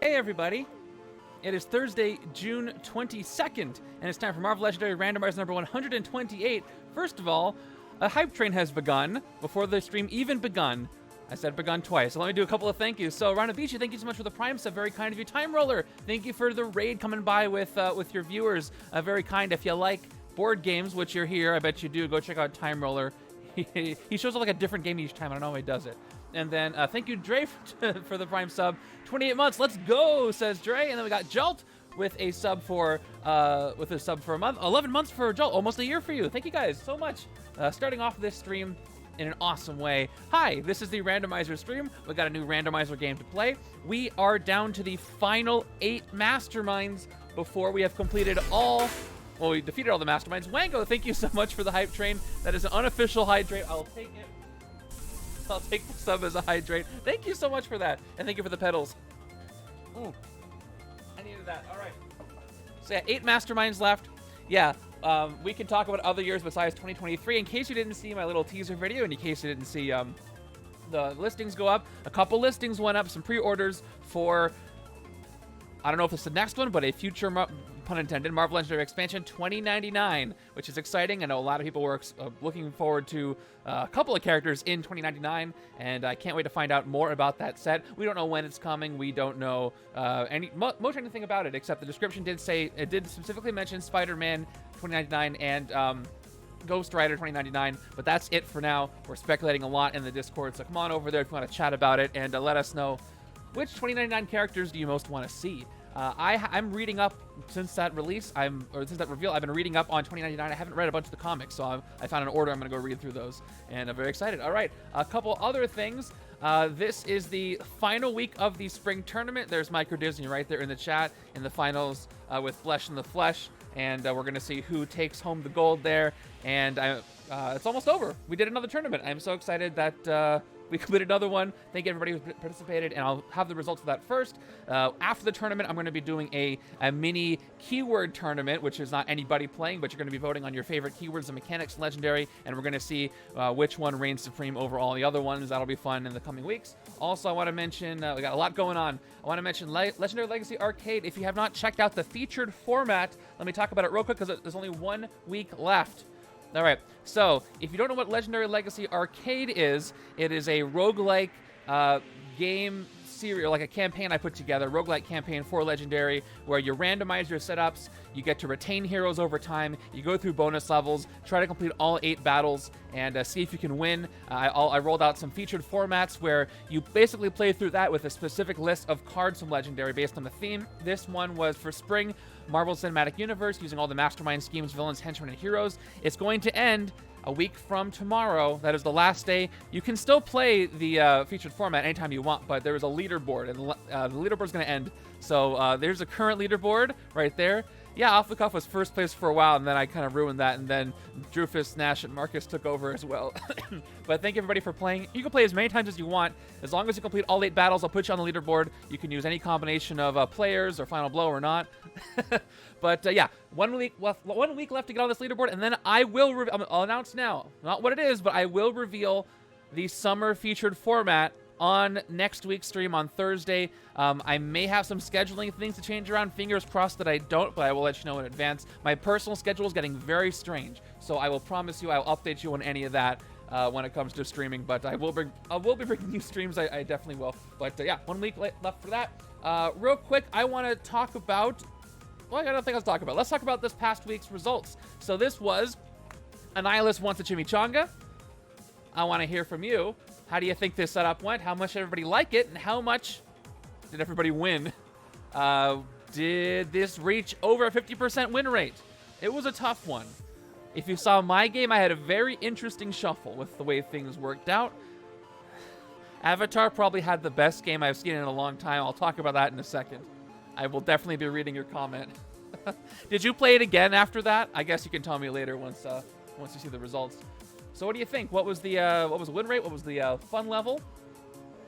Hey everybody, it is Thursday, June 22nd, and it's time for Marvel Legendary Randomizer number 128. First of all, a hype train has begun before the stream even begun. I said begun twice, so let me do a couple of thank yous. So Randomizer, thank you so much for the Prime sub, very kind of you. Time Roller, thank you for the raid coming by with your viewers, very kind. If you like board games, which you're here, I bet you do, go check out Time Roller. He shows up like a different game each time, I don't know how he does it. And then thank you, Dre, for the Prime sub. 28 months, let's go, says Dre. And then we got Jolt with a sub for a month. 11 months for Jolt, almost a year for you. Thank you guys so much. Starting off this stream in an awesome way. Hi, this is the Randomizer stream. We got a new Randomizer game to play. We are down to the final 8 Masterminds before we have completed all. Well, we defeated all the Masterminds. Wango, thank you so much for the hype train. That is an unofficial hydrate. I'll take it. I'll take the sub as a hydrate. Thank you so much for that. And thank you for the pedals. Ooh, I needed that. All right. So yeah, 8 Masterminds left. Yeah, we can talk about other years besides 2023. In case you didn't see my little teaser video, and in case you didn't see the listings go up, a couple listings went up, some pre-orders for, I don't know if it's the next one, but a future, pun intended, Marvel Legendary Expansion 2099, which is exciting. I know a lot of people were looking forward to a couple of characters in 2099, and I can't wait to find out more about that set. We don't know when it's coming. We don't know much anything about it, except the description did say, it did specifically mention Spider-Man 2099 and Ghost Rider 2099, but that's it for now. We're speculating a lot in the Discord, so come on over there if you want to chat about it and let us know which 2099 characters do you most want to see. I'm reading up since that release, since that reveal. I've been reading up on 2099. I haven't read a bunch of the comics, so I found an order. I'm going to go read through those, and I'm very excited. All right, a couple other things. This is the final week of the spring tournament. There's Micro Disney right there in the chat in the finals with Flesh in the Flesh, and we're going to see who takes home the gold there. And it's almost over. We did another tournament. I'm so excited that we completed another one. Thank you everybody who participated, and I'll have the results of that first. After the tournament, I'm going to be doing a mini keyword tournament, which is not anybody playing, but you're going to be voting on your favorite keywords and mechanics Legendary, and we're going to see which one reigns supreme over all the other ones. That'll be fun in the coming weeks. Also, I want to mention, we got a lot going on. I want to mention Legendary Legacy Arcade. If you have not checked out the featured format, let me talk about it real quick because there's only 1 week left. All right, so if you don't know what Legendary Legacy Arcade is, it is a roguelike game series, like a campaign I put together, roguelike campaign for Legendary, where you randomize your setups, you get to retain heroes over time, you go through bonus levels, try to complete all 8 battles, and see if you can win. I rolled out some featured formats where you basically play through that with a specific list of cards from Legendary based on the theme. This one was for spring Marvel Cinematic Universe, using all the Mastermind schemes, villains, henchmen, and heroes. It's going to end a week from tomorrow. That is the last day. You can still play the featured format anytime you want, but there is a leaderboard, and the leaderboard's going to end. So there's a current leaderboard right there. Yeah, Off the Cuff was first place for a while, and then I kind of ruined that, and then Drufus, Nash, and Marcus took over as well. But thank you everybody for playing. You can play as many times as you want. As long as you complete all 8 battles, I'll put you on the leaderboard. You can use any combination of players or Final Blow or not. But yeah, 1 week left to get on this leaderboard, and then I'll announce now, not what it is, but I will reveal the summer featured format on next week's stream on Thursday. I may have some scheduling things to change around. Fingers crossed that I don't, but I will let you know in advance. My personal schedule is getting very strange, so I will promise you I'll update you on any of that when it comes to streaming. But I will be bringing new streams. I definitely will. But yeah, 1 week left for that. Real quick, I want to talk about. Well, I got nothing else to talk about. Let's talk about this past week's results. So this was Annihilus Wants a Chimichanga. I want to hear from you. How do you think this setup went? How much did everybody like it? And how much did everybody win? Did this reach over a 50% win rate? It was a tough one. If you saw my game, I had a very interesting shuffle with the way things worked out. Avatar probably had the best game I've seen in a long time. I'll talk about that in a second. I will definitely be reading your comment. Did you play it again after that? I guess you can tell me later once you see the results. So what do you think? What was the win rate? What was the fun level?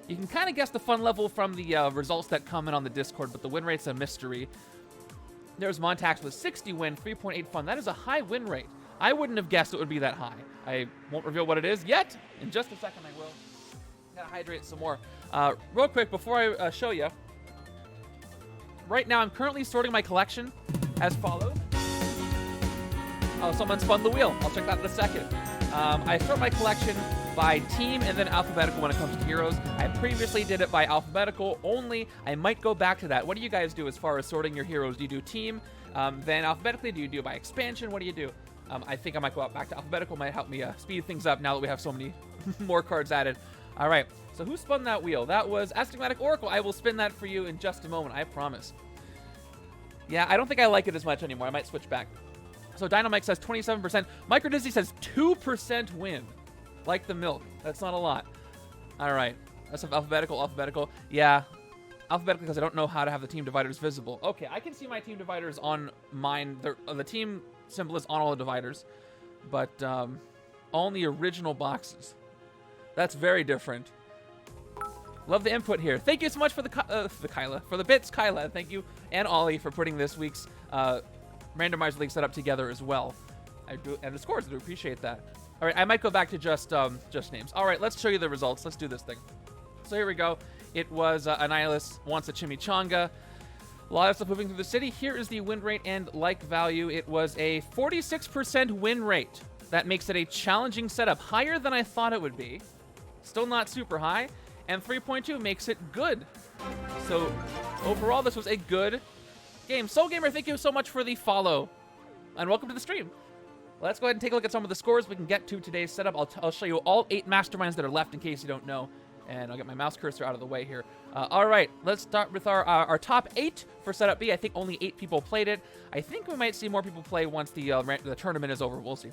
You can kind of guess the fun level from the results that come in on the Discord, but the win rate's a mystery. There's Montax with 60 win, 3.8 fun. That is a high win rate. I wouldn't have guessed it would be that high. I won't reveal what it is yet. In just a second, I will. Gotta hydrate some more. Real quick, before I show you, right now I'm currently sorting my collection as follows. Oh, someone spun the wheel. I'll check that in a second. I sort my collection by team and then alphabetical when it comes to heroes. I previously did it by alphabetical only. I might go back to that. What do you guys do as far as sorting your heroes? Do you do team, then alphabetically? Do you do by expansion? What do you do? I think I might go back to alphabetical. Might help me speed things up now that we have so many more cards added. All right, so who spun that wheel? That was Astigmatic Oracle. I will spin that for you in just a moment, I promise. Yeah, I don't think I like it as much anymore. I might switch back. So Dynamite says 27%. Micro Disney says 2% win. Like the milk. That's not a lot. All right. That's alphabetical. Yeah. Alphabetical because I don't know how to have the team dividers visible. Okay, I can see my team dividers on mine. The team symbol is on all the dividers. But on the original boxes. That's very different. Love the input here. Thank you so much for the bits, Kyla. Thank you, and Ollie for putting this week's Randomizer League set up together as well. I do, and the scores. I do appreciate that. All right, I might go back to just names. All right, let's show you the results. Let's do this thing. So here we go. It was Annihilus wants a chimichanga. A lot of stuff moving through the city. Here is the win rate and like value. It was a 46% win rate. That makes it a challenging setup, higher than I thought it would be. Still not super high. And 3.2 makes it good. So overall, this was a good game. Soul Gamer, thank you so much for the follow. And welcome to the stream. Let's go ahead and take a look at some of the scores we can get to today's setup. I'll show you all 8 masterminds that are left in case you don't know. And I'll get my mouse cursor out of the way here. All right, let's start with our top 8 for setup B. I think only 8 people played it. I think we might see more people play once the tournament is over. We'll see.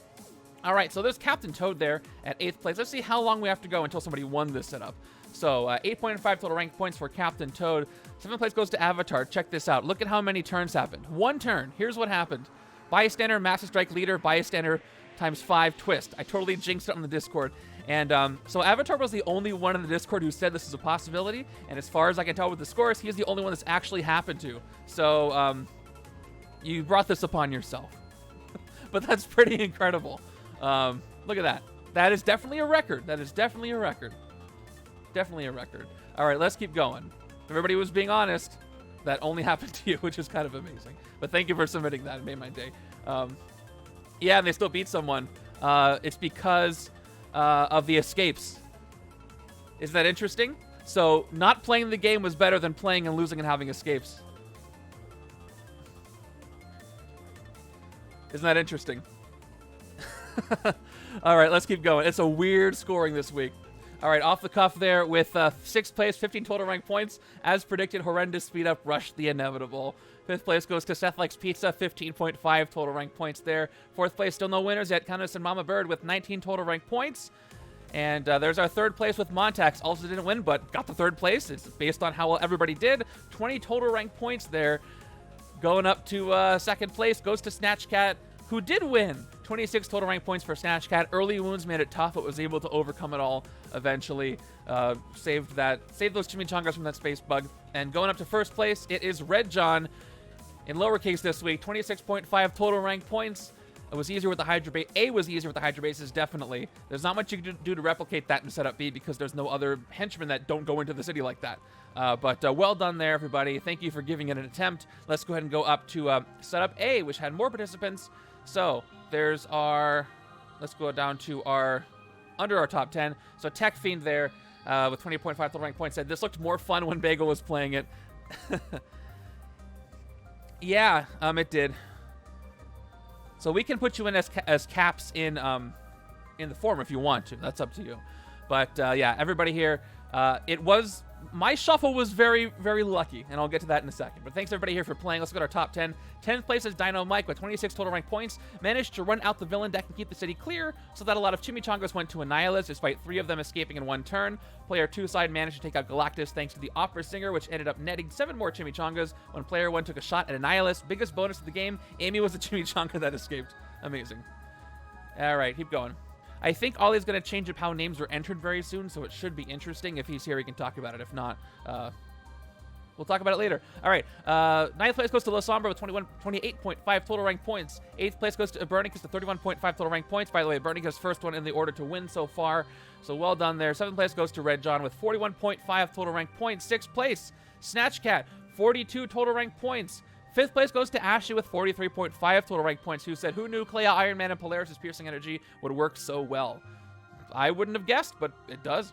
All right, so there's Captain Toad there at 8th place. Let's see how long we have to go until somebody won this setup. So 8.5 total rank points for Captain Toad. 7th place goes to Avatar. Check this out. Look at how many turns happened. 1 turn. Here's what happened. Bystander, Master Strike Leader, Bystander times 5 twist. I totally jinxed it on the Discord. And so Avatar was the only one in the Discord who said this is a possibility. And as far as I can tell with the scores, he's the only one that's actually happened to. So you brought this upon yourself. But that's pretty incredible. Look at that. That is definitely a record. That is definitely a record. Definitely a record. All right, let's keep going. Everybody was being honest. That only happened to you, which is kind of amazing. But thank you for submitting that. It made my day. Yeah, and they still beat someone. It's because of the escapes. Isn't that interesting? So not playing the game was better than playing and losing and having escapes. Isn't that interesting? All right, let's keep going. It's a weird scoring this week. All right, off the cuff there with 6th place, 15 total rank points. As predicted, horrendous speed up, Rush the Inevitable. 5th place goes to Seth Likes Pizza, 15.5 total rank points there. 4th place, still no winners yet. Countess and Mama Bird with 19 total rank points. And there's our 3rd place with Montax. Also didn't win, but got the 3rd place. It's based on how well everybody did. 20 total rank points there. Going up to 2nd place goes to Snatch Cat, who did win. 26 total rank points for Snatch Cat. Early wounds made it tough, but was able to overcome it all eventually. Saved those chimichangas from that space bug. And going up to 1st place, it is Red John in lowercase this week. 26.5 total rank points. It was easier with the Hydra base. A was easier with the Hydra bases, definitely. There's not much you can do to replicate that in setup B because there's no other henchmen that don't go into the city like that. But well done there, everybody. Thank you for giving it an attempt. Let's go ahead and go up to setup A, which had more participants. So there's let's go down to under our top 10. So Tech Fiend there with 20.5 total rank points said, this looked more fun when Bagel was playing it. Yeah, it did. So we can put you in as caps in the form if you want to. That's up to you. But yeah, everybody here, my shuffle was very, very lucky, and I'll get to that in a second. But thanks everybody here for playing. Let's go to our top 10. 10th place is Dino Mike with 26 total rank points. Managed to run out the villain deck and keep the city clear, so that a lot of chimichangas went to Annihilus, despite 3 of them escaping in 1 turn. Player 2 side managed to take out Galactus thanks to the Opera Singer, which ended up netting 7 more chimichangas when player 1 took a shot at Annihilus. Biggest bonus of the game, Amy was the chimichanga that escaped. Amazing. All right, keep going. I think Ollie's going to change up how names are entered very soon, so it should be interesting. If he's here, he can talk about it. If not, we'll talk about it later. All right, 9th place goes to La Sombra with 28.5 total rank points. 8th place goes to Ebernicus with 31.5 total rank points. By the way, Ebernicus first one in the order to win so far, so well done there. 7th place goes to Red John with 41.5 total rank points. 6th place, Snatch Cat, 42 total rank points. 5th place goes to Ashley with 43.5 total rank points, who said, who knew Clea, Iron Man, and Polaris' piercing energy would work so well? I wouldn't have guessed, but it does.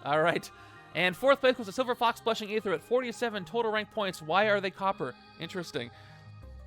All right. And 4th place goes to Silver Fox Blushing Aether at 47 total rank points. Why are they copper? Interesting.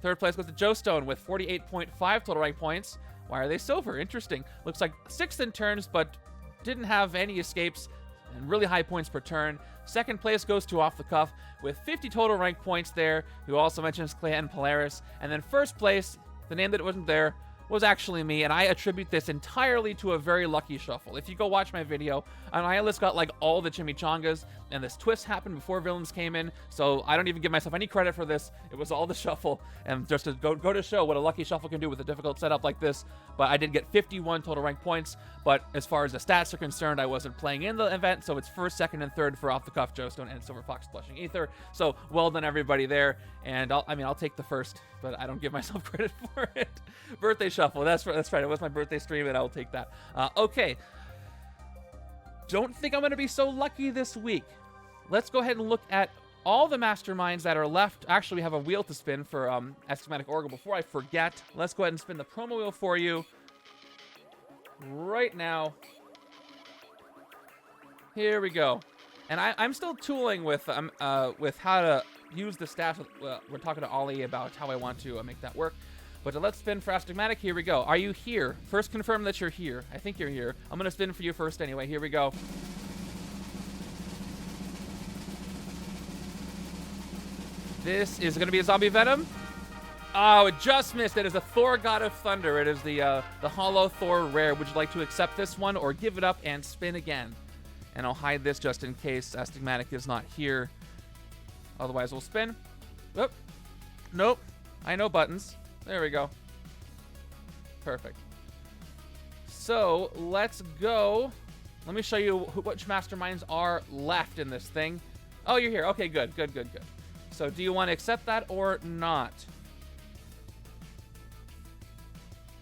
3rd place goes to Joe Stone with 48.5 total rank points. Why are they silver? Interesting. Looks like 6th in turns, but didn't have any escapes and really high points per turn. 2nd place goes to Off the Cuff with 50 total rank points there, who also mentions Clea and Polaris. And then 1st place, the name that wasn't there, was actually me, and I attribute this entirely to a very lucky shuffle. If you go watch my video, Annihilus got like all the chimichangas, and this twist happened before villains came in, so I don't even give myself any credit for this. It was all the shuffle, and just to go to show what a lucky shuffle can do with a difficult setup like this. But I did get 51 total rank points, but as far as the stats are concerned, I wasn't playing in the event, so it's 1st, 2nd, and 3rd for Off the Cuff, Joe Stone, and Silver Fox Blushing Aether. So well done everybody there, and I'll take the 1st, but I don't give myself credit for it. Birthday shuffle, that's right, it was my birthday stream, and I'll take that. Okay, don't think I'm going to be so lucky this week. Let's go ahead and look at all the masterminds that are left. Actually, we have a wheel to spin for Schematic Oracle. Before I forget, let's go ahead and spin the promo wheel for you right now. Here we go. And I'm still tooling with how to use the stats. We're talking to Ollie about how I want to make that work. But let's spin for Astigmatic. Here we go. Are you here? First confirm that you're here. I think you're here. I'm going to spin for you first anyway. Here we go. This is going to be a Zombie Venom. Oh, it just missed. It is a Thor God of Thunder. It is the Hollow Thor rare. Would you like to accept this one or give it up and spin again? And I'll hide this just in case Astigmatic is not here. Otherwise, we'll spin. Oop. Nope. I know buttons. There we go. Perfect. So, let's go. Let me show you which masterminds are left in this thing. Oh, you're here. Okay, good. So, do you want to accept that or not?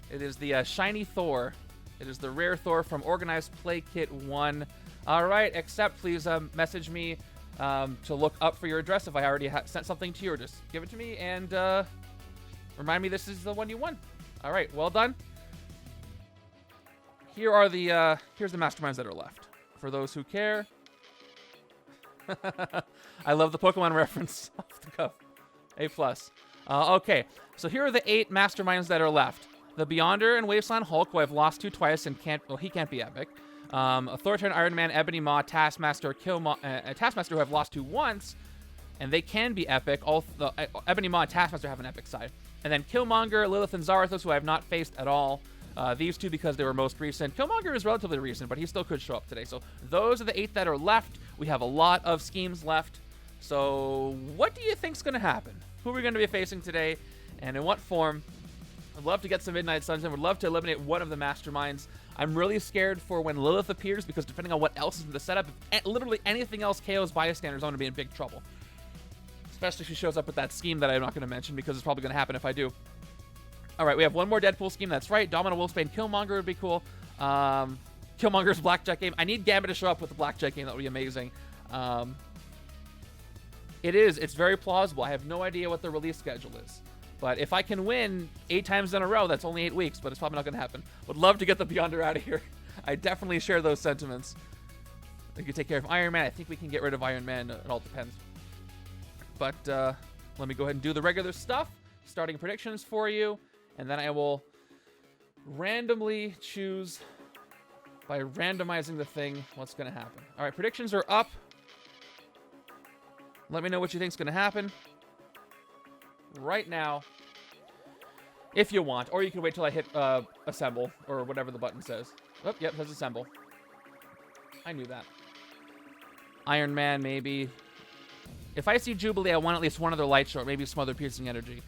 It is the Shiny Thor. It is the rare Thor from Organized Play Kit 1. All right, accept. Please message me to look up for your address if I already sent something to you, or just give it to me and remind me this is the one you won. All right, well done. Here are the here's the masterminds that are left. For those who care. I love the Pokemon reference off the cuff. A+. Okay, so here are the 8 masterminds that are left. The Beyonder and Wasteland Hulk, who I've lost to twice and he can't be epic. Authoritarian Iron Man, Ebony Maw, Taskmaster, Taskmaster, who I've lost to once, and they can be epic. All the Ebony Maw and Taskmaster have an epic side. And then Killmonger, Lilith, and Zarathos, who I have not faced at all. These two because they were most recent. Killmonger is relatively recent, but he still could show up today. So those are the 8 that are left. We have a lot of schemes left. So what do you think's going to happen? Who are we going to be facing today, and in what form? I'd love to get some Midnight Suns in. Would love to eliminate one of the masterminds. I'm really scared for when Lilith appears, because depending on what else is in the setup, if literally anything else KOs bystanders, I'm going to be in big trouble. Especially if she shows up with that scheme that I'm not going to mention, because it's probably going to happen if I do. All right, we have one more Deadpool scheme. That's right. Domino, Wolfsbane, Killmonger would be cool. Killmonger's Blackjack game. I need Gambit to show up with the Blackjack game. That would be amazing. It's very plausible. I have no idea what the release schedule is. But if I can win 8 times in a row, that's only 8 weeks, but it's probably not going to happen. Would love to get the Beyonder out of here. I definitely share those sentiments. We can take care of Iron Man. I think we can get rid of Iron Man. It all depends. But let me go ahead and do the regular stuff. Starting predictions for you. And then I will randomly choose, by randomizing the thing, what's going to happen. All right, predictions are up. Let me know what you think is going to happen right now, if you want. Or you can wait till I hit assemble, or whatever the button says. Oh, yep, it says assemble. I knew that. Iron Man, maybe. If I see Jubilee, I want at least one other light short, maybe some other piercing energy.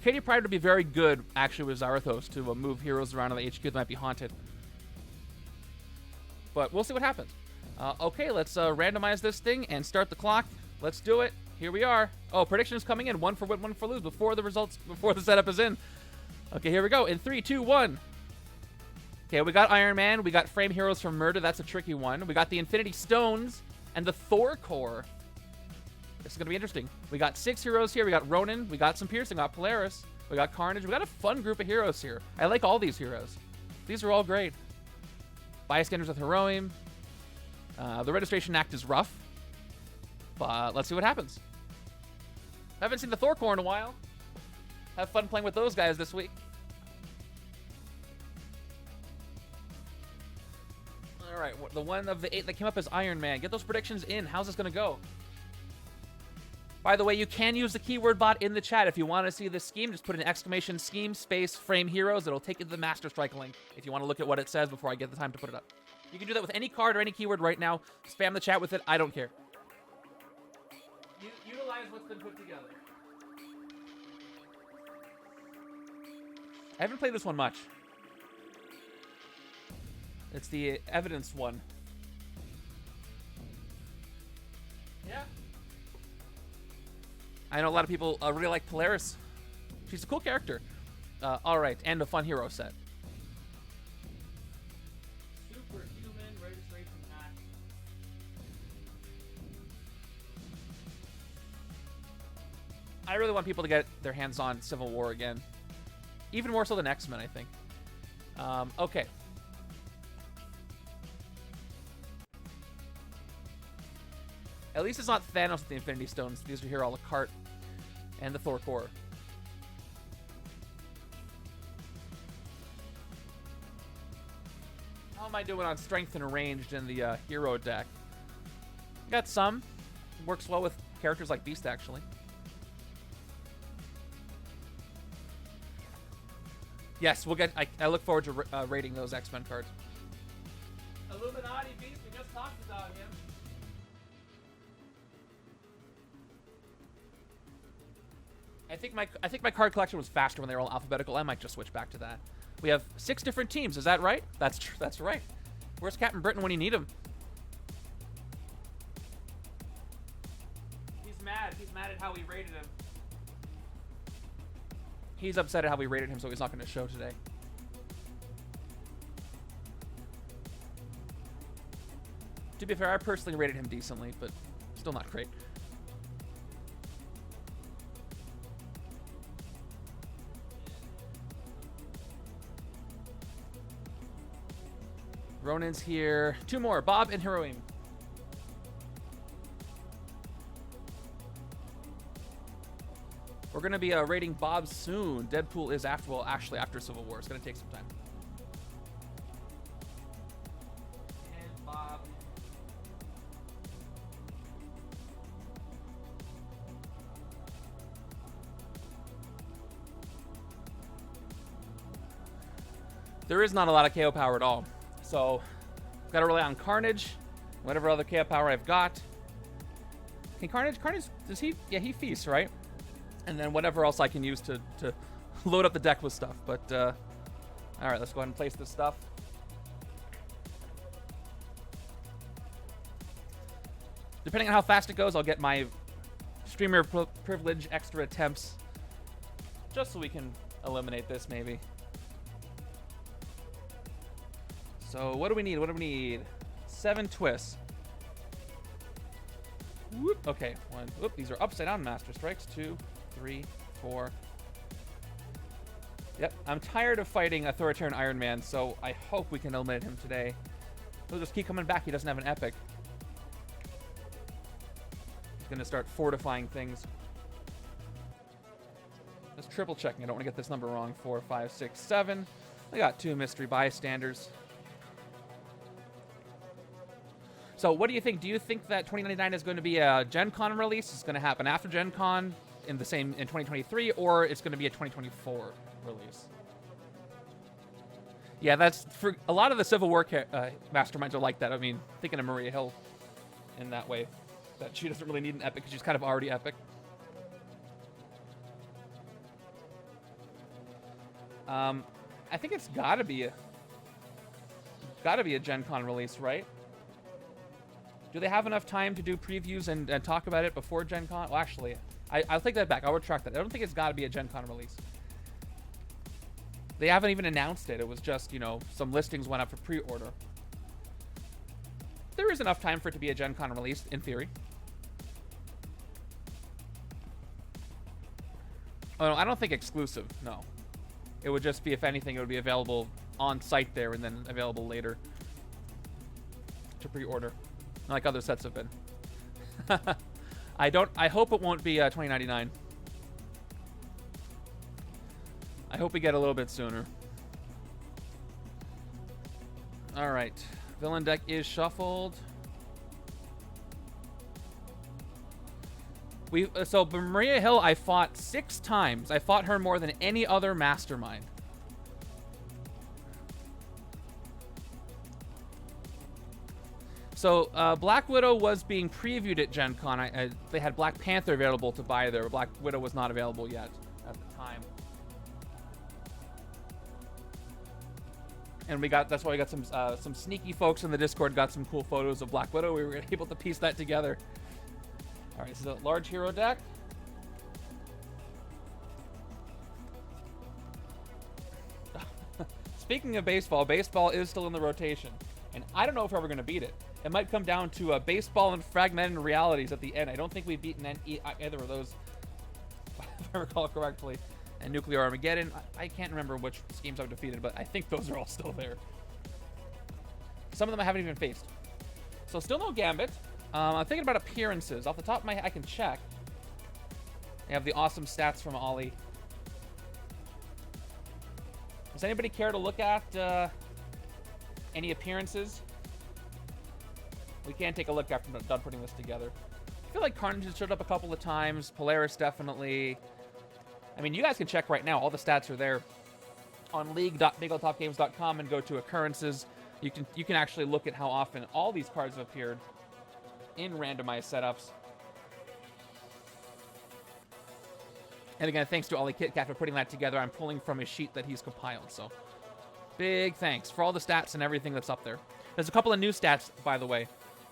Katie Pride would be very good, actually, with Zarathos to move heroes around on the HQ that might be haunted. But we'll see what happens. Okay, let's randomize this thing and start the clock. Let's do it. Here we are. Oh, predictions coming in. 1 for win, 1 for lose before the setup is in. Okay, here we go. In 3, 2, 1. Okay, we got Iron Man. We got Frame Heroes from Murder. That's a tricky one. We got the Infinity Stones and the Thor Core. This is going to be interesting. We got 6 heroes here. We got Ronin. We got some piercing. We got Polaris. We got Carnage. We got a fun group of heroes here. I like all these heroes. These are all great. Bystanders with Hiroim. The registration act is rough. But let's see what happens. I haven't seen the Thor core in a while. Have fun playing with those guys this week. All right, the one of the 8 that came up is Iron Man. Get those predictions in. How's this going to go? By the way, you can use the keyword bot in the chat. If you want to see the scheme, just put an exclamation scheme space frame heroes. It'll take you to the Master Strike link if you want to look at what it says before I get the time to put it up. You can do that with any card or any keyword right now. Spam the chat with it. I don't care. Utilize what's been put together. I haven't played this one much. It's the evidence one. Yeah. I know a lot of people really like Polaris. She's a cool character. All right, and a fun hero set. Superhuman registration act. I really want people to get their hands on Civil War again. Even more so than X-Men, I think. Okay. At least it's not Thanos with the Infinity Stones. These are here a la carte. And the Thor core. How am I doing on strength and ranged in the hero deck? Got some. Works well with characters like Beast, actually. Yes, we'll get. I look forward to rating those X-Men cards. Illuminati Beast, we just talked about him. I think my card collection was faster when they were all alphabetical. I might just switch back to that. We have 6 different teams. Is that right? That's true. That's right. Where's Captain Britain when you need him? He's mad. He's mad at how we rated him. He's upset at how we rated him, so he's not going to show today. To be fair, I personally rated him decently, but still not great. Ronin's here. 2 more, Bob and Hiroim. We're going to be rating Bob soon. Deadpool is after, well, actually after Civil War. It's going to take some time. And Bob. There is not a lot of KO power at all. So, got to rely on Carnage, whatever other KO power I've got. Can Carnage, does he, yeah, he feasts, right? And then whatever else I can use to load up the deck with stuff. But, all right, let's go ahead and place this stuff. Depending on how fast it goes, I'll get my streamer privilege extra attempts. Just so we can eliminate this, maybe. So, what do we need? What do we need? 7 twists. Whoop. Okay, 1. Whoop, these are upside down Master Strikes. 2, 3, 4. Yep, I'm tired of fighting Authoritarian Iron Man, so I hope we can eliminate him today. He'll just keep coming back. He doesn't have an epic. He's going to start fortifying things. Just triple checking. I don't want to get this number wrong. 4, 5, 6, 7. I got 2 mystery bystanders. So what do you think? Do you think that 2099 is going to be a Gen Con release? It's going to happen after Gen Con in 2023, or it's going to be a 2024 release? Yeah, that's for a lot of the Civil War masterminds are like that. I mean, thinking of Maria Hill in that way, that she doesn't really need an epic because she's kind of already epic. I think it's got to be a Gen Con release, right? Do they have enough time to do previews and talk about it before Gen Con? Well, actually, I'll take that back. I'll retract that. I don't think it's got to be a Gen Con release. They haven't even announced it. It was just, you know, some listings went up for pre-order. There is enough time for it to be a Gen Con release, in theory. Oh, no, I don't think exclusive. No. It would just be, if anything, it would be available on site there and then available later to pre-order, like other sets have been. I hope it won't be $20.99. I hope we get a little bit sooner. All right, villain deck is shuffled. So Maria Hill, I fought 6 times. I fought her more than any other Mastermind. So Black Widow was being previewed at Gen Con. They had Black Panther available to buy there. Black Widow was not available yet at the time. And that's why we got some sneaky folks in the Discord got some cool photos of Black Widow. We were able to piece that together. All right, this is a large hero deck. Speaking of baseball, baseball is still in the rotation, and I don't know if we're ever going to beat it. It might come down to baseball and fragmented realities at the end. I don't think we've beaten either of those, if I recall correctly. And Nuclear Armageddon, I can't remember which schemes I've defeated, but I think those are all still there. Some of them I haven't even faced. So still no Gambit. I'm thinking about appearances. Off the top of my head, I can check. I have the awesome stats from Ollie. Does anybody care to look at any appearances? We can take a look after I'm done putting this together. I feel like Carnage has showed up a couple of times. Polaris definitely. I mean, you guys can check right now. All the stats are there on league.bigotopgames.com and go to occurrences. You can actually look at how often all these cards have appeared in randomized setups. And again, thanks to Ollie KitKat for putting that together. I'm pulling from a sheet that he's compiled, so big thanks for all the stats and everything that's up there. There's a couple of new stats, by the way,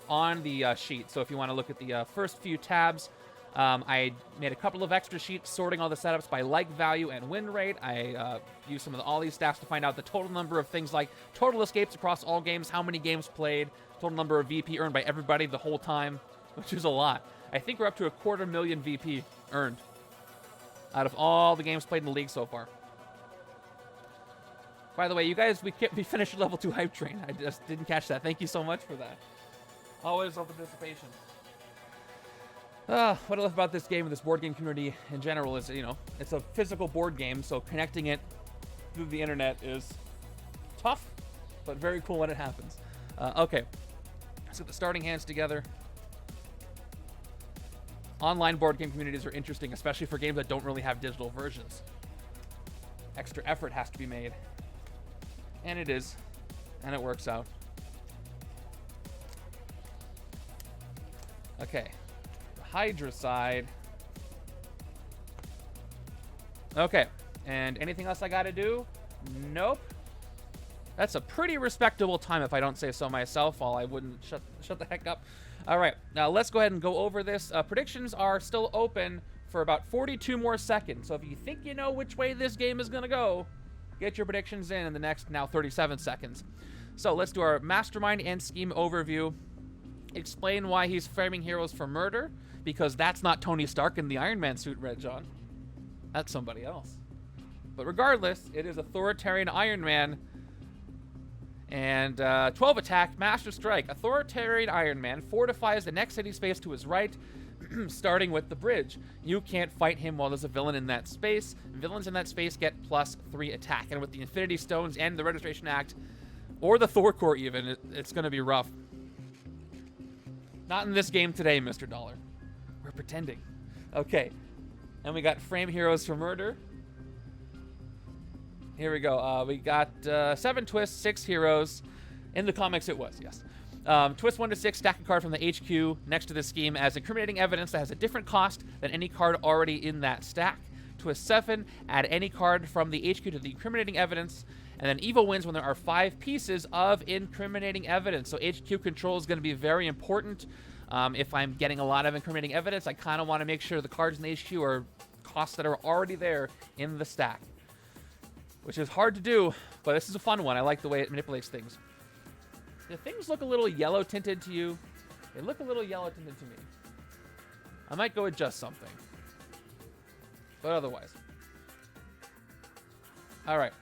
on the sheet, so if you want to look at the first few tabs, I made a couple of extra sheets sorting all the setups by like value and win rate. I used some of the Ollie stats to find out the total number of things like total escapes across all games, how many games played, total number of VP earned by everybody the whole time, which is a lot. I think we're up to 250,000 VP earned out of all the games played in the league so far. By the way, you guys, we finished level 2 hype train. I just didn't catch that. Thank you so much for that. Always love the participation. What I love about this game and this board game community in general is, you know, it's a physical board game, so connecting it through the internet is tough, but very cool when it happens. Okay, let's get the starting hands together. Online board game communities are interesting, especially for games that don't really have digital versions. Extra effort has to be made. And it is. And it works out. Okay. The Hydra side. Okay. And anything else I gotta do? Nope. That's a pretty respectable time if I don't say so myself, while I wouldn't shut the heck up. All right, now let's go ahead and go over this. Predictions are still open for about 42 more seconds. So if you think you know which way this game is going to go, get your predictions in the next now 37 seconds. So let's do our Mastermind and Scheme overview. Explain why he's framing heroes for murder, because that's not Tony Stark in the Iron Man suit, Red John. That's somebody else. But regardless, it is Authoritarian Iron Man. And 12 attack, Master Strike. Authoritarian Iron Man fortifies the next city space to his right, starting with the bridge. You can't fight him while there's a villain in that space. Villains in that space get +3 attack. And with the Infinity Stones and the Registration Act, or the Thor Core even, it's going to be rough. Not in this game today, Mr. Dollar. We're pretending. Okay. And we got Frame Heroes for Murder. Here we go. We got 7 twists, 6 heroes. In the comics, it was, yes. Twist 1 to 6, stack a card from the HQ next to the scheme as incriminating evidence that has a different cost than any card already in that stack. Twist 7, add any card from the HQ to the incriminating evidence. And then evil wins when there are 5 pieces of incriminating evidence. So HQ control is going to be very important. If I'm getting a lot of incriminating evidence, I kind of want to make sure the cards in the HQ are costs that are already there in the stack. Which is hard to do, but this is a fun one. I like the way it manipulates things. Do things look a little yellow tinted to you? They look a little yellow tinted to me. I might go adjust something. But otherwise. All right.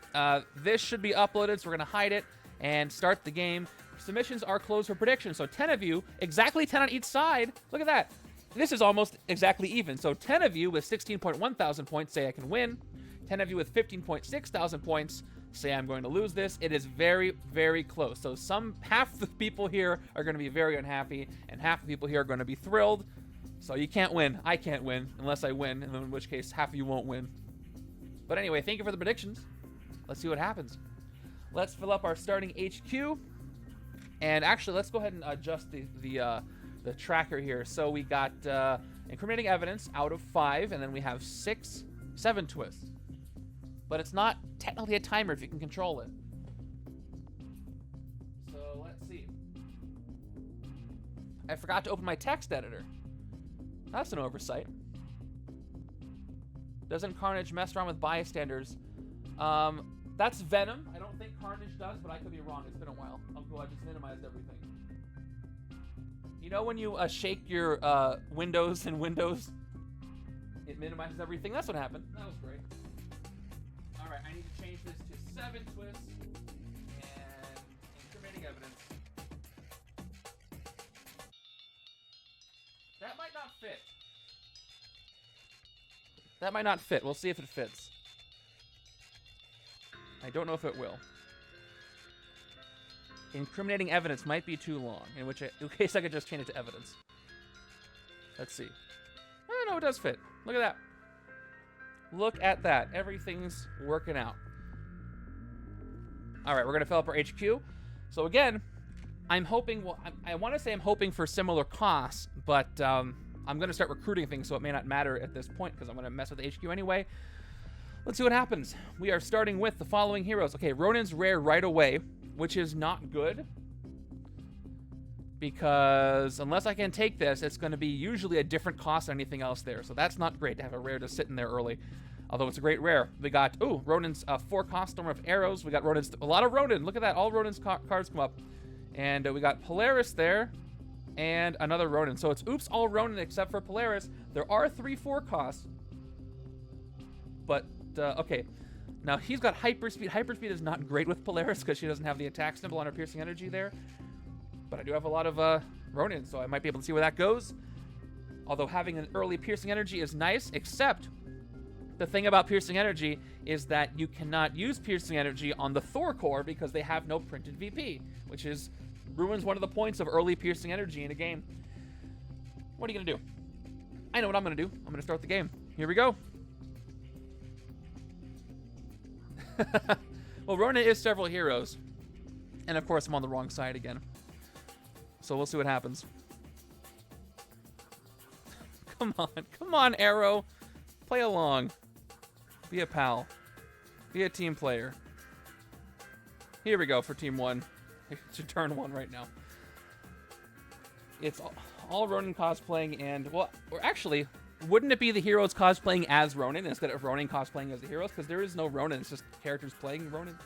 This should be uploaded, so we're going to hide it and start the game. Submissions are closed for prediction, so 10 of you, exactly 10 on each side. Look at that. This is almost exactly even. So 10 of you with 16.1 thousand points say I can win. 10 of you with 15.6 thousand points say I'm going to lose this. It is very, very close. So half the people here are going to be very unhappy, and half the people here are going to be thrilled. So you can't win. I can't win unless I win, and in which case half of you won't win. But anyway, thank you for the predictions. Let's see what happens. Let's fill up our starting HQ. And actually, let's go ahead and adjust the tracker here. So we got incriminating evidence out of 5, and then we have 7 twists. But it's not technically a timer if you can control it. So let's see. I forgot to open my text editor. That's an oversight. Doesn't Carnage mess around with bystanders? That's Venom. I don't think Carnage does, but I could be wrong. It's been a while. I just minimized everything. You know when you shake your windows and Windows, it minimizes everything? That's what happened. That was great. All right, I need to change this to 7 twists and incriminating evidence. That might not fit. That might not fit. We'll see if it fits. I don't know if it will. Incriminating evidence might be too long, in case I could just change it to evidence. Let's see. Oh, no, it does fit. Look at that. Look at that. Everything's working out. All right, we're going to fill up our HQ. So again, I'm hoping, I want to say I'm hoping for similar costs, but I'm going to start recruiting things, so it may not matter at this point because I'm going to mess with the HQ anyway. Let's see what happens. We are starting with the following heroes. Okay, Ronin's rare right away, which is not good because unless I can take this, it's going to be usually a different cost than anything else there. So that's not great to have a rare to sit in there early, although it's a great rare. We got, Ronin's 4 cost storm of arrows. We got Ronin's, a lot of Ronin. Look at that. All Ronin's cards come up. And we got Polaris there and another Ronin. So it's oops, all Ronin except for Polaris. There are 3 4 costs. But, okay. Now, he's got Hyperspeed. Hyperspeed is not great with Polaris because she doesn't have the attack symbol on her piercing energy there. But I do have a lot of Ronin, so I might be able to see where that goes. Although having an early piercing energy is nice, except the thing about piercing energy is that you cannot use piercing energy on the Thor core because they have no printed VP, which ruins one of the points of early piercing energy in a game. What are you going to do? I know what I'm going to do. I'm going to start the game. Here we go. Well, Ronin is several heroes. And of course, I'm on the wrong side again. So we'll see what happens. Come on, Arrow. Play along. Be a pal. Be a team player. Here we go for Team 1. It's turn 1 right now. It's all Ronin cosplaying and, well, or actually, wouldn't it be the heroes cosplaying as Ronin instead of Ronin cosplaying as the heroes? Because there is no Ronin. It's just characters playing Ronin.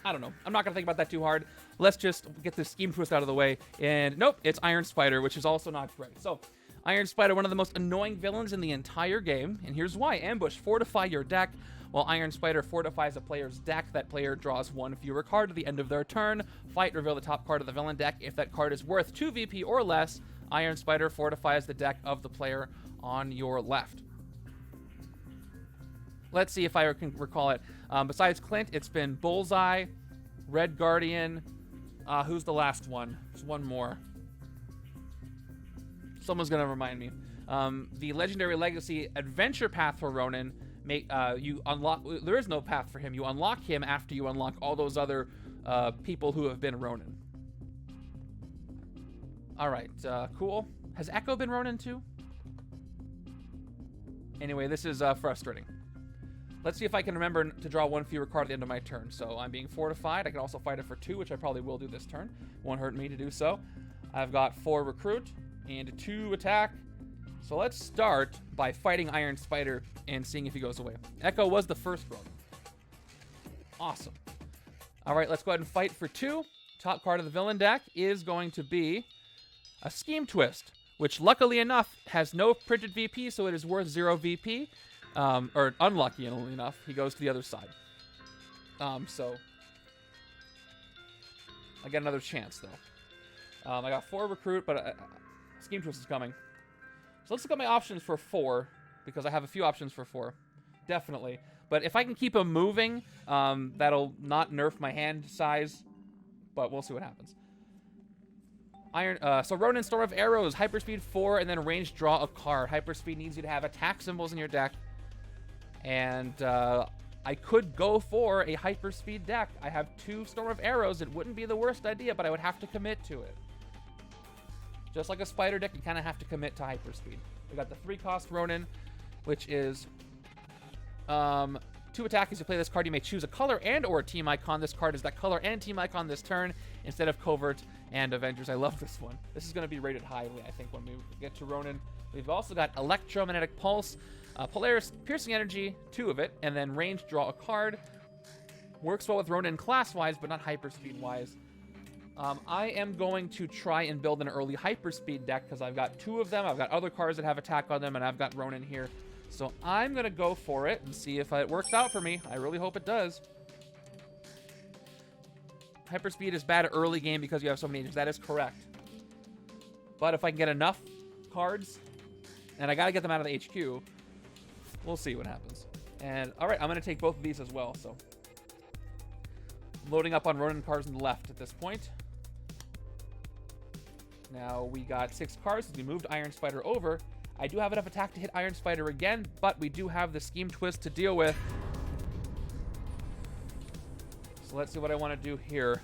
I don't know. I'm not going to think about that too hard. Let's just get this scheme twist out of the way. And nope, it's Iron Spider, which is also not great. So, Iron Spider, one of the most annoying villains in the entire game. And here's why. Ambush, fortify your deck. While Iron Spider fortifies a player's deck, that player draws 1 fewer card at the end of their turn. Fight, reveal the top card of the villain deck. If that card is worth 2 VP or less, Iron Spider fortifies the deck of the player on your left. Let's see if I can recall it. Besides Clint, it's been Bullseye, Red Guardian. Who's the last one? There's one more. Someone's going to remind me. The Legendary Legacy Adventure Path for Ronin, you unlock. There is no path for him. You unlock him after you unlock all those other people who have been Ronin. All right, cool. Has Echo been Ronin too? Anyway, this is frustrating. Let's see if I can remember to draw 1 fewer card at the end of my turn. So I'm being fortified. I can also fight it for 2, which I probably will do this turn. Won't hurt me to do so. I've got 4 recruit and 2 attack. So let's start by fighting Iron Spider and seeing if he goes away. Echo was the first run. Awesome. All right, let's go ahead and fight for 2. Top card of the villain deck is going to be a Scheme Twist, which luckily enough has no printed VP, so it is worth 0 VP. Or unlucky enough, he goes to the other side. So I get another chance, though. I got 4 recruit, but Scheme Twist is coming. So let's look at my options for 4, because I have a few options for 4. Definitely. But if I can keep him moving, that'll not nerf my hand size, but we'll see what happens. So Ronin, Storm of Arrows, Hyperspeed 4, and then range draw a card. Hyperspeed needs you to have attack symbols in your deck. And I could go for a Hyperspeed deck. I have 2 Storm of Arrows. It wouldn't be the worst idea, but I would have to commit to it. Just like a Spider deck, you kind of have to commit to Hyperspeed. We got the 3-cost Ronin, which is 2 attack. As you play this card, you may choose a color and or team icon. This card is that color and team icon this turn instead of Covert and Avengers. I love this one. This is going to be rated highly, I think, when we get to Ronin. We've also got Electromagnetic Pulse, Polaris, Piercing Energy, 2 of it, and then range draw a card. Works well with Ronin class-wise, but not Hyperspeed-wise. I am going to try and build an early Hyperspeed deck because I've got 2 of them. I've got other cards that have attack on them, and I've got Ronin here. So I'm going to go for it and see if it works out for me. I really hope it does. Hyperspeed is bad early game because you have so many agents. That is correct. But if I can get enough cards, and I got to get them out of the HQ, we'll see what happens. And, all right, I'm going to take both of these as well. So loading up on Ronin cards on the left at this point. Now we got 6 cards. We moved Iron Spider over. I do have enough attack to hit Iron Spider again, but we do have the Scheme Twist to deal with. So let's see what I want to do here.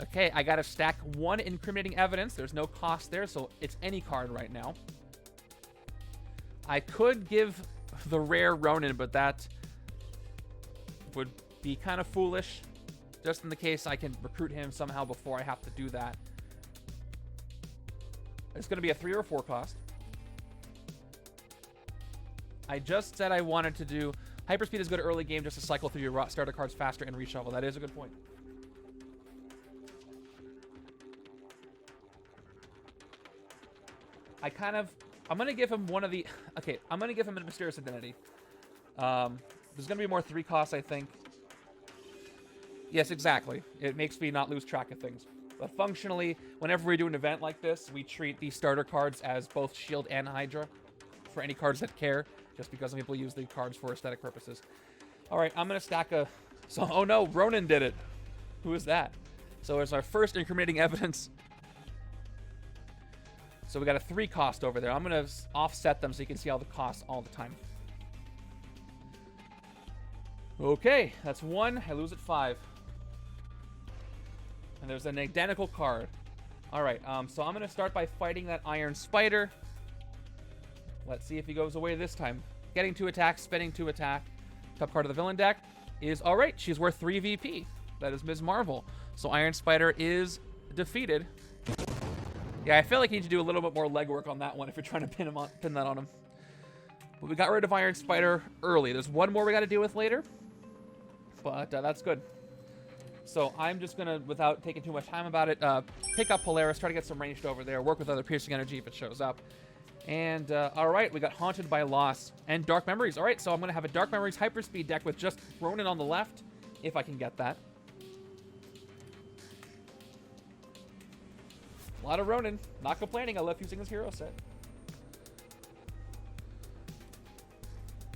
Okay, I got to stack 1 incriminating evidence. There's no cost there, so it's any card right now. I could give the rare Ronin, but that would be kind of foolish. Just in the case I can recruit him somehow before I have to do that. It's going to be a 3 or 4 cost. I just said I wanted to do... Hyperspeed is good early game just to cycle through your starter cards faster and reshuffle. That is a good point. I'm going to give him one of the... Okay, I'm going to give him a Mysterious Identity. There's going to be more 3 costs, I think. Yes, exactly. It makes me not lose track of things. But functionally, whenever we do an event like this, we treat these starter cards as both Shield and Hydra for any cards that care, just because some people use the cards for aesthetic purposes. All right, I'm going to stack a... So, oh no, Ronin did it. Who is that? So it's our first incriminating evidence. So we got a 3 cost over there. I'm going to offset them so you can see all the costs all the time. Okay, that's 1. I lose at 5. And there's an identical card. All right, so I'm going to start by fighting that Iron Spider. Let's see if he goes away this time. Getting 2 attacks, spending 2 attack. Top card of the villain deck is, all right, she's worth 3 VP. That is Ms. Marvel. So Iron Spider is defeated. Yeah, I feel like you need to do a little bit more legwork on that one if you're trying to pin that on him. But we got rid of Iron Spider early. There's 1 more we got to deal with later. But that's good. So I'm just going to, without taking too much time about it, pick up Polaris, try to get some ranged over there, work with other Piercing Energy if it shows up. And, all right, we got Haunted by Loss and Dark Memories. All right, so I'm going to have a Dark Memories Hyperspeed deck with just Ronin on the left, if I can get that. A lot of Ronin. Not complaining. I love using his hero set.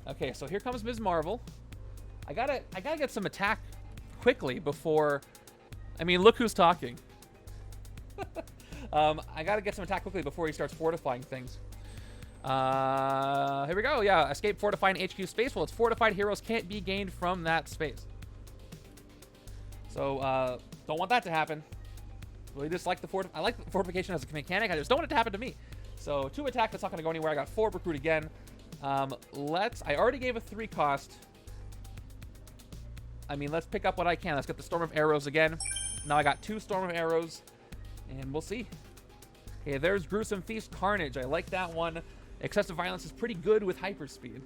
Okay, so here comes Ms. Marvel. I gotta get some attack quickly before... I mean, look who's talking. I gotta get some attack quickly before he starts fortifying things. Here we go. Yeah, escape fortifying HQ space. Well, it's fortified heroes can't be gained from that space. So, don't want that to happen. Really dislike the I like the fortification as a mechanic. I just don't want it to happen to me. So, 2 attack. That's not going to go anywhere. I got 4 recruit again. I already gave a 3 cost. I mean, let's pick up what I can. Let's get the Storm of Arrows again. Now I got 2 Storm of Arrows. And we'll see. Okay, there's Gruesome Feast Carnage. I like that one. Excessive Violence is pretty good with Hyperspeed.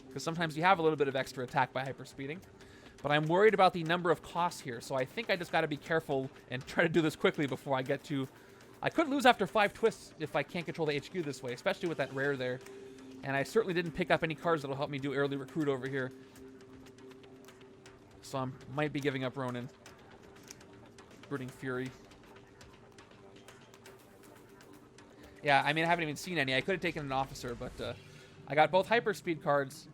Because sometimes you have a little bit of extra attack by Hyperspeeding. But I'm worried about the number of costs here. So I think I just got to be careful and try to do this quickly before I get to... I could lose after 5 twists if I can't control the HQ this way. Especially with that rare there. And I certainly didn't pick up any cards that will help me do early recruit over here. so I might be giving up Ronin. Brooding Fury. Yeah, I mean, I haven't even seen any. I could have taken an officer, but I got both hyperspeed cards,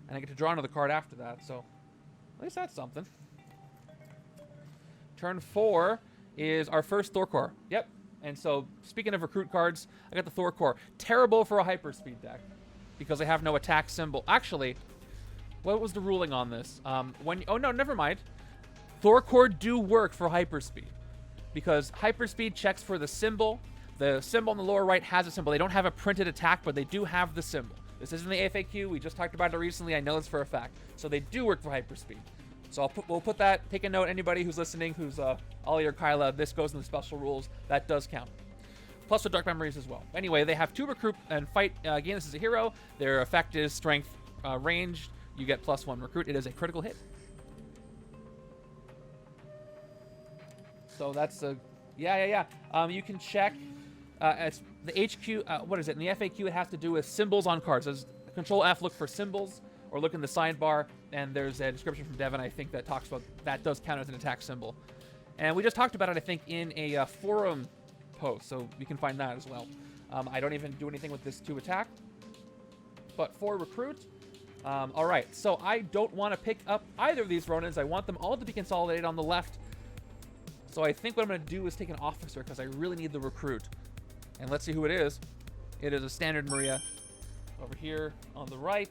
and I get to draw another card after that, so at least that's something. Turn 4 is our first Thor core. Yep. And so, speaking of recruit cards, I got the Thor core. Terrible for a hyperspeed deck, because I have no attack symbol. Actually, what was the ruling on this? Oh, no, never mind. Thor core do work for hyperspeed, because hyperspeed checks for the symbol. The symbol on the lower right has a symbol. They don't have a printed attack, but they do have the symbol. This isn't the FAQ. We just talked about it recently. I know this for a fact. So they do work for hyperspeed. So we'll put that, take a note, anybody who's listening, who's Ollie or Kyla, this goes in the special rules. That does count. Plus with Dark Memories as well. Anyway, they have 2 recruit and fight. Again, this is a hero. Their effect is strength ranged. You get +1 recruit. It is a critical hit. So that's a, yeah. You can check as the HQ, what is it? In the FAQ, it has to do with symbols on cards. There's Control F, look for symbols, or look in the sidebar, and there's a description from Devin, I think, that talks about that does count as an attack symbol. And we just talked about it, I think, in a forum post, so you can find that as well. I don't even do anything with this 2 attack, but for recruit, all right. So I don't want to pick up either of these Ronins. I want them all to be consolidated on the left. So I think what I'm going to do is take an officer, because I really need the recruit. And let's see who it is. It is a standard Maria over here on the right.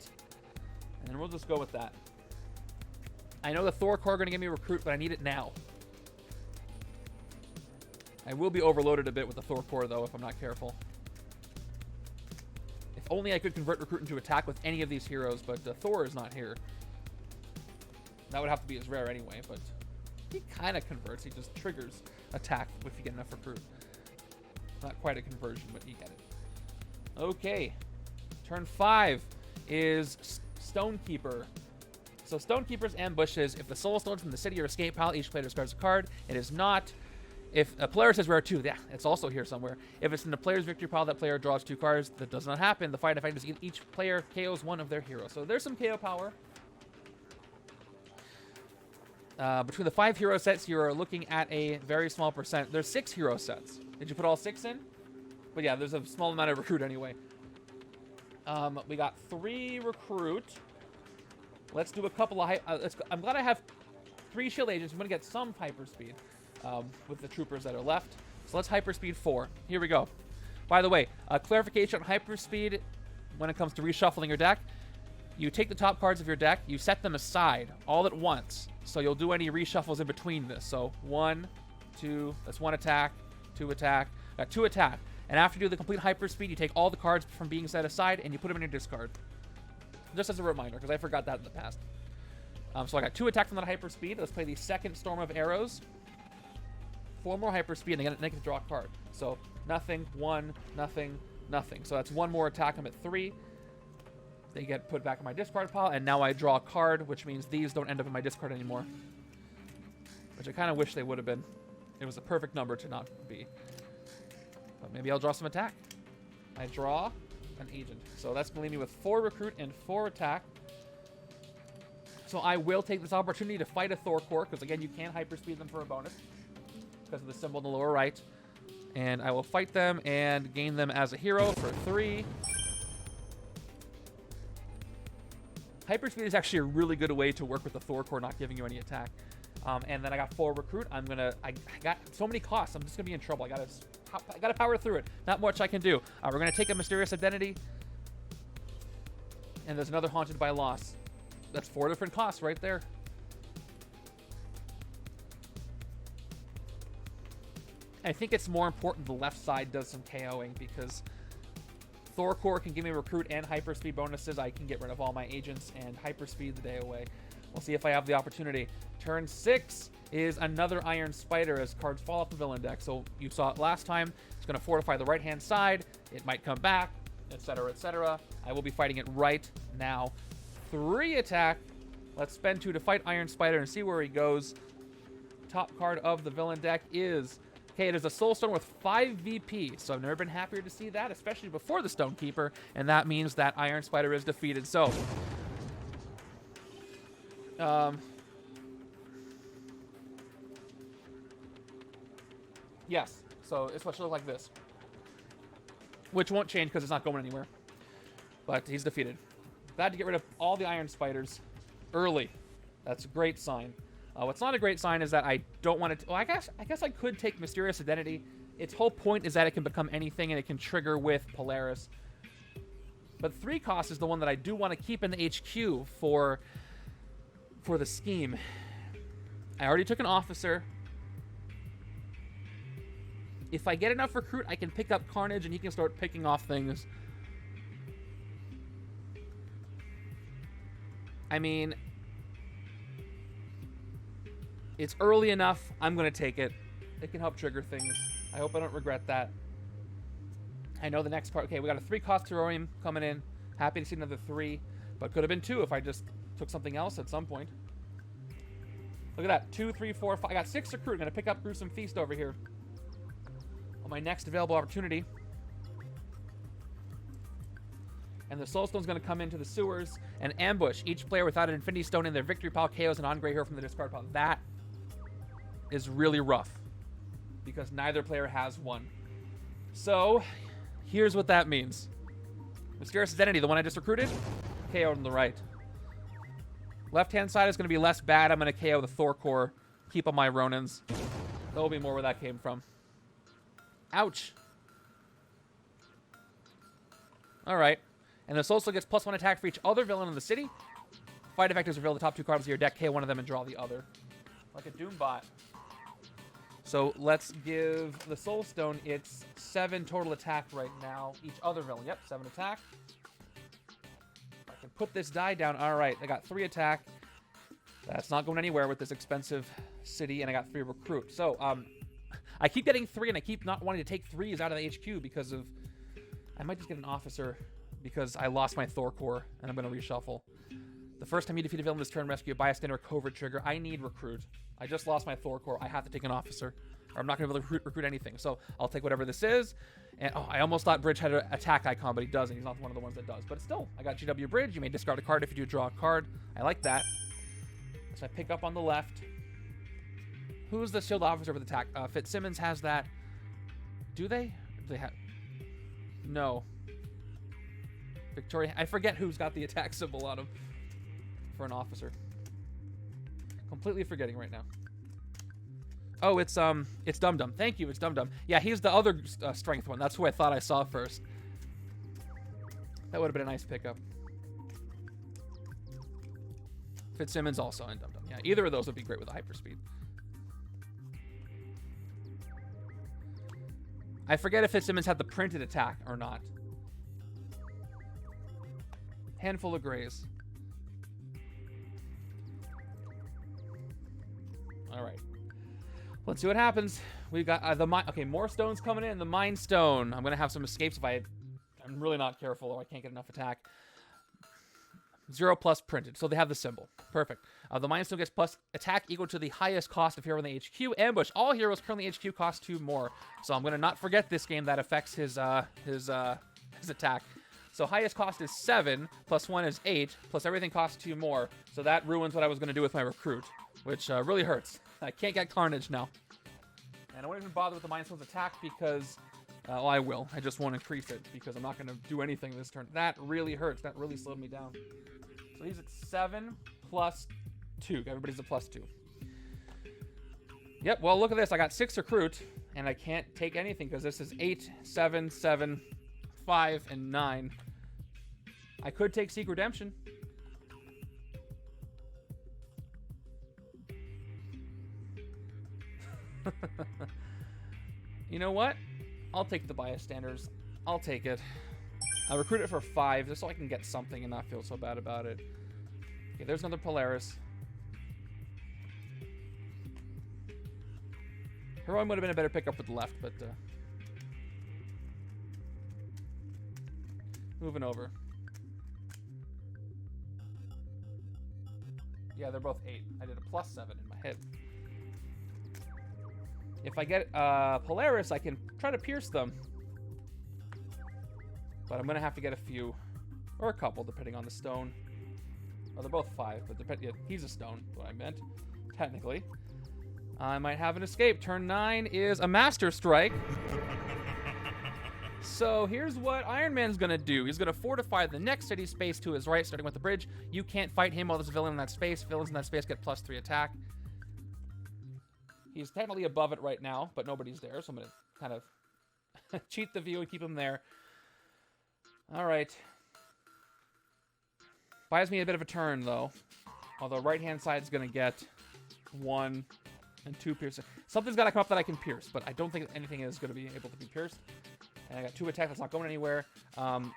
And then we'll just go with that. I know the Thor core are going to give me a recruit, but I need it now. I will be overloaded a bit with the Thor core, though, if I'm not careful. If only I could convert recruit into attack with any of these heroes, but Thor is not here. That would have to be as rare anyway, but he kind of converts. He just triggers attack if you get enough recruit. Not quite a conversion, but you get it. Okay. Turn 5 is Stonekeeper. So Stonekeeper's ambushes. If the soul stone from the city or escape pile, each player discards a card. It is not. If a Polaris is rare too, yeah, it's also here somewhere. If it's in the player's victory pile, that player draws 2 cards. That does not happen. The fight effect is each player KOs 1 of their heroes. So there's some KO power. Between the 5 hero sets, you're looking at a very small percent. There's 6 hero sets. Did you put all 6 in? But yeah, there's a small amount of recruit anyway. We got 3 recruit. Let's do a couple of... I'm glad I have 3 shield agents. I'm going to get some hyperspeed with the troopers that are left. So let's hyperspeed 4. Here we go. By the way, clarification on hyperspeed when it comes to reshuffling your deck. You take the top cards of your deck, you set them aside all at once. So you'll do any reshuffles in between this. So 1, 2, that's 1 attack, 2 attack, 2 attack. And after you do the complete hyperspeed, you take all the cards from being set aside and you put them in your discard. Just as a reminder, because I forgot that in the past. So I got 2 attack from that hyperspeed. Let's play the second Storm of Arrows. 4 more hyperspeed, and then I get to draw a card. So nothing, 1, nothing, nothing. So that's 1 more attack. I'm at 3. They get put back in my discard pile, and now I draw a card, which means these don't end up in my discard anymore. Which I kind of wish they would have been. It was a perfect number to not be. But maybe I'll draw some attack. I draw an agent. So that's going to leave me with 4 recruit and 4 attack. So I will take this opportunity to fight a Thor core, because again, you can hyperspeed them for a bonus because of the symbol in the lower right. And I will fight them and gain them as a hero for 3. Hyperspeed is actually a really good way to work with the Thor core not giving you any attack. And then I got 4 recruit. I got so many costs. I'm just gonna be in trouble. I gotta power through it. Not much I can do. We're gonna take a mysterious identity. And there's another haunted by loss. That's 4 different costs right there. I think it's more important the left side does some KOing, because Thor core can give me recruit and hyperspeed bonuses. I can get rid of all my agents and hyperspeed the day away. We'll see if I have the opportunity. Turn 6 is another Iron Spider as cards fall off the villain deck. So you saw it last time. It's going to fortify the right-hand side. It might come back, etc., etc. I will be fighting it right now. 3 attack. Let's spend 2 to fight Iron Spider and see where he goes. Top card of the villain deck is... Okay, it is a Soul Stone with 5 VP, so I've never been happier to see that, especially before the Stonekeeper, and that means that Iron Spider is defeated. So, Yes. So it's what should look like this. Which won't change because it's not going anywhere. But he's defeated. Glad to get rid of all the Iron Spiders early. That's a great sign. What's not a great sign is that I don't want to... Well, I guess I could take Mysterious Identity. Its whole point is that it can become anything and it can trigger with Polaris. But 3 cost is the one that I do want to keep in the HQ for the scheme. I already took an officer. If I get enough recruit, I can pick up Carnage and he can start picking off things. I mean, it's early enough. I'm going to take it. It can help trigger things. I hope I don't regret that. I know the next part. Okay, we got a 3-cost Hiroim coming in. Happy to see another 3. But could have been 2 if I just took something else at some point. Look at that. 2, 3, 4, 5. I got 6 recruit. I'm going to pick up Gruesome Feast over here on my next available opportunity. And the Soul Stone's going to come into the sewers and ambush each player without an Infinity Stone in their victory pile, KOs an on-gray hero from the discard pile. That is really rough because neither player has one. So, here's what that means. Mysterious Identity, the one I just recruited, KO on the right. Left-hand side is going to be less bad. I'm going to KO the Thor core, keep on my Ronins. There will be more where that came from. Ouch. All right. And the Soul Stone gets +1 attack for each other villain in the city. Fight effectives reveal the top 2 cards of your deck, KO one of them, and draw the other. Like a Doombot. So let's give the Soul Stone its 7 total attack right now. Each other villain. Yep, 7 attack. I can put this die down. All right, I got 3 attack. That's not going anywhere with this expensive city, and I got 3 recruit. So I keep getting 3, and I keep not wanting to take 3s out of the HQ because of... I might just get an officer because I lost my Thor core, and I'm going to reshuffle. The first time you defeat a villain this turn, rescue a bystander or covert trigger. I need recruit. I just lost my Thor core. I have to take an officer, or I'm not going to be able to recruit anything. So I'll take whatever this is. And I almost thought Bridge had an attack icon, but he doesn't. He's not one of the ones that does. But still, I got GW Bridge. You may discard a card if you do draw a card. I like that. So I pick up on the left. Who's the shield officer with attack? Fitzsimmons has that. Do they? Do they have... No. Victoria. I forget who's got the attack symbol on him for an officer. Completely forgetting right now. Oh, it's Dum Dum. Thank you, it's Dum Dum. Yeah, he's the other strength one. That's who I thought I saw first. That would have been a nice pickup. Fitzsimmons also and Dum Dum. Yeah, either of those would be great with a hyperspeed. I forget if Fitzsimmons had the printed attack or not. Handful of grays. All right. Let's see what happens. We've got the mine. Okay, more stones coming in. The Mind Stone. I'm gonna have some escapes if I'm really not careful or I can't get enough attack. 0+ printed, so they have the symbol. Perfect. The Mind Stone gets plus attack equal to the highest cost of hero in the HQ. Ambush. All heroes currently HQ cost 2 more. So I'm gonna not forget this game that affects his attack. So highest cost is 7, +1 is 8, plus everything costs 2 more. So that ruins what I was gonna do with my recruit, which really hurts. I can't get Carnage now. And I won't even bother with the Mind Stone's attack because, well, I will. I just won't increase it because I'm not gonna do anything this turn. That really hurts. That really slowed me down. So he's at 7 + 2. Everybody's a +2. Yep, well, look at this. I got 6 recruit, and I can't take anything because this is 8, 7, 7, 5, and 9. I could take Seek Redemption. You know what? I'll take the bystanders. I'll take it. I'll recruit it for 5 just so I can get something and not feel so bad about it. Okay, there's another Polaris. Hiroim would have been a better pickup with the left, but moving over. Yeah, they're both 8. I did a +7 in my head. If I get Polaris, I can try to pierce them. But I'm going to have to get a few, or a couple, depending on the stone. Oh, they're both 5, but yeah, he's a stone, is what I meant, technically. I might have an escape. Turn 9 is a Master Strike. So here's what Iron Man's going to do. He's going to fortify the next city space to his right, starting with the bridge. You can't fight him while there's a villain in that space. Villains in that space get +3 attack. He's technically above it right now, but nobody's there, so I'm going to kind of cheat the view and keep him there. All right. Buys me a bit of a turn, though. Although right-hand side is going to get 1 and 2 piercing. Something's got to come up that I can pierce, but I don't think anything is going to be able to be pierced. And I got 2 attacks. That's not going anywhere.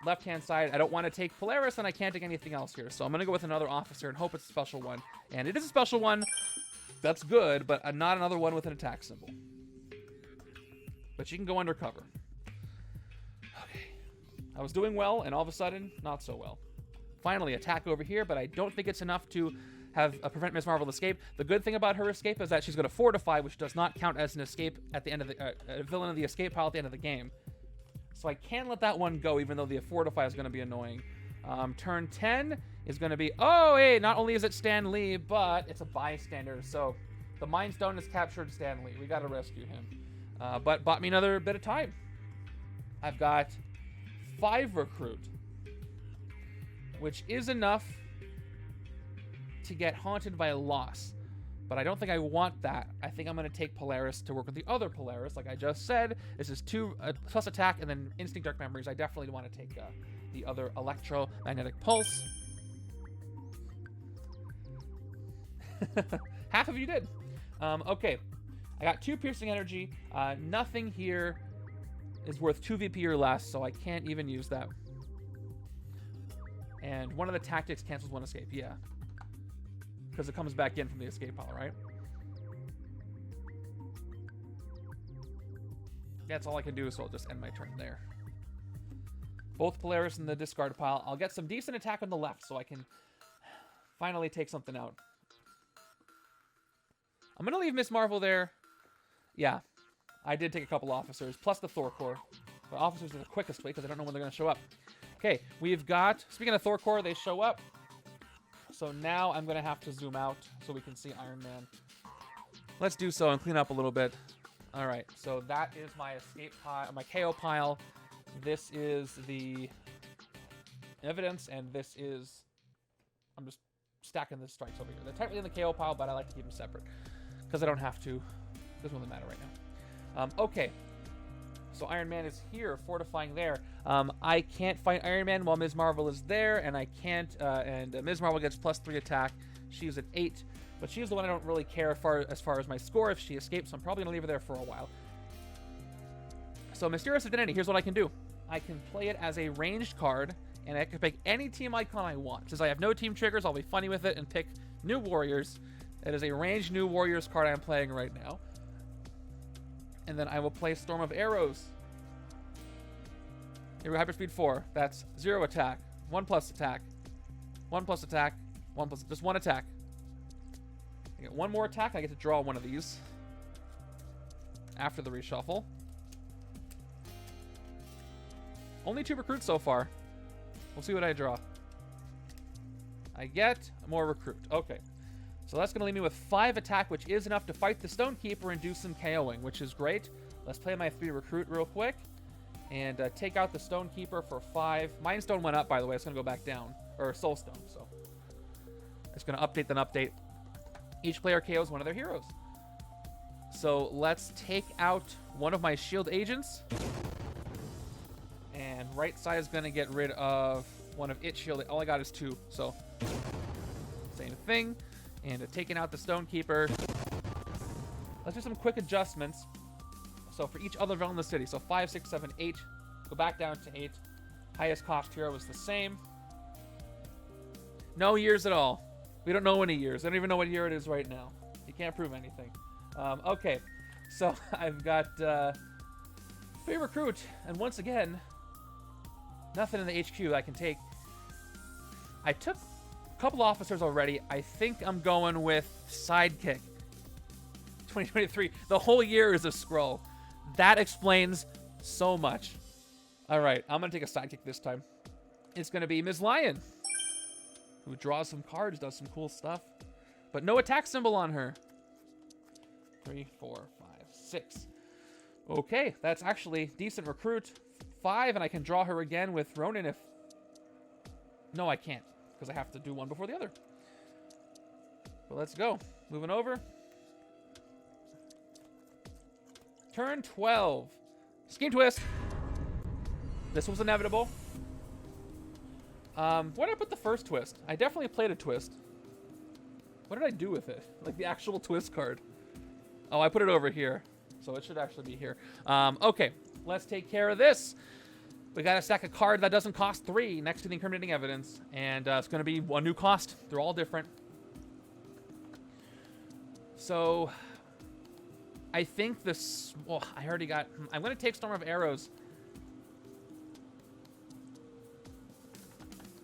Left-hand side, I don't want to take Polaris, and I can't take anything else here. So I'm going to go with another officer and hope it's a special one. And it is a special one. That's good, but not another one with an attack symbol. But she can go undercover. Okay. I was doing well, and all of a sudden, not so well. Finally, attack over here, but I don't think it's enough to have prevent Ms. Marvel escape. The good thing about her escape is that she's going to fortify, which does not count as an escape at the end of the a villain of the escape pile at the end of the game. So I can let that one go, even though the fortify is going to be annoying. Turn 10 is going to be, oh, hey, not only is it Stan Lee, but it's a bystander. So the Mind Stone has captured Stan Lee. We got to rescue him. But bought me another bit of time. I've got 5 recruit, which is enough to get haunted by a loss. But I don't think I want that. I think I'm going to take Polaris to work with the other Polaris. Like I just said, this is 2 plus attack and then Instinct Dark Memories. I definitely want to take the other Electromagnetic Pulse. Half of you did. Okay. I got 2 piercing energy. Nothing here is worth 2 VP or less, so I can't even use that. And one of the tactics cancels 1 escape. Yeah. Because it comes back in from the escape pile, right? That's all I can do, so I'll just end my turn there. Both Polaris in the discard pile. I'll get some decent attack on the left, so I can finally take something out. I'm going to leave Ms. Marvel there. Yeah, I did take a couple officers, plus the Thor Core. But officers are the quickest way, because I don't know when they're going to show up. Okay, we've got, speaking of Thor Core, they show up. So now I'm going to have to zoom out so we can see Iron Man. Let's do so and clean up a little bit. All right, so that is my escape pile, my KO pile. This is the evidence, and this is... I'm just stacking the strikes over here. They're technically in the KO pile, but I like to keep them separate because I don't have to. Doesn't really matter right now. Okay. So Iron Man is here, fortifying there. I can't fight Iron Man while Ms. Marvel is there, and I can't, and Ms. Marvel gets +3 attack. She's at 8, but she's the one I don't really care as far as my score if she escapes, so I'm probably going to leave her there for a while. So Mysterious Identity, here's what I can do. I can play it as a ranged card, and I can pick any team icon I want. Since I have no team triggers, I'll be funny with it and pick New Warriors. It is a ranged New Warriors card I'm playing right now. And then I will play Storm of Arrows. Here we go, Hyperspeed 4. That's 0 attack, 1 plus attack, 1 plus attack, 1 plus, just 1 attack. I get 1 more attack, I get to draw one of these after the reshuffle. Only 2 recruits so far. We'll see what I draw. I get more recruit. Okay. So that's going to leave me with 5 attack, which is enough to fight the Stonekeeper and do some KOing, which is great. Let's play my 3 recruit real quick. And take out the Stonekeeper for 5. Mind Stone went up, by the way. It's going to go back down. Or Soul Stone, so. It's going to update, then update. Each player KOs one of their heroes. So let's take out one of my shield agents. And right side is going to get rid of one of its shield. All I got is 2, so. Same thing. And taking out the Stonekeeper. Let's do some quick adjustments. So for each other villain in the city. So 5, 6, 7, 8. Go back down to 8. Highest cost hero is the same. No years at all. We don't know any years. I don't even know what year it is right now. You can't prove anything. Okay. So I've got 3 recruit. And once again, nothing in the HQ I can take. I took a couple officers already. I think I'm going with Sidekick. 2023. The whole year is a scroll. That explains so much. All right, I'm going to take a Sidekick this time. It's going to be Ms. Lion, who draws some cards, does some cool stuff. But no attack symbol on her. 3, 4, 5, 6. Okay, that's actually decent recruit. 5, and I can draw her again with Ronin if... No, I can't, because I have to do one before the other. But let's go. Moving over. Turn 12. Scheme twist. This was inevitable. Where did I put the first twist? I definitely played a twist. What did I do with it? Like the actual twist card. Oh, I put it over here. So it should actually be here. Okay, let's take care of this. We got a stack of cards that doesn't cost 3 next to the incriminating evidence. And it's going to be one new cost. They're all different. So I think this... Well, I already got... I'm going to take Storm of Arrows.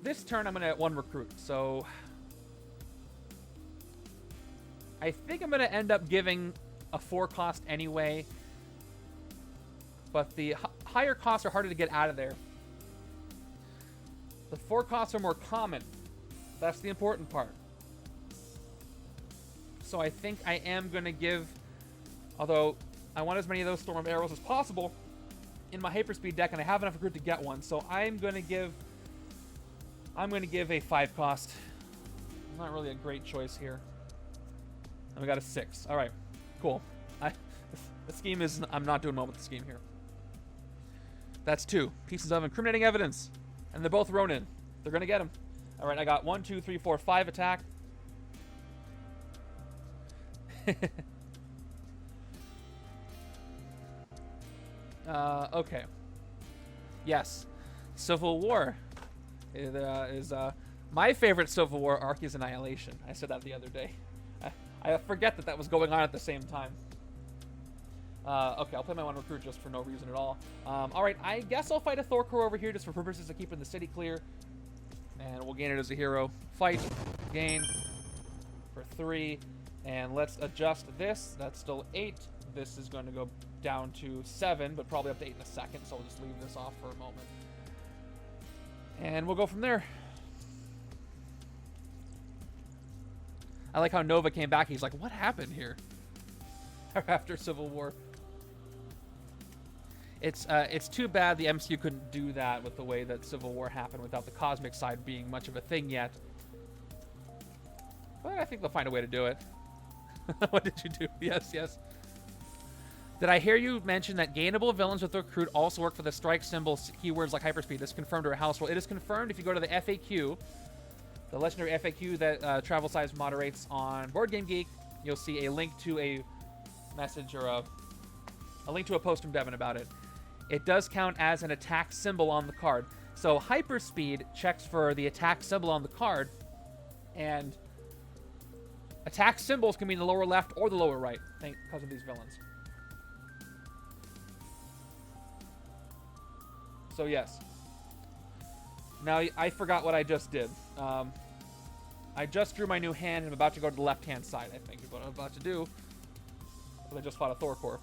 This turn, I'm going to 1 recruit. So I think I'm going to end up giving a 4 cost anyway. But the higher costs are harder to get out of there. The 4 costs are more common. That's the important part. So I think I am going to give... Although I want as many of those Storm of Arrows as possible in my Hyperspeed deck, and I have enough recruit to get one. So I'm going to give a 5 cost. Not really a great choice here. And we got a 6. All right, cool. The scheme is... I'm not doing well with the scheme here. That's 2 pieces of incriminating evidence, and they're both Ronin. They're going to get him. All right, I got 1, 2, 3, 4, 5 attack. Okay. Yes. Civil War is my favorite Civil War arc is Annihilation. I said that the other day. I forget that was going on at the same time. Okay, I'll play my 1 recruit just for no reason at all. Alright, I guess I'll fight a Thor core over here just for purposes of keeping the city clear. And we'll gain it as a hero. Fight. Gain. For 3. And let's adjust this. That's still 8. This is going to go down to 7, but probably up to 8 in a second, so we'll just leave this off for a moment. And we'll go from there. I like how Nova came back. He's like, what happened here? After Civil War. It's too bad the MCU couldn't do that with the way that Civil War happened without the cosmic side being much of a thing yet. But I think they'll find a way to do it. What did you do? Yes, yes. Did I hear you mention that gainable villains with recruit also work for the strike symbol keywords like hyperspeed? This is confirmed or house rule. It is confirmed if you go to the FAQ, the legendary FAQ that Travel Size moderates on Board Game Geek. You'll see a link to a message or a link to a post from Devin about it. It does count as an attack symbol on the card. So hyperspeed checks for the attack symbol on the card, and attack symbols can be in the lower left or the lower right because of these villains. So yes. Now I forgot what I just did. I just drew my new hand and I'm about to go to the left-hand side, I think is what I'm about to do. But I just fought a Thor core.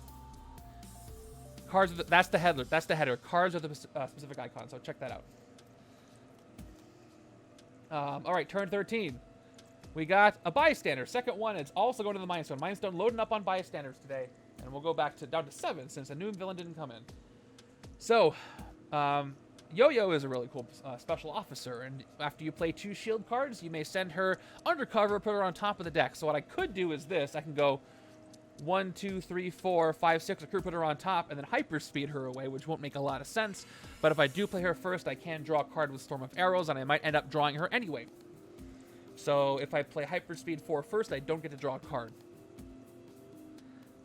Cards, that's the header. That's the header. Cards are the specific icon, so check that out. All right, turn 13. We got a bystander. Second one, it's also going to the Mind Stone. Mind Stone loading up on bystanders today. And we'll go back to down to 7 since a new villain didn't come in. So, Yo-Yo is a really cool special officer, and after you play 2 shield cards, you may send her undercover, put her on top of the deck. So what I could do is this. I can go 1, 2, 3, 4, 5, 6, recruit, put her on top, and then hyperspeed her away, which won't make a lot of sense. But if I do play her first, I can draw a card with Storm of Arrows, and I might end up drawing her anyway. So if I play hyperspeed 4 first, I don't get to draw a card.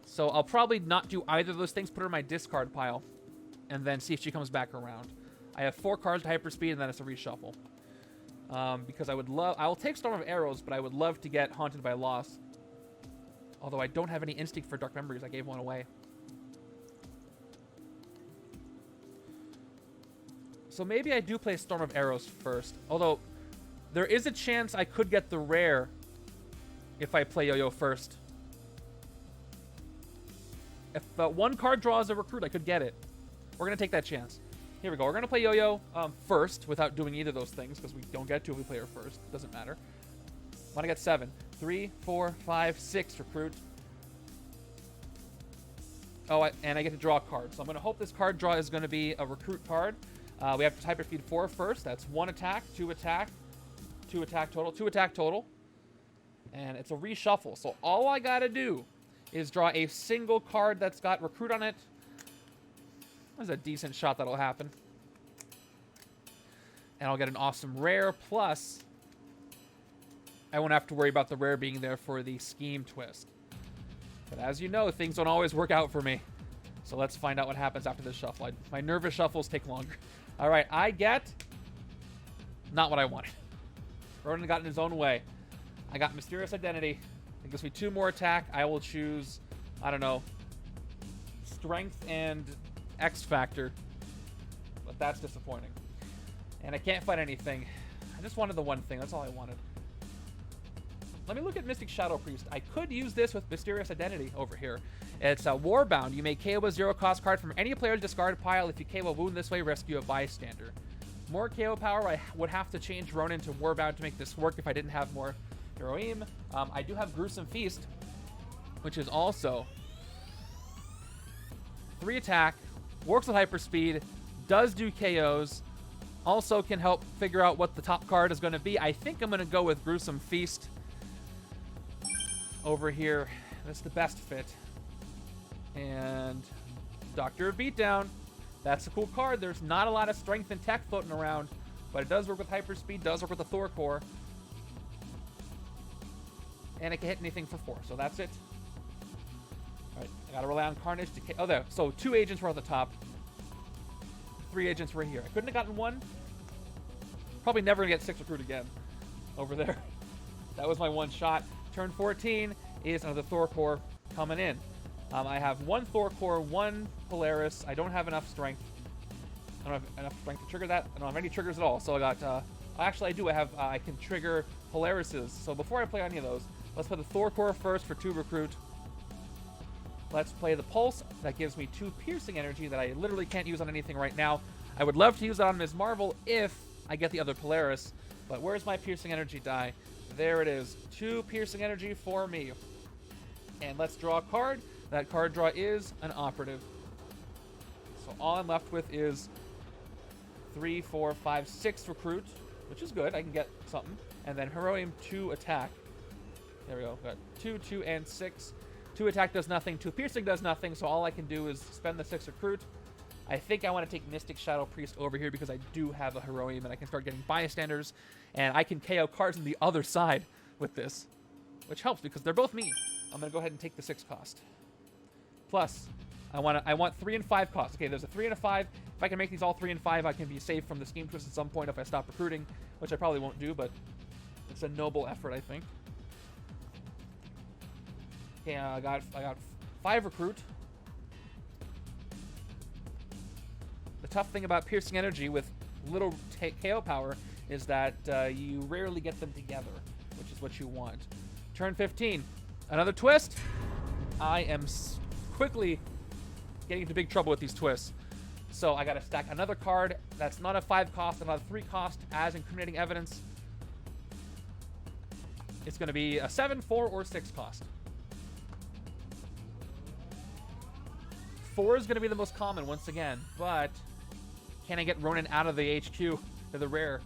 So I'll probably not do either of those things, put her in my discard pile, and then see if she comes back around. I have 4 cards to hyperspeed, and then it's a reshuffle. Because I will take Storm of Arrows, but I would love to get Haunted by Loss. Although I don't have any instinct for Dark Memories. I gave one away. So maybe I do play Storm of Arrows first. Although, there is a chance I could get the rare if I play Yo-Yo first. If 1 card draws a recruit, I could get it. We're going to take that chance. Here we go. We're going to play Yo-Yo first without doing either of those things because we don't get to if we play her first. Doesn't matter. Want to get 7. 3, 4, 5, 6 recruit. Oh, and I get to draw a card. So I'm going to hope this card draw is going to be a recruit card. We have to hyper speed 4 first. That's 1 attack, 2 attack, 2 attack total, 2 attack total. And it's a reshuffle. So all I got to do is draw a single card that's got recruit on it. There's a decent shot that'll happen. And I'll get an awesome rare, plus I won't have to worry about the rare being there for the scheme twist. But as you know, things don't always work out for me. So let's find out what happens after this shuffle. My nervous shuffles take longer. All right, I get not what I wanted. Ronin got in his own way. I got Mysterious Identity. It gives me 2 more attack. I will choose, I don't know, Strength and X Factor. But that's disappointing. And I can't find anything. I just wanted the one thing. That's all I wanted. Let me look at Mystic Shadow Priest. I could use this with Mysterious Identity over here. It's Warbound. You may KO a 0-cost card from any player's discard pile. If you KO a wound this way, rescue a bystander. More KO power. I would have to change Ronin to Warbound to make this work if I didn't have more Hiroim. I do have Gruesome Feast, which is also 3 attack, works with hyperspeed, does do KOs, also can help figure out what the top card is going to be. I think I'm going to go with Gruesome Feast over here. That's the best fit. And Doctor of Beatdown. That's a cool card. There's not a lot of strength and tech floating around, but it does work with hyperspeed, does work with the Thor core. And it can hit anything for 4, so that's it. Alright, I gotta rely on Carnage to oh, there. So 2 agents were at the top. 3 agents were here. I couldn't have gotten 1. Probably never gonna get 6 recruit again. Over there. That was my one shot. Turn 14 is another Thor core coming in. I have 1 Thor core, 1 Polaris. I don't have enough strength. I don't have enough strength to trigger that. I don't have any triggers at all. So I got, actually I do. I can trigger Polarises. So before I play any of those, let's play the Thor core first for 2 recruit. Let's play the Pulse. That gives me 2 piercing energy that I literally can't use on anything right now. I would love to use that on Ms. Marvel if I get the other Polaris. But where's my piercing energy die? There it is. 2 piercing energy for me. And let's draw a card. That card draw is an operative. So all I'm left with is 3, 4, 5, 6 recruit, which is good. I can get something. And then Hiroim 2 attack. There we go. Got 2, 2, and 6. 2 attack does nothing. 2 piercing does nothing. So all I can do is spend the 6 recruit. I think I want to take Mystic Shadow Priest over here because I do have a Hiroim and I can start getting bystanders. And I can KO cards on the other side with this, which helps because they're both me. I'm going to go ahead and take the 6 cost. Plus, I want 3 and 5 costs. Okay, there's a 3 and a 5. If I can make these all 3 and 5, I can be saved from the scheme twist at some point if I stop recruiting, which I probably won't do, but it's a noble effort, I think. Okay, I got 5 recruit. The tough thing about piercing energy with little KO power is that you rarely get them together, which is what you want. Turn 15. Another twist. I am quickly getting into big trouble with these twists. So I got to stack another card that's not a 5 cost, another 3 cost as incriminating evidence. It's going to be a 7, 4, or 6 cost. 4 is going to be the most common once again, but can I get Ronin out of the HQ to the rare?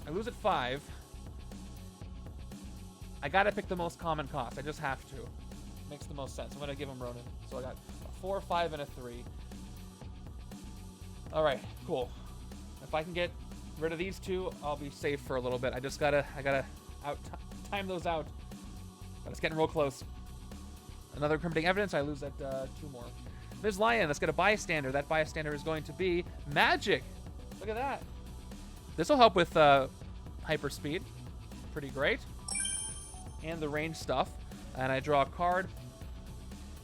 I lose at 5. I gotta pick the most common cost. I just have to. Makes the most sense. I'm gonna give him Ronin. So I got a 4, 5, and a 3. Alright, cool. If I can get rid of these 2, I'll be safe for a little bit. I gotta time those out. But it's getting real close. Another incriminating evidence. I lose at 2 more. Ms. Lion, let's get a bystander. That bystander is going to be Magic. Look at that. This will help with hyperspeed. Pretty great. And the range stuff. And I draw a card.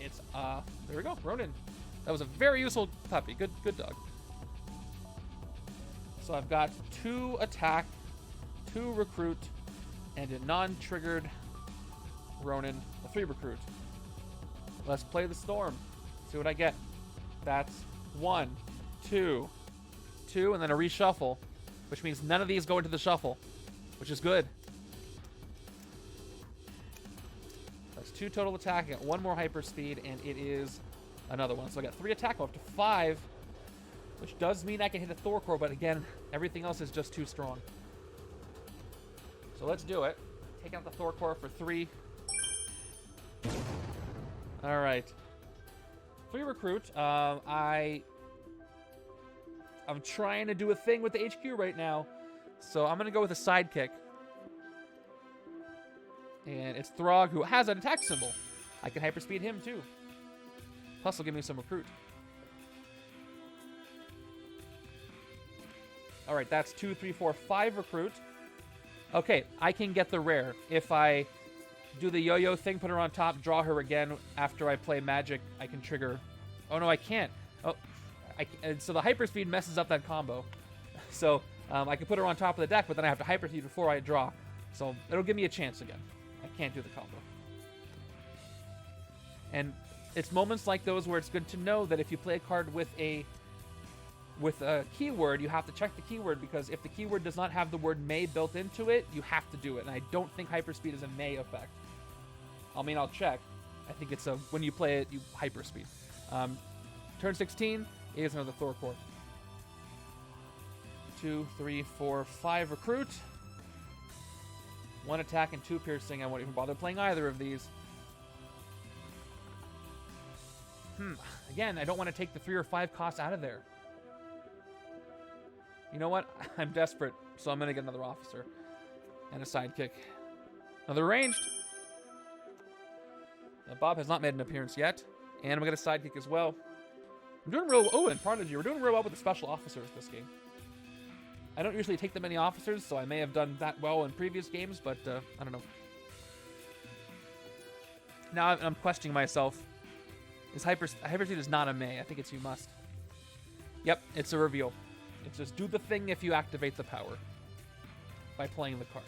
It's, there we go, Ronin. That was a very useful puppy. Good dog. So I've got 2 attack, 2 recruit, and a non-triggered Ronin, a 3 recruit. Let's play the Storm. See what I get. That's 1, 2, 2, and then a reshuffle, which means none of these go into the shuffle, which is good. 2 total attack. I got 1 more hyperspeed, and it is another one. So I got 3 attack, up to 5, which does mean I can hit a Thor core, but again, everything else is just too strong. So let's do it. Take out the Thor core for 3. All right. 3 recruit. I'm trying to do a thing with the HQ right now, so I'm gonna go with a sidekick. And it's Throg, who has an attack symbol. I can hyperspeed him too. Plus, he'll give me some recruit. All right, that's 2, 3, 4, 5 recruit. Okay, I can get the rare. If I do the yo-yo thing, put her on top, draw her again after I play magic, I can trigger. Oh, no, I can't. Oh, so the hyperspeed messes up that combo. So I can put her on top of the deck, but then I have to hyperspeed before I draw. So it'll give me a chance again. I can't do the combo. And it's moments like those where it's good to know that if you play a card with a keyword, you have to check the keyword, because if the keyword does not have the word may built into it, you have to do it. And I don't think hyperspeed is a may effect. I mean, I'll check. I think it's a when you play it, you hyperspeed. Turn 16 is another Thor core. 2, 3, 4, 5 recruit. 1 attack and 2 piercing. I won't even bother playing either of these. Again, I don't want to take the 3 or 5 costs out of there. You know what? I'm desperate, so I'm going to get another officer. And a sidekick. Another ranged. Now, Bob has not made an appearance yet. And I'm going to get a sidekick as well. I'm doing real... Oh, and Prodigy. We're doing real well with the special officers this game. I don't usually take that many officers, so I may have done that well in previous games, but I don't know. Now I'm questioning myself. Hyperspeed is not a may. I think it's you must. Yep, it's a reveal. It's just do the thing if you activate the power by playing the card.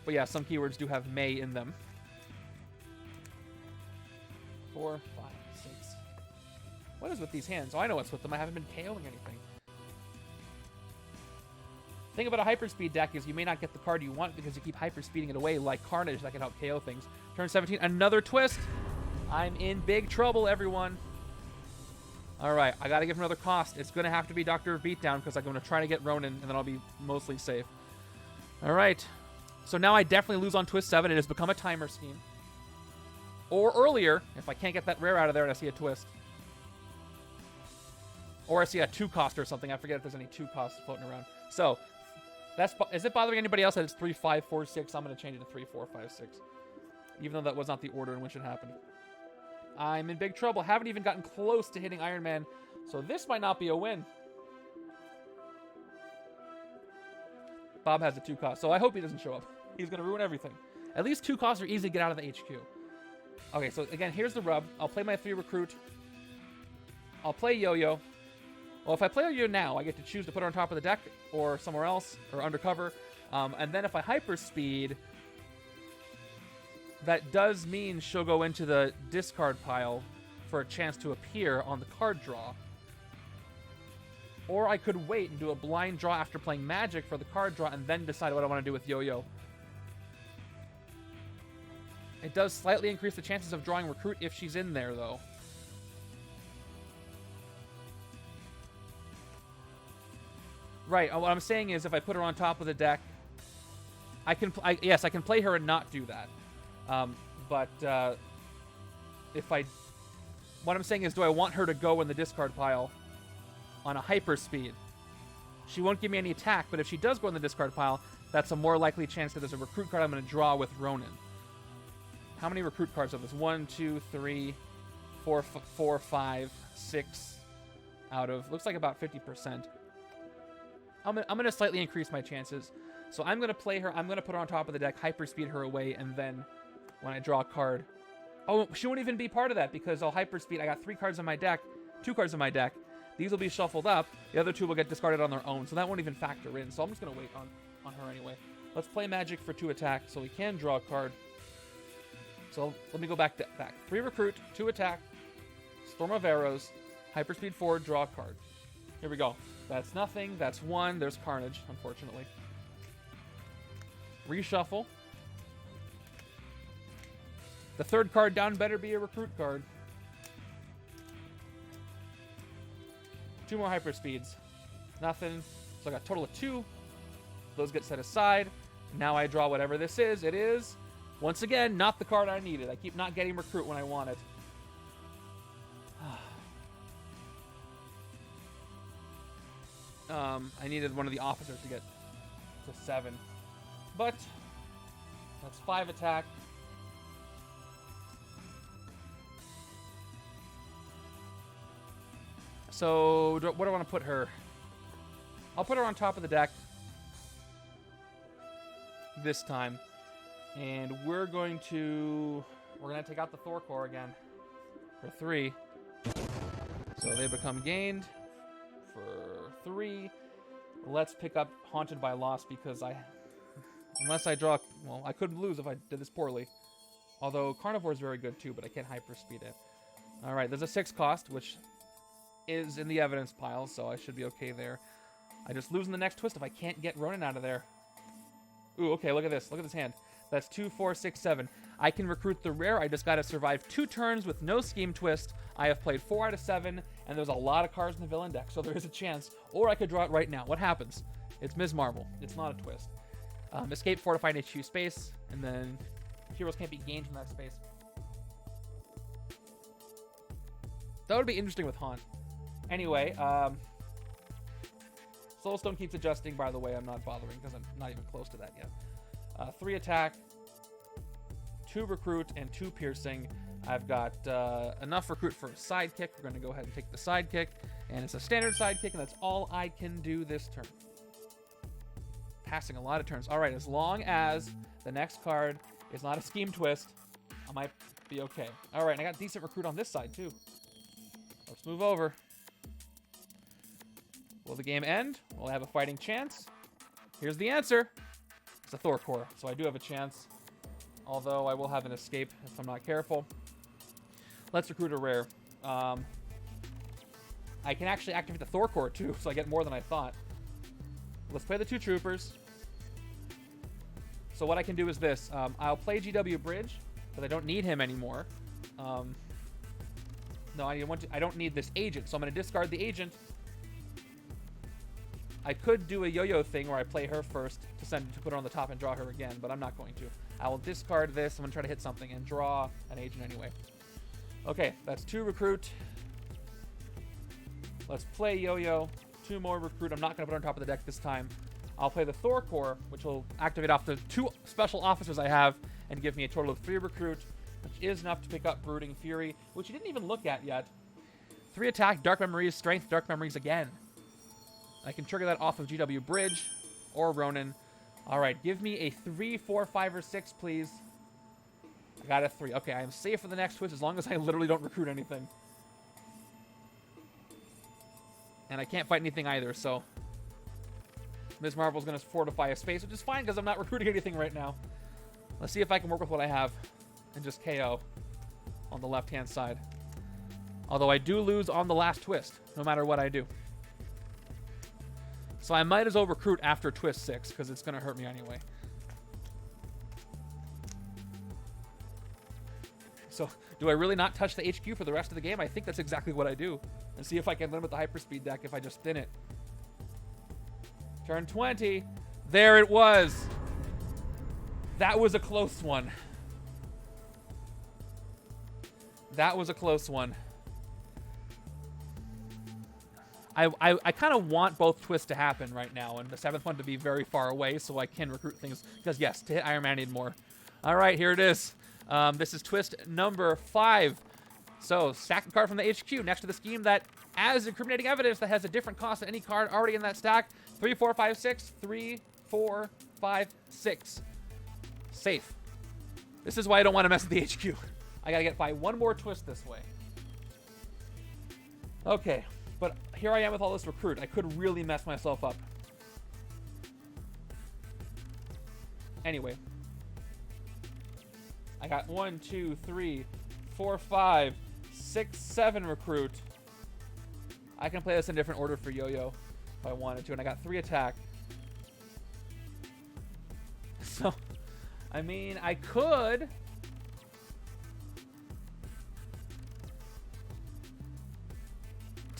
But yeah, some keywords do have may in them. 4, 5, 6. What is with these hands? Oh, I know what's with them. I haven't been KOing anything. The thing about a hyperspeed deck is you may not get the card you want because you keep hyperspeeding it away, like Carnage that can help KO things. Turn 17, another twist. I'm in big trouble, everyone. All right, I got to give him another cost. It's going to have to be Doctor Beatdown because I'm going to try to get Ronin, and then I'll be mostly safe. All right. So now I definitely lose on twist 7. It has become a timer scheme. Or earlier, if I can't get that rare out of there and I see a twist. Or I see a 2 cost or something. I forget if there's any 2 costs floating around. So, is it bothering anybody else that it's 3, 5, 4, 6? I'm going to change it to 3, 4, 5, 6. Even though that was not the order in which it happened. I'm in big trouble. Haven't even gotten close to hitting Iron Man. So this might not be a win. Bob has a 2 cost. So I hope he doesn't show up. He's going to ruin everything. At least 2 costs are easy to get out of the HQ. Okay, so again, here's the rub. I'll play my 3 recruit. I'll play Yo-Yo. Well, if I play Yo-Yo now, I get to choose to put her on top of the deck or somewhere else or undercover. And then if I hyperspeed, that does mean she'll go into the discard pile for a chance to appear on the card draw. Or I could wait and do a blind draw after playing Magic for the card draw and then decide what I want to do with Yo-Yo. It does slightly increase the chances of drawing Recruit if she's in there, though. Right, what I'm saying is if I put her on top of the deck, I can play her and not do that. What I'm saying is, do I want her to go in the discard pile on a hyperspeed? She won't give me any attack, but if she does go in the discard pile, that's a more likely chance that there's a recruit card I'm going to draw with Ronin. How many recruit cards are this? 1, 2, 3, 4, 5, 6 out of, looks like about 50%. I'm going to slightly increase my chances. So I'm going to play her. I'm going to put her on top of the deck, hyperspeed her away, and then when I draw a card... Oh, she won't even be part of that because I'll hyperspeed. I got 3 cards on my deck, 2 cards on my deck. These will be shuffled up. The other 2 will get discarded on their own, so that won't even factor in. So I'm just going to wait on her anyway. Let's play Magic for 2 attack so we can draw a card. So let me go back. 3 recruit, 2 attack, Storm of Arrows, hyperspeed forward, draw a card. Here we go. That's nothing. That's 1. There's Carnage, unfortunately. Reshuffle. The third card down better be a recruit card. 2 more hyperspeeds. Nothing. So I got a total of 2. Those get set aside. Now I draw whatever this is. It is, once again, not the card I needed. I keep not getting recruit when I want it. I needed one of the officers to get to 7. But that's 5 attack. So, what do I want to put her? I'll put her on top of the deck this time. And we're going to take out the Thor core again for 3. So they become gained for 3. Let's pick up Haunted by Loss because unless I draw, well, I could lose if I did this poorly. Although Carnivore is very good too, but I can't hyperspeed it. All right, there's a 6 cost, which is in the evidence pile, so I should be okay there. I just lose in the next twist if I can't get Ronin out of there. Ooh, okay, look at this. Look at this hand. That's 2, 4, 6, 7. I can recruit the rare. I just got to survive 2 turns with no scheme twist. I have played 4 out of 7, and there's a lot of cards in the villain deck, so there is a chance. Or I could draw it right now. What happens? It's Ms. Marvel. It's not a twist. Escape, fortify, HQ space, and then heroes can't be gained from that space. That would be interesting with Haunt. Anyway, Soulstone keeps adjusting, by the way. I'm not bothering because I'm not even close to that yet. 3 attack, 2 recruit, and 2 piercing. I've got enough recruit for a sidekick. We're going to go ahead and take the sidekick. And it's a standard sidekick, and that's all I can do this turn. Passing a lot of turns. All right, as long as the next card is not a scheme twist, I might be okay. All right, and I got decent recruit on this side, too. Let's move over. Will the game end? Will I have a fighting chance? Here's the answer. It's a Thor core, so I do have a chance. Although I will have an escape if I'm not careful. Let's recruit a rare. I can actually activate the Thor core too, so I get more than I thought. Let's play the 2 troopers. So what I can do is this. I'll play GW Bridge, because I don't need him anymore. No, I don't need this agent, so I'm going to discard the agent. I could do a yo-yo thing where I play her first to put her on the top and draw her again, but I'm not going to. I will discard this. I'm going to try to hit something and draw an agent anyway. Okay, that's 2 recruit. Let's play yo-yo. 2 more recruit. I'm not going to put her on top of the deck this time. I'll play the Thor core, which will activate off the 2 special officers I have and give me a total of 3 recruit, which is enough to pick up Brooding Fury, which you didn't even look at yet. 3 attack, Dark Memories, Strength, Dark Memories again. I can trigger that off of GW Bridge or Ronin. All right, give me a 3, 4, 5, or 6, please. I got a 3. Okay, I am safe for the next twist as long as I literally don't recruit anything. And I can't fight anything either, so Ms. Marvel's going to fortify a space, which is fine because I'm not recruiting anything right now. Let's see if I can work with what I have and just KO on the left-hand side. Although I do lose on the last twist, no matter what I do. So I might as well recruit after twist 6, because it's going to hurt me anyway. So, do I really not touch the HQ for the rest of the game? I think that's exactly what I do. And see if I can limit the hyperspeed deck if I just thin it. Turn 20. There it was. That was a close one. That was a close one. I kind of want both twists to happen right now, and the 7th one to be very far away so I can recruit things. Because, yes, to hit Iron Man, I need more. All right, here it is. This is twist number 5. So, stack the card from the HQ next to the scheme that adds incriminating evidence that has a different cost than any card already in that stack. 3, 4, 5, 6. 3, 4, 5, 6. Safe. This is why I don't want to mess with the HQ. I got to get by one more twist this way. Okay. But here I am with all this recruit. I could really mess myself up. Anyway. I got 1, 2, 3, 4, 5, 6, 7 recruit. I can play this in different order for yo-yo if I wanted to. And I got 3 attack. So, I mean, I could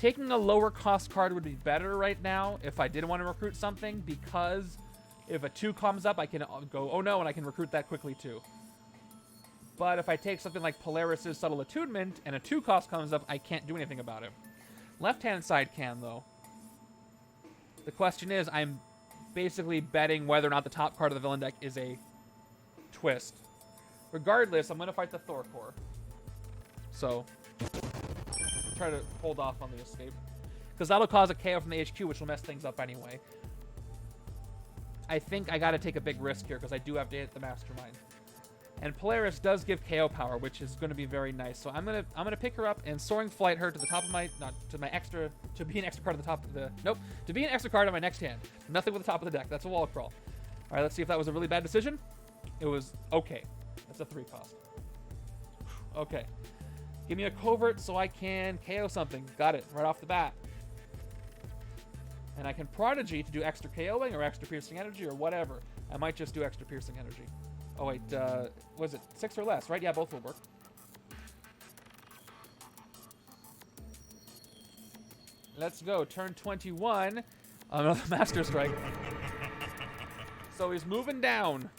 Taking a lower cost card would be better right now if I did want to recruit something, because if a 2 comes up, I can go, oh no, and I can recruit that quickly too. But if I take something like Polaris' Subtle Attunement and a 2 cost comes up, I can't do anything about it. Left-hand side can, though. The question is, I'm basically betting whether or not the top card of the villain deck is a twist. Regardless, I'm going to fight the Thor core. So, try to hold off on the escape. Because that'll cause a KO from the HQ, which will mess things up anyway. I think I got to take a big risk here, because I do have to hit the Mastermind. And Polaris does give KO power, which is going to be very nice. So I'm gonna pick her up and Soaring Flight her to the top of my, to be an extra card at the top of the, nope, to be an extra card on my next hand. Nothing with the top of the deck. That's a wall crawl. All right, let's see if that was a really bad decision. It was okay. That's a 3 cost. Okay. Give me a covert so I can KO something. Got it, right off the bat. And I can Prodigy to do extra KOing or extra piercing energy or whatever. I might just do extra piercing energy. Oh wait, was it 6 or less, right? Yeah, both will work. Let's go, turn 21. Another Master Strike. So he's moving down.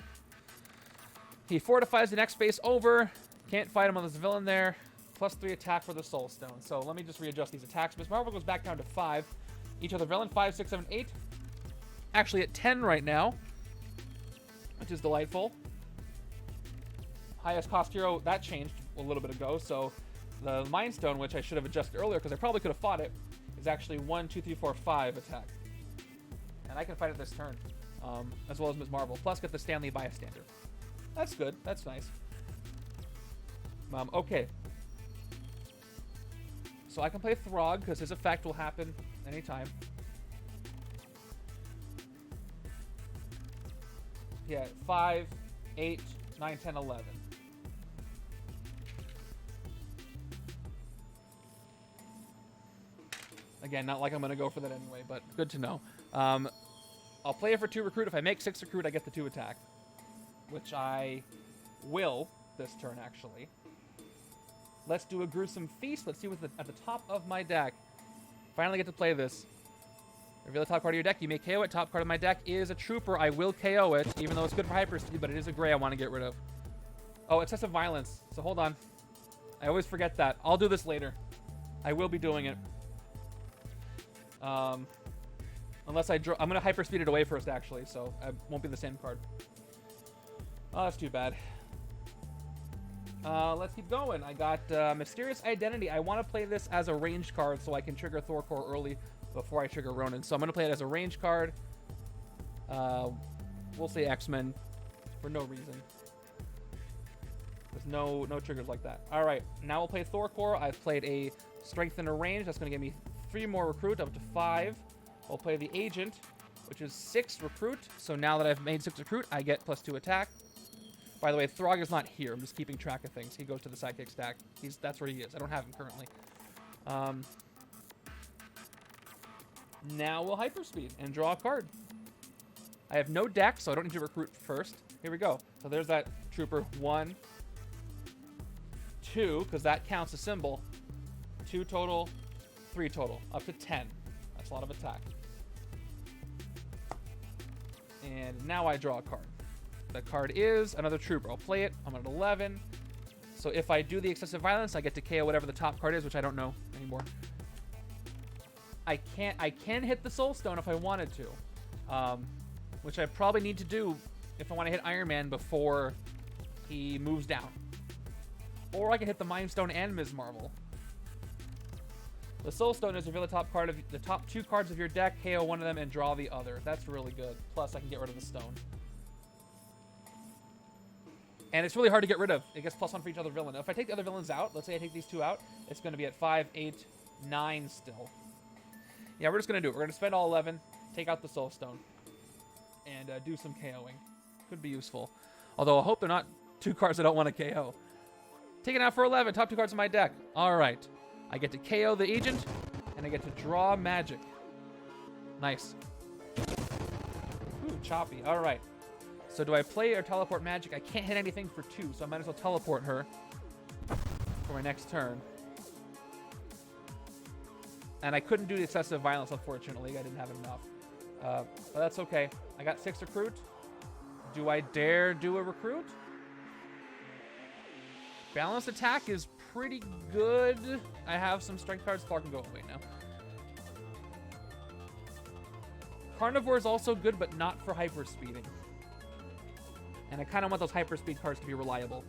He fortifies the next space over. Can't fight him on this villain there. +3 attack for the Soul Stone. So let me just readjust these attacks. Miss Marvel goes back down to 5. Each other villain, 5, 6, 7, 8. Actually at 10 right now, which is delightful. Highest cost hero, that changed a little bit ago. So the Mind Stone, which I should have adjusted earlier because I probably could have fought it, is actually 1, 2, 3, 4, 5 attack. And I can fight it this turn, as well as Ms. Marvel. Plus get the Stanley Bystander. That's good. That's nice. Okay. So I can play Throg because his effect will happen anytime. Yeah, 5, 8, 9, 10, 11. Again, not like I'm going to go for that anyway, but good to know. I'll play it for 2 recruit. If I make 6 recruit, I get the 2 attack, which I will this turn, actually. Let's do a Gruesome Feast. Let's see what's at the top of my deck. Finally get to play this. Reveal the top card of your deck. You may KO it. Top card of my deck is a Trooper. I will KO it, even though it's good for Hyper Speed, but it is a gray I want to get rid of. Oh, Excessive Violence. So hold on. I always forget that. I'll do this later. I will be doing it. Unless I draw, I'm going to hyperspeed it away first, actually, so it won't be the same card. Oh, that's too bad. Let's keep going. I got Mysterious Identity. I want to play this as a range card so I can trigger Thor core early before I trigger Ronin. So I'm going to play it as a range card. We'll say X-Men for no reason. There's no triggers like that. All right, now we'll play Thor core. I've played a Strength and a Range. That's going to give me 3 more recruit, up to 5. I'll play the Agent, which is 6 recruit. So now that I've made 6 recruit, I get +2 attack. By the way, Throg is not here. I'm just keeping track of things. He goes to the sidekick stack. That's where he is. I don't have him currently. Now we'll hyperspeed and draw a card. I have no deck, so I don't need to recruit first. Here we go. So there's that Trooper. 1, 2, because that counts a symbol. 2 total, 3 total, up to 10. That's a lot of attack. And now I draw a card. The card is another Trooper. I'll play it. I'm at 11. So if I do the Excessive Violence, I get to KO whatever the top card is, which I don't know anymore. I can hit the Soul Stone if I wanted to, which I probably need to do if I want to hit Iron Man before he moves down. Or I can hit the Mind Stone and Ms. Marvel. The Soul Stone is reveal the top card of the top 2 cards of your deck, KO one of them, and draw the other. That's really good. Plus, I can get rid of the stone. And it's really hard to get rid of. It gets +1 for each other villain. If I take the other villains out, let's say I take these 2 out, it's going to be at 5, 8, 9 still. Yeah, we're just going to do it. We're going to spend all 11, take out the Soul Stone, and do some KOing. Could be useful. Although I hope they're not 2 cards I don't want to KO. Take it out for 11. Top 2 cards in my deck. All right. I get to KO the Agent, and I get to draw magic. Nice. Ooh, choppy. All right. So do I play or teleport magic? I can't hit anything for 2, so I might as well teleport her for my next turn. And I couldn't do the excessive violence, unfortunately. I didn't have enough. But that's okay. I got 6 recruit. Do I dare do a recruit? Balanced attack is pretty good. I have some strength cards. Thor can go away now. Carnivore is also good, but not for hyperspeeding. And I kind of want those hyperspeed cards to be reliable.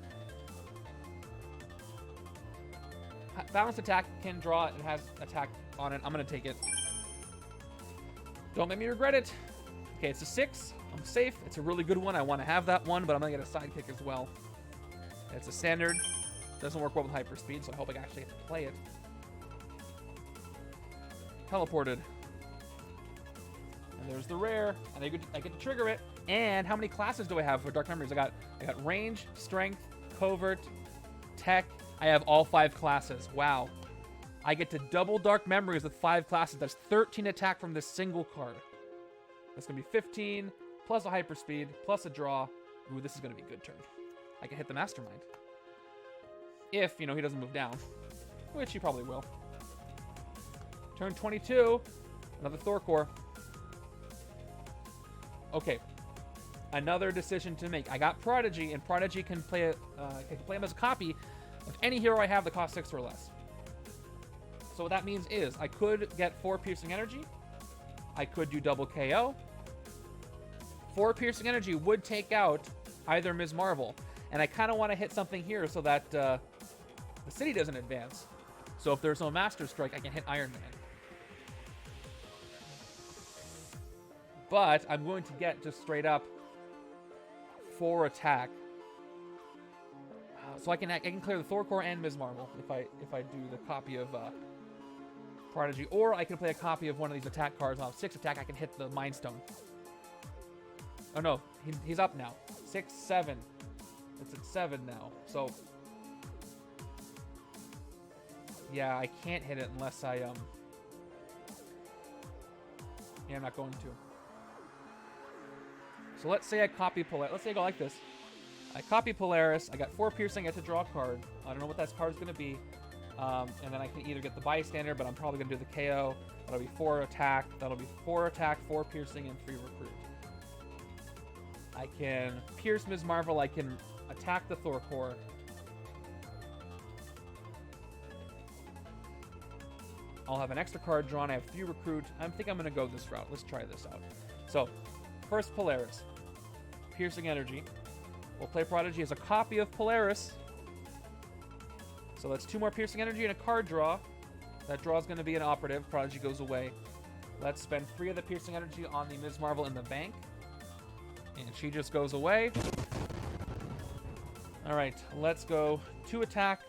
Balanced attack can draw. It has attack on it. I'm going to take it. Don't make me regret it. Okay, it's a 6. I'm safe. It's a really good one. I want to have that one, but I'm going to get a sidekick as well. It's a standard. Doesn't work well with hyperspeed, so I hope I actually get to play it. Teleported. And there's the rare, and I get to trigger it. And how many classes do I have for Dark Memories? I got range, strength, covert, tech. I have all 5 classes. Wow. I get to double Dark Memories with 5 classes. That's 13 attack from this single card. That's going to be 15, plus a hyperspeed, plus a draw. Ooh, this is going to be a good turn. I can hit the Mastermind. If, he doesn't move down. Which he probably will. Turn 22. Another Thor core. Okay. Another decision to make. I got Prodigy, and Prodigy can play him as a copy of any hero I have that costs 6 or less. So what that means is I could get 4 piercing energy. I could do double KO. 4 piercing energy would take out either Ms. Marvel. And I kind of want to hit something here so that the city doesn't advance. So if there's no Master Strike, I can hit Iron Man. But I'm going to get just straight up 4 attack. So I can clear the Thor core and Ms. Marvel if I do the copy of Prodigy. Or I can play a copy of one of these attack cards. I'll have 6 attack. I can hit the Mind Stone. Oh no, he's up now. 6, 7. It's at 7 now. So yeah, I can't hit it unless I yeah, I'm not going to. So let's say I copy Polaris. Let's say I go like this. I copy Polaris. I got 4 piercing. I get to draw a card. I don't know what that card's going to be. And then I can either get the bystander, but I'm probably going to do the KO. That'll be 4 attack. That'll be 4 attack, 4 piercing, and 3 recruit. I can pierce Ms. Marvel. I can attack the Thor core. I'll have an extra card drawn. I have 3 recruit. I think I'm going to go this route. Let's try this out. So, first Polaris. Piercing energy. We'll play Prodigy as a copy of Polaris. So that's 2 more piercing energy and a card draw. That draw is going to be an operative. Prodigy goes away. Let's spend 3 of the piercing energy on the Ms. Marvel in the bank. And she just goes away. Alright, let's go 2 attack,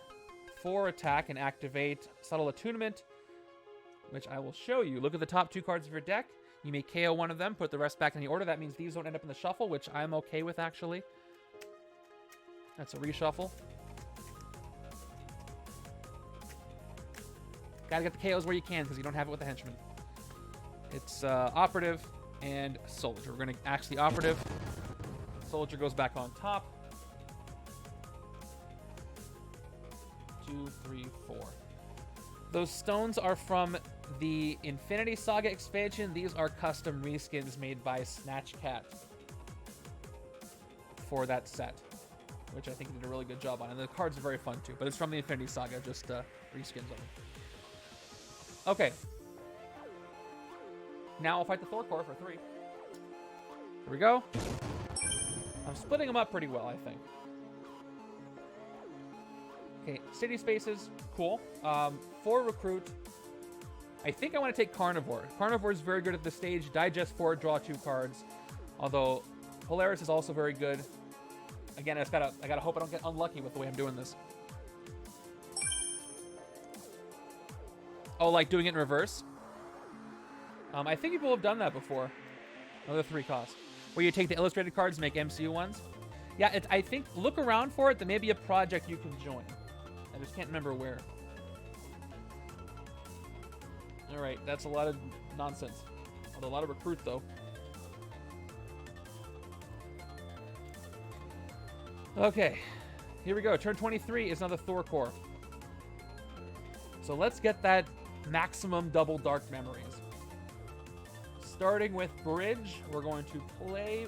4 attack, and activate Subtle Attunement, which I will show you. Look at the top 2 cards of your deck. You may KO one of them, put the rest back in the order. That means these don't end up in the shuffle, which I'm okay with, actually. That's a reshuffle. Gotta get the KOs where you can, because you don't have it with the Henchmen. It's operative and soldier. We're going to axe the operative. Soldier goes back on top. 2, 3, 4. Those stones are from the Infinity Saga expansion. These are custom reskins made by Snatchcat for that set, which I think did a really good job on. And the cards are very fun too, but it's from the Infinity Saga, just reskins of them. Okay. Now I'll fight the Thor core for 3. Here we go. I'm splitting them up pretty well, I think. Okay, city spaces, cool. 4 recruit. I think I want to take Carnivore. Carnivore is very good at this stage. Digest 4, draw 2 cards. Although Polaris is also very good. Again, I gotta hope I don't get unlucky with the way I'm doing this. Oh, like doing it in reverse? I think people have done that before. Another 3 cost. Where you take the illustrated cards and make MCU ones. Yeah, I think, look around for it. There may be a project you can join. I just can't remember where. Alright, that's a lot of nonsense. A lot of recruit, though. Okay, here we go. Turn 23 is another Thor core. So let's get that maximum double dark memories. Starting with Bridge, we're going to play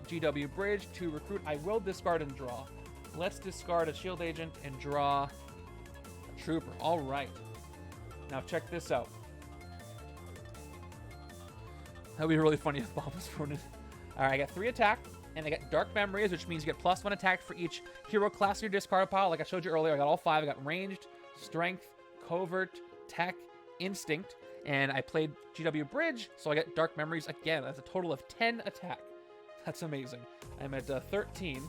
GW Bridge to recruit. I will discard and draw. Let's discard a shield agent and draw a trooper. All right. Now check this out. That would be really funny if Bob was Ronin. All right, I got 3 attack, and I got Dark Memories, which means you get +1 attack for each hero class in your discard pile. Like I showed you earlier, I got all 5. I got Ranged, Strength, Covert, Tech, Instinct, and I played GW Bridge, so I got Dark Memories again. That's a total of 10 attack. That's amazing. I'm at 13.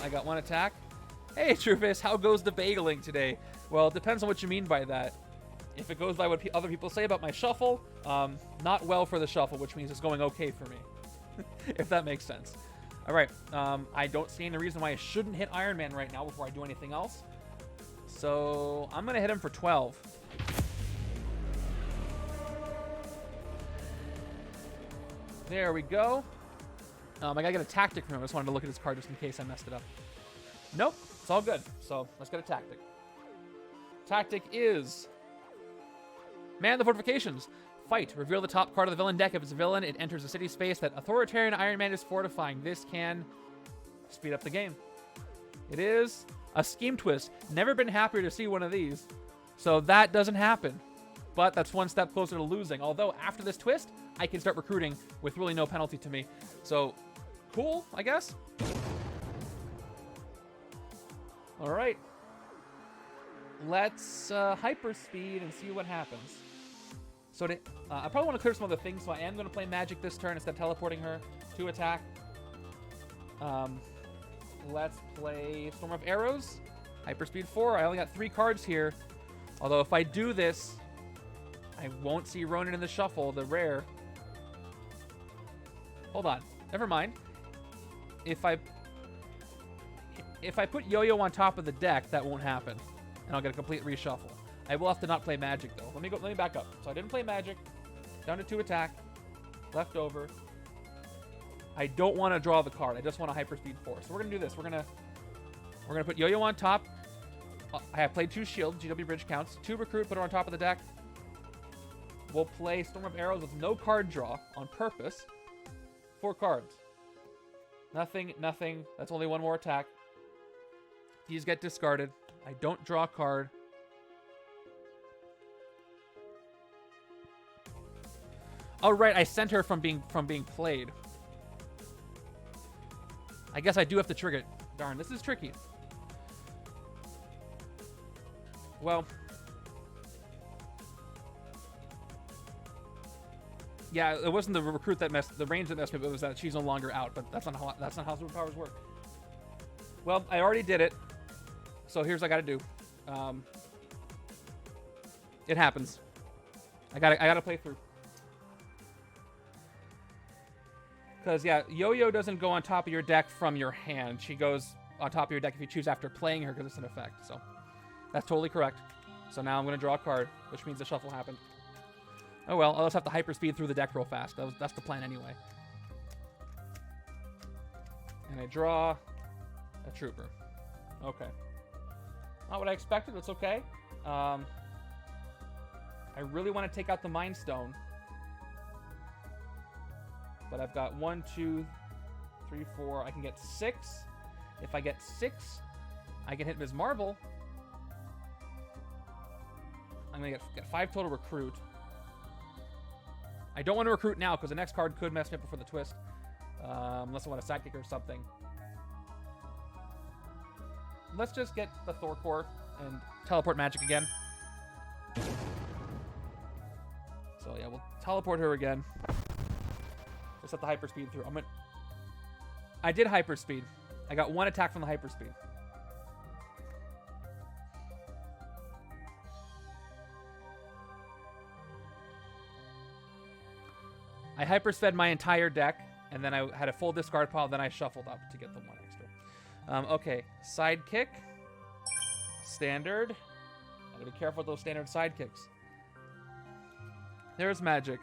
I got 1 attack. Hey, Truvis, how goes the bageling today? Well, it depends on what you mean by that. If it goes by what other people say about my shuffle, not well for the shuffle, which means it's going okay for me. If that makes sense. All right, I don't see any reason why I shouldn't hit Iron Man right now before I do anything else. So I'm going to hit him for 12. There we go. I got to get a tactic from him. I just wanted to look at his card just in case I messed it up. Nope, it's all good. So let's get a tactic. Tactic is... Man the fortifications. Fight. Reveal the top card of the villain deck. If it's a villain, it enters a city space that Authoritarian Iron Man is fortifying. This can speed up the game. It is a scheme twist. Never been happier to see one of these. So that doesn't happen. But that's one step closer to losing. Although after this twist, I can start recruiting with really no penalty to me. So cool, I guess. All right. Let's hyperspeed and see what happens. So I probably want to clear some other things, so I am going to play Magic this turn instead of teleporting her to attack. Let's play Storm of Arrows. Hyperspeed 4. I only got 3 cards here. Although if I do this, I won't see Ronin in the shuffle, the rare. Hold on. Never mind. If I put Yo-Yo on top of the deck, that won't happen. And I'll get a complete reshuffle. I will have to not play Magic, though. Let me back up. So I didn't play Magic. Down to 2 attack. Left over. I don't want to draw the card. I just want to hyperspeed 4. So we're going to do this. We're going to put Yo-Yo on top. I have played 2 shield. GW Bridge counts. 2 recruit, put her on top of the deck. We'll play Storm of Arrows with no card draw on purpose. 4 cards. Nothing. That's only 1 more attack. These get discarded. I don't draw a card. Oh, right. I sent her from being played. I guess I do have to trigger it. Darn, this is tricky. Well, yeah, it wasn't the recruit that messed, the range that messed me up. It was that she's no longer out. But that's not how superpowers work. Well, I already did it. So here's what I got to do. It happens. I gotta play through. Because, yeah, Yo-Yo doesn't go on top of your deck from your hand. She goes on top of your deck if you choose after playing her because it's an effect. So that's totally correct. So now I'm going to draw a card, which means the shuffle happened. Oh, well, I'll just have to hyperspeed through the deck real fast. That's the plan anyway. And I draw a trooper. Okay. Not what I expected. That's okay. I really want to take out the Mind Stone. But I've got 1, 2, 3, 4. I can get 6. If I get 6, I can hit Ms. Marvel. I'm going to get 5 total recruit. I don't want to recruit now because the next card could mess me up before the twist. Unless I want a sidekick or something. Let's just get the Thor core and teleport Magic again. So yeah, we'll teleport her again. We'll set the hyperspeed through. I did hyperspeed. I got 1 attack from the hyperspeed. I hypersped my entire deck, and then I had a full discard pile, then I shuffled up to get the 1 extra. Okay, sidekick. Standard. Gotta be careful with those standard sidekicks. There's Magic.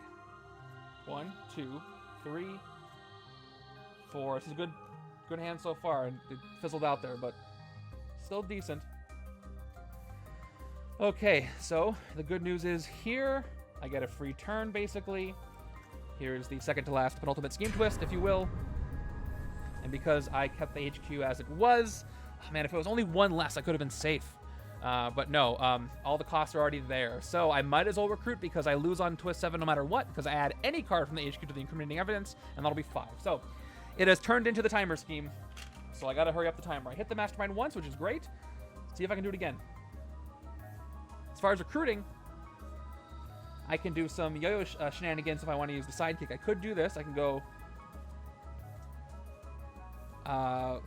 1, 2, 3, 4. This is a good hand so far. It fizzled out there, but still decent. Okay, so the good news is here I get a free turn, basically. Here's the second to last penultimate scheme twist, if you will. And because I kept the HQ as it was, oh man, if it was only one less, I could have been safe. But no, all the costs are already there. So I might as well recruit because I lose on twist 7 no matter what, because I add any card from the HQ to the incriminating evidence, and that'll be 5. So it has turned into the timer scheme. So I gotta hurry up the timer. I hit the Mastermind once, which is great. See if I can do it again. As far as recruiting, I can do some yo-yo shenanigans if I want to use the sidekick. I could do this. I can go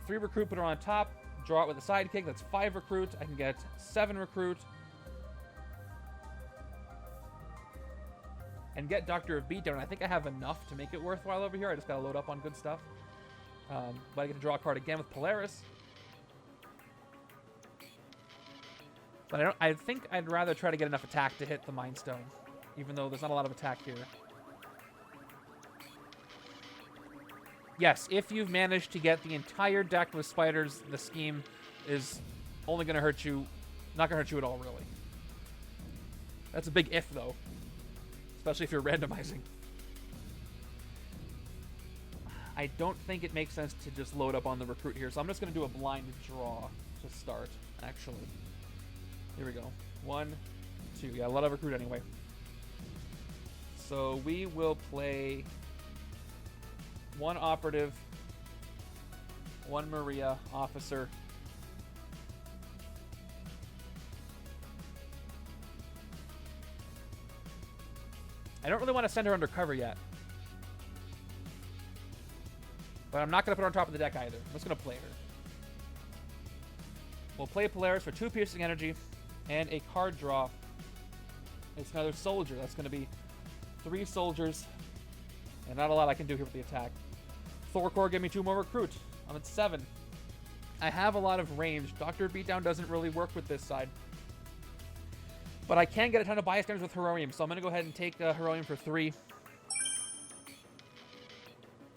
3 recruit, put her on top, draw it with a sidekick. That's 5 recruit. I can get 7 recruit. And get Doctor of Beatdown. I think I have enough to make it worthwhile over here. I just got to load up on good stuff. But I get to draw a card again with Polaris. But I think I'd rather try to get enough attack to hit the Mind Stone, even though there's not a lot of attack here. Yes, if you've managed to get the entire deck with spiders, the scheme is only going to hurt you, not going to hurt you at all, really. That's a big if, though, especially if you're randomizing. I don't think it makes sense to just load up on the recruit here, so I'm just going to do a blind draw to start, actually. Here we go. 1, 2. Yeah, a lot of recruit anyway. So we will play 1 operative, 1 Maria officer. I don't really want to send her undercover yet. But I'm not going to put her on top of the deck either. I'm just going to play her. We'll play Polaris for 2 piercing energy and a card draw. It's another soldier. That's going to be 3 soldiers. And not a lot I can do here with the attack. Thor core, give me 2 more recruit. I'm at 7. I have a lot of range. Doctor Beatdown doesn't really work with this side. But I can get a ton of bystanders with Hiroim, so I'm going to go ahead and take Hiroim for 3.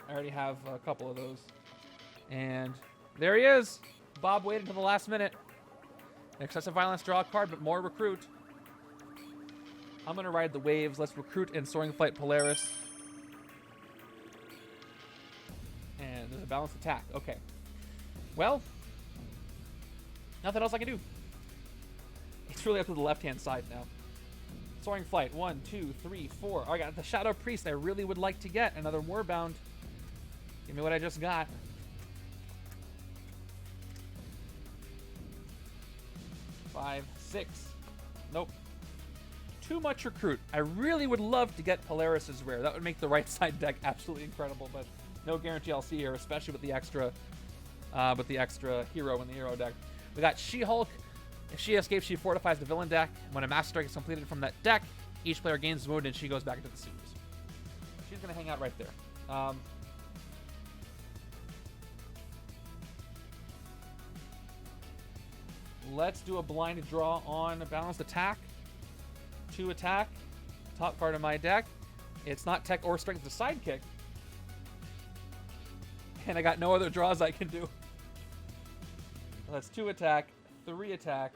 I already have a couple of those. And there he is. Bob waited until the last minute. Excessive violence, draw a card, but more recruit. I'm going to ride the waves. Let's recruit in Soaring Flight Polaris. And there's a balanced attack. Okay. Well, nothing else I can do. It's really up to the left-hand side now. Soaring Flight. 1, 2, 3, 4. Oh, I got the Shadow Priest I really would like to get. Another Warbound. Give me what I just got. Five, 6. Nope. Too much recruit. I really would love to get Polaris's rare. That would make the right side deck absolutely incredible, but no guarantee I'll see here, especially with the extra hero in the hero deck. We got She-Hulk. If she escapes, she fortifies the villain deck. When a Master Strike is completed from that deck, each player gains wound and she goes back into the series. She's going to hang out right there. Let's do a blind draw on a balanced attack. 2 attack. Top card of my deck. It's not tech or strength, it's a sidekick. And I got no other draws I can do. That's 2 attack, 3 attack.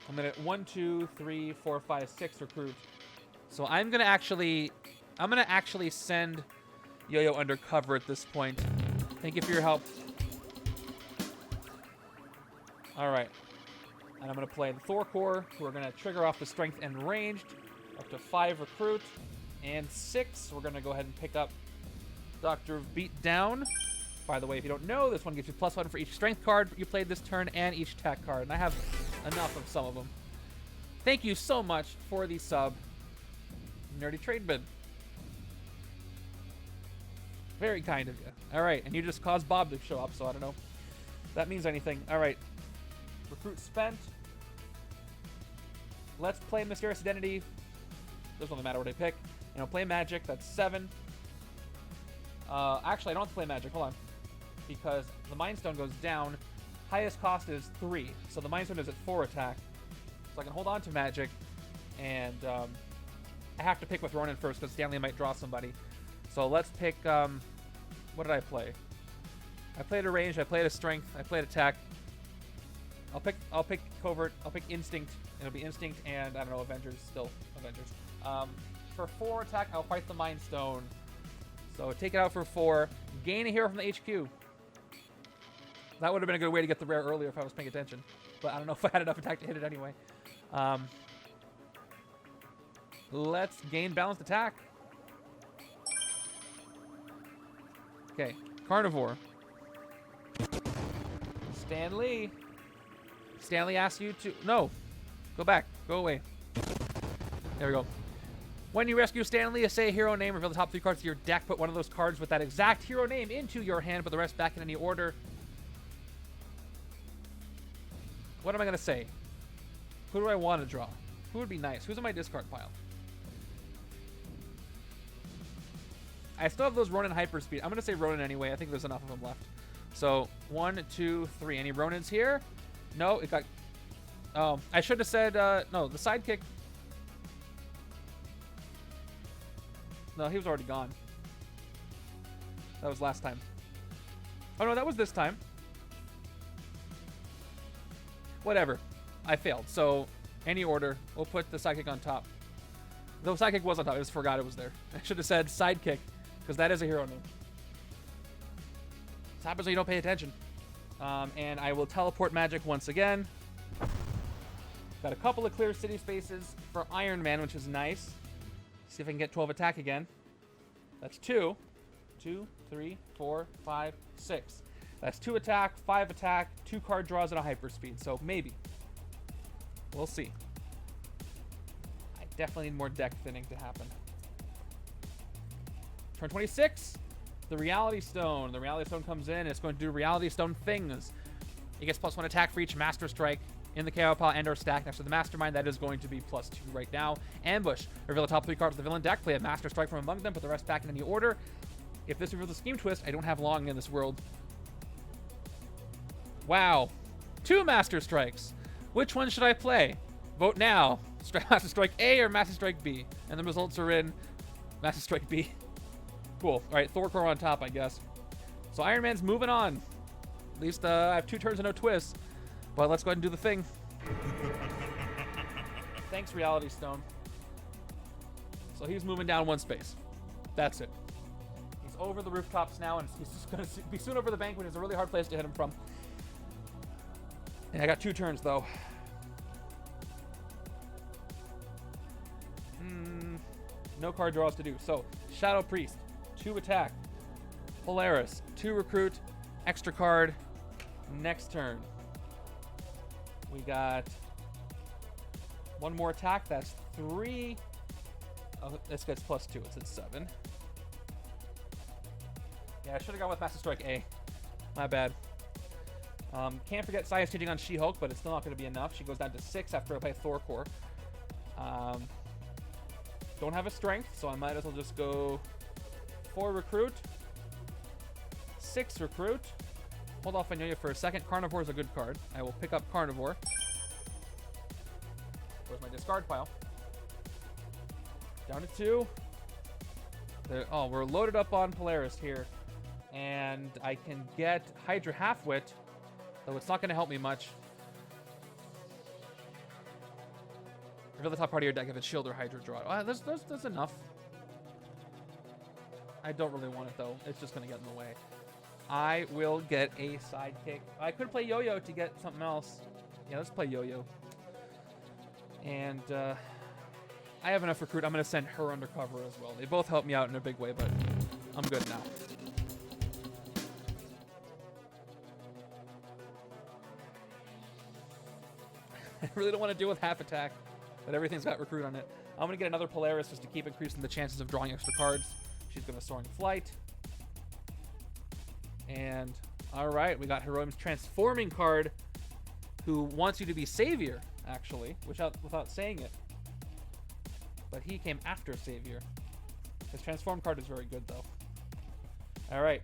I'm gonna 1, 2, 3, 4, 5, 6 recruit. So I'm gonna actually send Yo-Yo undercover at this point. Thank you for your help. All right, and I'm gonna play the Thor core, who are gonna trigger off the strength and ranged, up to 5 recruit, and 6. We're gonna go ahead and pick up Doctor of Beatdown. By the way, if you don't know, this one gives you +1 for each strength card you played this turn and each tech card, and I have enough of some of them. Thank you so much for the sub, Nerdy Trade Bid. Very kind of you. All right, and you just caused Bob to show up, so I don't know if that means anything. All right, recruit spent. Let's play Mysterious Identity. Doesn't really matter what I pick. And I'll play Magic. That's 7. Actually, I don't have to play Magic. Hold on. Because the Mind Stone goes down. Highest cost is 3. So the Mind Stone is at 4 attack. So I can hold on to Magic. And I have to pick with Ronin first because Stanley might draw somebody. So let's pick... what did I play? I played a range. I played a strength. I played attack. I'll pick covert. I'll pick instinct. It'll be instinct and I don't know, Avengers. Still Avengers. For 4 attack, I'll fight the Mind Stone. So take it out for 4. Gain a hero from the HQ. That would have been a good way to get the rare earlier if I was paying attention. But I don't know if I had enough attack to hit it anyway. Let's gain balanced attack. Okay, Carnivore. Stanley. Stanley asks you to... No. Go back. Go away. There we go. When you rescue Stanley, say a hero name, reveal the top 3 cards of your deck. Put one of those cards with that exact hero name into your hand. Put the rest back in any order. What am I going to say? Who do I want to draw? Who would be nice? Who's in my discard pile? I still have those Ronin Hyperspeed. I'm going to say Ronin anyway. I think there's enough of them left. So, 1, 2, 3. Any Ronins here? No, it got... Oh, I should have said... no, the sidekick... No, he was already gone. That was last time. Oh, no, that was this time. Whatever. I failed. So, any order. We'll put the sidekick on top. The sidekick was on top. I just forgot it was there. I should have said sidekick, because that is a hero name. This happens when you don't pay attention. And I will teleport magic once again. Got a couple of clear city spaces for Iron Man, which is nice. See if I can get 12 attack again. That's 2. 2, 3, 4, 5, 6. That's 2 attack, 5 attack, 2 card draws, and a hyperspeed. So maybe. We'll see. I definitely need more deck thinning to happen. Turn 26. The Reality Stone. The Reality Stone comes in and it's going to do Reality Stone things. It gets +1 attack for each Master Strike in the KO pile and or stack next to the Mastermind. That is going to be +2 right now. Ambush. Reveal the top 3 cards of the villain deck. Play a Master Strike from among them. Put the rest back in any order. If this reveals a Scheme Twist, I don't have long in this world. Wow. 2 Master Strikes. Which one should I play? Vote now. Master Strike A or Master Strike B. And the results are in Master Strike B. Cool. All right, Thor core on top, I guess. So Iron Man's moving on. At least I have 2 turns and no twists. But let's go ahead and do the thing. Thanks, Reality Stone. So he's moving down 1 space. That's it. He's over the rooftops now, and he's just going to be soon over the bank, which is a really hard place to hit him from. And I got 2 turns, though. No card draws to do. So, Shadow Priest, 2 attack. Polaris, 2 recruit, extra card. Next turn. We got 1 more attack. That's 3. Oh, this gets +2. It's at 7. Yeah, I should have gone with Master Strike A. My bad. Can't forget Science changing on She-Hulk, but it's still not going to be enough. She goes down to 6 after I play Thor core. Don't have a strength, so I might as well just go 4 recruit, 6 recruit. Hold off on Yo-Yo for a second. Carnivore is a good card. I will pick up Carnivore. Where's my discard pile? Down to 2. Oh, we're loaded up on Polaris here. And I can get Hydra Half-Wit, though it's not going to help me much. Reveal the top part of your deck if it's Shield or Hydra draw. There's enough. I don't really want it, though. It's just going to get in the way. I will get a sidekick. I could play Yo-Yo to get something else. Yeah, let's play Yo-Yo. And I have enough recruit. I'm going to send her undercover as well. They both help me out in a big way, but I'm good now. I really don't want to deal with half attack, but everything's got recruit on it. I'm going to get another Polaris just to keep increasing the chances of drawing extra cards. She's going to Soaring Flight. And, all right, we got Hiroim's Transforming card, who wants you to be Savior, actually, without saying it. But he came after Savior. His Transform card is very good, though. All right.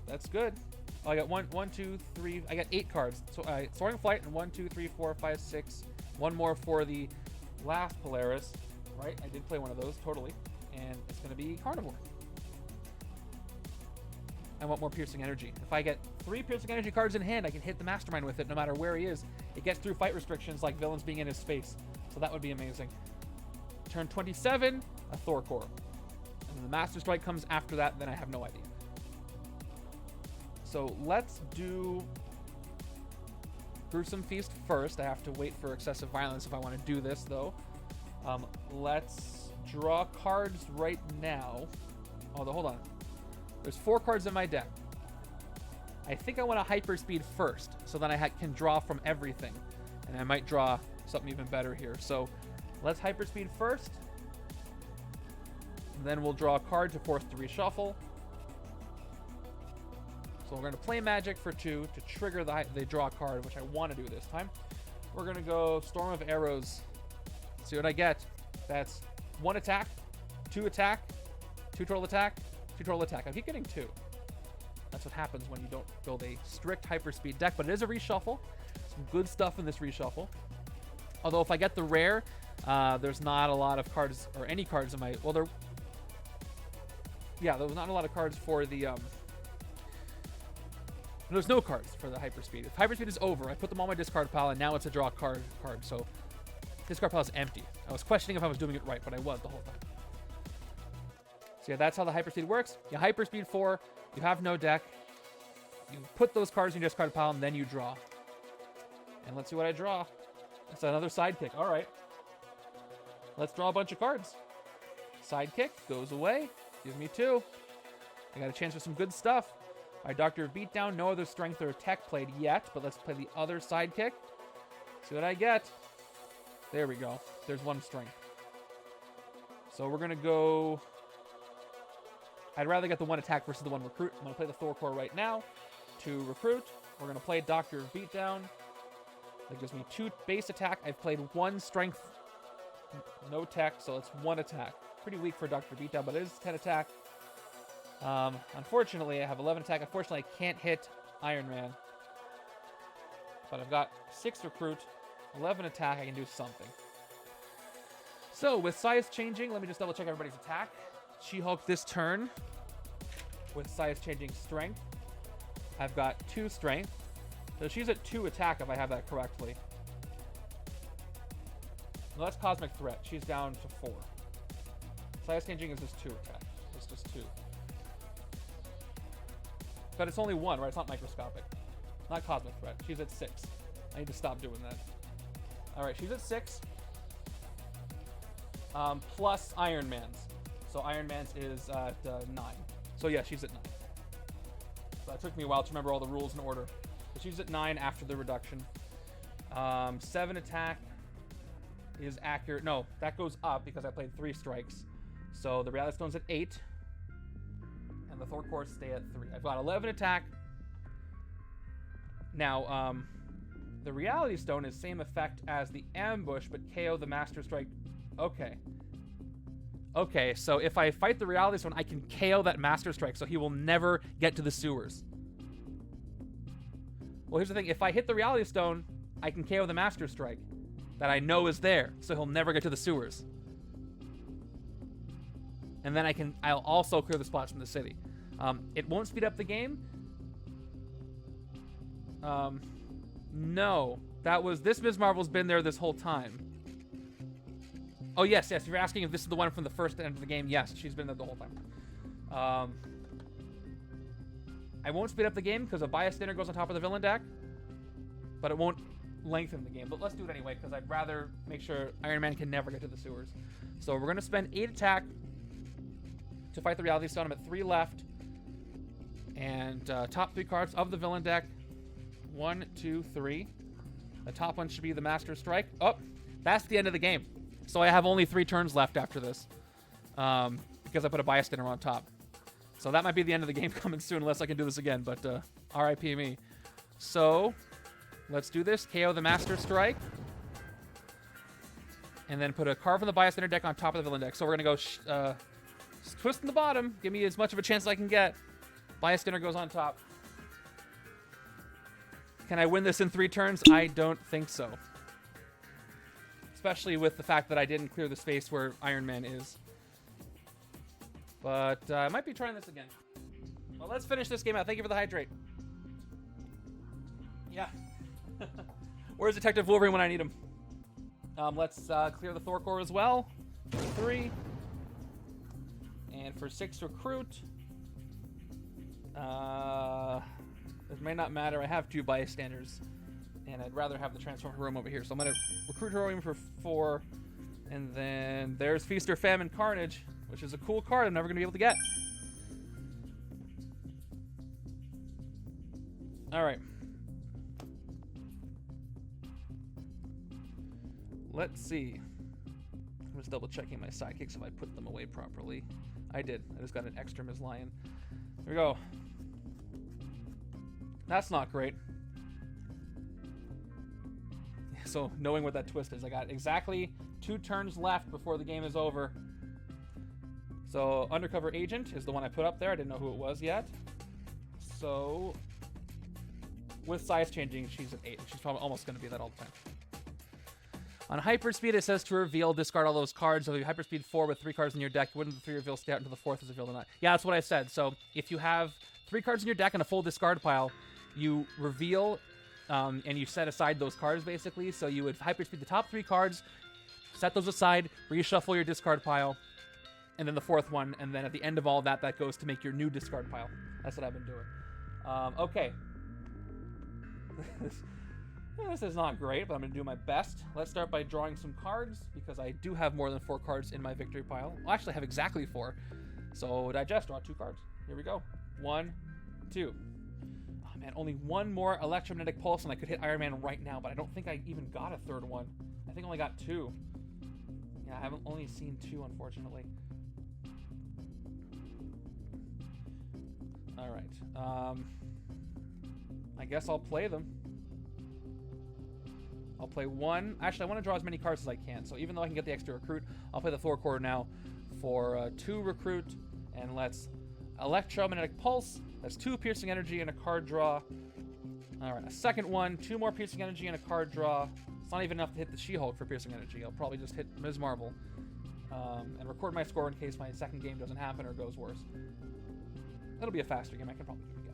That's good. Oh, I got 1, 2, 3. I got 8 cards. So Soaring Flight and 1, 2, 3, 4, 5, 6. 1 more for the last Polaris. Right? I did play one of those, totally. And it's going to be Carnivore. I want more piercing energy. If I get 3 piercing energy cards in hand, I can hit the Mastermind with it no matter where he is. It gets through fight restrictions like villains being in his space. So that would be amazing. Turn 27, a Thor core. And then the Master Strike comes after that, then I have no idea. So let's do Gruesome Feast first. I have to wait for excessive violence if I want to do this, though. Let's draw cards right now. Although, hold on. There's 4 cards in my deck. I think I want to Hyperspeed first, so then I can draw from everything. And I might draw something even better here. So let's Hyperspeed first. Then we'll draw a card to force the reshuffle. So we're going to play Magic for 2 to trigger the draw card, which I want to do this time. We're going to go Storm of Arrows. See what I get. That's 1 attack, 2 attack, 2 total attack, 2 total attack. I keep getting 2. That's what happens when you don't build a strict Hyperspeed deck, but it is a reshuffle. Some good stuff in this reshuffle. Although if I get the rare, there's not a lot of cards, or any cards in my... Well, there's not a lot of cards for the... There's no cards for the Hyperspeed. If Hyperspeed is over, I put them on my discard pile, and now it's a draw card. So discard pile is empty. I was questioning if I was doing it right, but I was the whole time. So yeah, that's how the Hyperspeed works. You Hyperspeed 4, you have no deck, you put those cards in your discard pile, and then you draw. And let's see what I draw. It's another Sidekick. All right. Let's draw a bunch of cards. Sidekick goes away. Give me 2. I got a chance for some good stuff. All right, Doctor of Beatdown. No other strength or tech played yet, but let's play the other Sidekick. See what I get. There we go. There's 1 strength. So we're going to go... I'd rather get the 1 attack versus the 1 recruit. I'm going to play the Thor core right now to recruit. We're going to play Doctor of Beatdown. That gives me 2 base attack. I've played 1 strength, no tech, so it's 1 attack. Pretty weak for Doctor of Beatdown, but it is 10 attack. Unfortunately, I have 11 attack. Unfortunately, I can't hit Iron Man. But I've got 6 recruit, 11 attack. I can do something. So, with size changing, let me just double check everybody's attack. She-Hulk this turn, with size changing strength. I've got 2 strength. So she's at 2 attack if I have that correctly. No, that's Cosmic Threat. She's down to 4. Size changing is just 2 attack. It's just 2. But it's only 1, right? It's not microscopic. Not Cosmic Threat. She's at 6. I need to stop doing that. Alright, she's at 6. Plus Iron Man's. So Iron Man's is at 9. So yeah, she's at 9. So it took me a while to remember all the rules in order. But she's at 9 after the reduction. 7 attack is accurate. No, that goes up because I played 3 strikes. So the Reality Stone's at 8. And the Thor cores stay at 3. I've got 11 attack. Now, the Reality Stone is same effect as the Ambush, but KO the Master Strike. Okay. Okay, so if I fight the Reality Stone, I can KO that Master Strike, so he will never get to the sewers. Well, here's the thing. If I hit the Reality Stone, I can KO the Master Strike that I know is there, so he'll never get to the sewers. And then I'll also clear the spots from the city. It won't speed up the game. No. This Ms. Marvel's been there this whole time. Oh, yes. If you're asking if this is the one from the first end of the game, yes, she's been there the whole time. I won't speed up the game because a bias dinner goes on top of the villain deck, but it won't lengthen the game. But let's do it anyway because I'd rather make sure Iron Man can never get to the sewers. So we're going to spend 8 attack to fight the Reality Stone. I'm at 3 left. And top 3 cards of the villain deck. 1, 2, 3. The top one should be the Master Strike. Oh, that's the end of the game. So I have only 3 turns left after this. Because I put a bias dinner on top. So that might be the end of the game coming soon unless I can do this again. But RIP me. So let's do this. KO the Master Strike. And then put a card from the bias dinner deck on top of the villain deck. So we're going to go twist in the bottom. Give me as much of a chance as I can get. Bias dinner goes on top. Can I win this in 3 turns? I don't think so. Especially with the fact that I didn't clear the space where Iron Man is. But I might be trying this again. Well, let's finish this game out. Thank you for the hydrate. Yeah. Where's Detective Wolverine when I need him? Let's clear the Thor core as well. For 3. And for 6, recruit. It may not matter. I have 2 bystanders. And I'd rather have the transform Hiroim over here. So I'm going to recruit Hiroim for 4. And then there's Feast or Famine Carnage, which is a cool card I'm never going to be able to get. All right. Let's see. I'm just double checking my sidekicks if I put them away properly. I did. I just got an extra Ms. Lion. Here we go. That's not great. So knowing what that twist is, I got exactly 2 turns left before the game is over. So Undercover Agent is the one I put up there. I didn't know who it was yet. So with size changing, she's an 8. She's probably almost going to be that all the time. On Hyperspeed, it says to reveal, discard all those cards. So if you Hyperspeed 4 with 3 cards in your deck, wouldn't the 3 reveal stay out until the 4th is revealed or not? Yeah, that's what I said. So if you have 3 cards in your deck and a full discard pile, you reveal and you set aside those cards, basically. So you would Hyperspeed the top 3 cards, set those aside, reshuffle your discard pile, and then the 4th one, and then at the end of all that, that goes to make your new discard pile. That's what I've been doing. Okay. This is not great, but I'm going to do my best. Let's start by drawing some cards, because I do have more than 4 cards in my victory pile. Well, actually, I have exactly 4. So digest, draw 2 cards. Here we go. 1, 2. Oh, man, only 1 more electromagnetic pulse, and I could hit Iron Man right now, but I don't think I even got a 3rd one. I think I only got 2. Yeah, I haven't only seen 2, unfortunately. All right. I guess I'll play them. I'll play 1. Actually, I want to draw as many cards as I can. So even though I can get the extra recruit, I'll play the Thor core now for 2 recruit. And let's Electromagnetic Pulse. That's 2 piercing energy and a card draw. All right, a second one. 2 more piercing energy and a card draw. It's not even enough to hit the She-Hulk for piercing energy. I'll probably just hit Ms. Marvel. And record my score in case my second game doesn't happen or goes worse. It'll be a faster game. I can probably do it again.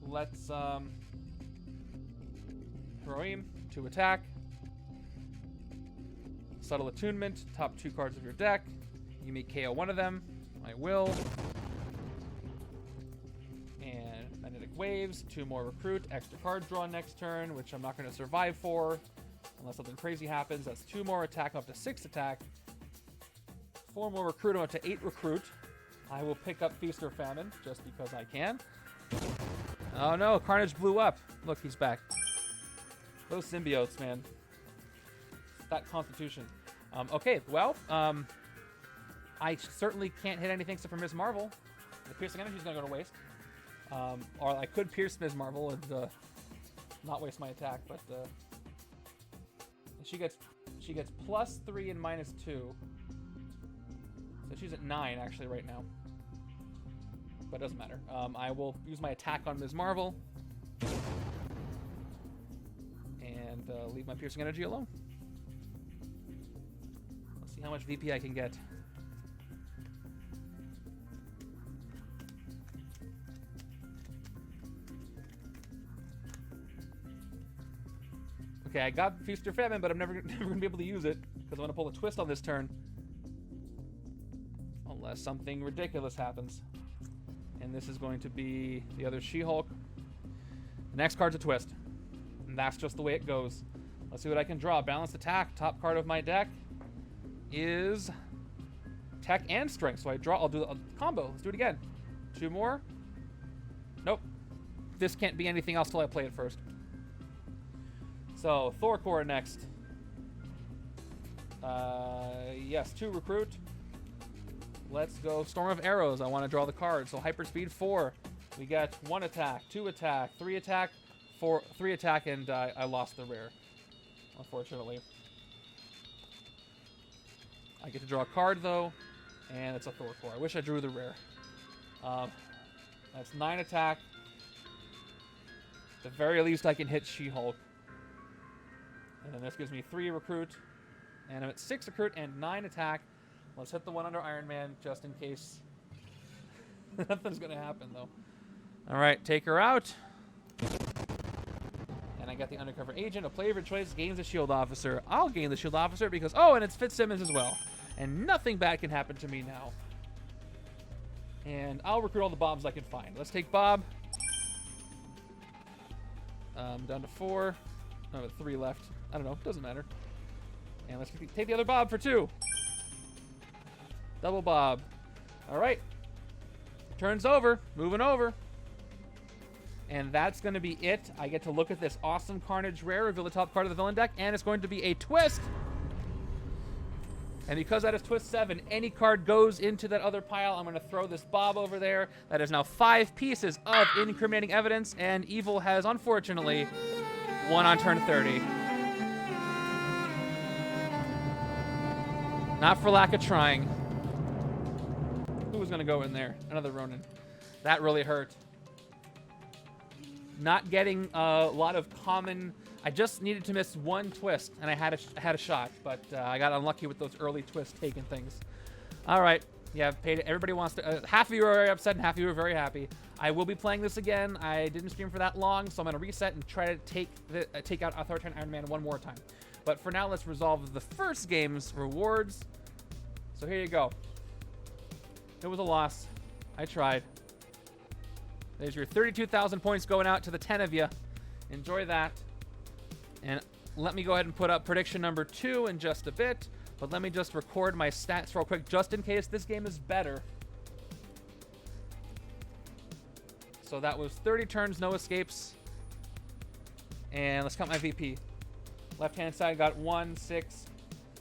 Let's Hiroim to attack. Subtle Attunement, top 2 cards of your deck. You may KO one of them. I will. And Magnetic Waves, 2 more recruit, extra card draw next turn, which I'm not going to survive for unless something crazy happens. That's 2 more attack, up to 6 attack. 4 more recruit, I'm up to 8 recruit. I will pick up Feast or Famine just because I can. Oh no, Carnage blew up. Look, he's back. Those symbiotes, man. That constitution. Okay, well, I certainly can't hit anything except for Ms. Marvel. The piercing energy is going to go to waste. Or I could pierce Ms. Marvel and not waste my attack, but she gets +3 and -2. So she's at 9 actually right now. But it doesn't matter. I will use my attack on Ms. Marvel. And leave my piercing energy alone. Let's see how much VP I can get. Okay, I got Feast or Famine, but I'm never going to be able to use it because I'm going to pull a twist on this turn. Unless something ridiculous happens. And this is going to be the other She-Hulk. The next card's a twist. And that's just the way it goes. Let's see what I can draw. Balanced attack. Top card of my deck is Tech and Strength. So I'll do a combo. Let's do it again. 2 more. Nope. This can't be anything else till I play it first. So, Thor core next. Yes, 2 recruit. Let's go Storm of Arrows. I want to draw the card. So Hyperspeed 4. We get 1 attack, 2 attack, 3 attack, 3 attack, and I lost the rare, unfortunately. I get to draw a card though, and it's a Thor core. I wish I drew the rare. That's 9 attack. At the very least, I can hit She-Hulk. And then this gives me 3 recruit, and I'm at 6 recruit and 9 attack. Let's hit the one under Iron Man just in case. Nothing's going to happen, though. All right, take her out. And I got the undercover agent. A player of your choice gains a shield officer. I'll gain the shield officer because, oh, and it's Fitzsimmons as well. And nothing bad can happen to me now. And I'll recruit all the Bobs I can find. Let's take Bob. Down to 4. I have 3 left. I don't know. Doesn't matter. And let's take the other Bob for 2. Double Bob. All right. Turn's over. Moving over. And that's going to be it. I get to look at this awesome Carnage rare, reveal the top card of the villain deck, and it's going to be a twist. And because that is twist 7, any card goes into that other pile. I'm going to throw this Bob over there. That is now 5 pieces of incriminating evidence, and Evil has, unfortunately, won on turn 30. Not for lack of trying. Who was going to go in there? Another Ronin. That really hurt. Not getting a lot of common... I just needed to miss 1 twist, and I had a shot, but I got unlucky with those early twist taking things. All right. Yeah, paid. Everybody wants to... half of you are very upset, and half of you are very happy. I will be playing this again. I didn't stream for that long, so I'm going to reset and try to take out Authoritarian Iron Man one more time. But for now, let's resolve the first game's rewards. So here you go. It was a loss. I tried. There's your 32,000 points going out to the 10 of you. Enjoy that. And let me go ahead and put up prediction number 2 in just a bit. But let me just record my stats real quick, just in case this game is better. So that was 30 turns, no escapes. And let's count my VP. Left-hand side got 1, 6,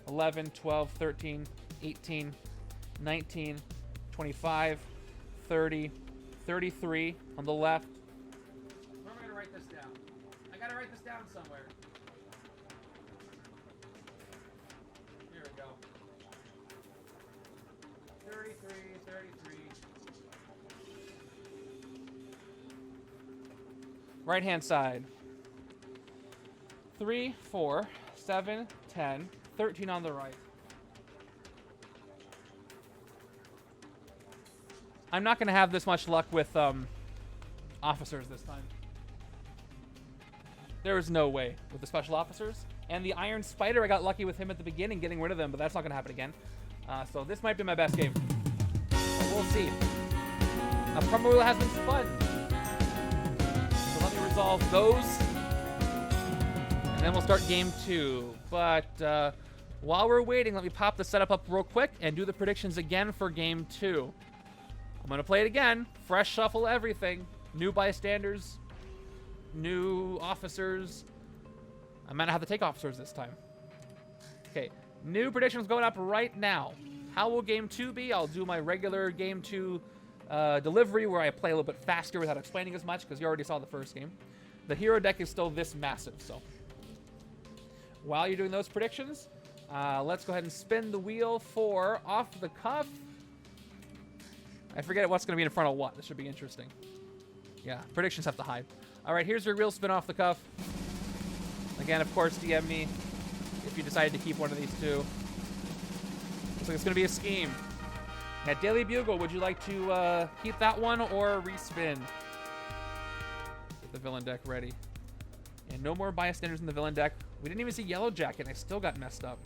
11, 12, 13, 18, 19, 25, 30, 33 on the left. Where am I going to write this down? I got to write this down somewhere. Here we go. 33, 33. Right-hand side. 3, 4, 7, 10, 13 on the right. I'm not going to have this much luck with officers this time. There is no way with the special officers. And the Iron Spider, I got lucky with him at the beginning, getting rid of them, but that's not going to happen again. So this might be my best game. We'll see. Promo wheel has been spun. So let me resolve those. And then we'll start game 2. But while we're waiting, let me pop the setup up real quick and do the predictions again for game 2. I'm going to play it again. Fresh shuffle everything. New bystanders. New officers. I might not have to take officers this time. Okay. New predictions going up right now. How will game 2 be? I'll do my regular game 2 delivery where I play a little bit faster without explaining as much because you already saw the first game. The hero deck is still this massive, so. While you're doing those predictions, let's go ahead and spin the wheel for Off the Cuff. I forget what's going to be in front of what. This should be interesting. Yeah, predictions have to hide. All right, here's your real spin off the cuff. Again, of course, DM me if you decide to keep one of these 2. Looks like it's going to be a scheme. At Daily Bugle, would you like to keep that one or respin? Get the villain deck ready. And no more bystanders in the villain deck. We didn't even see Yellow Jacket, and I still got messed up.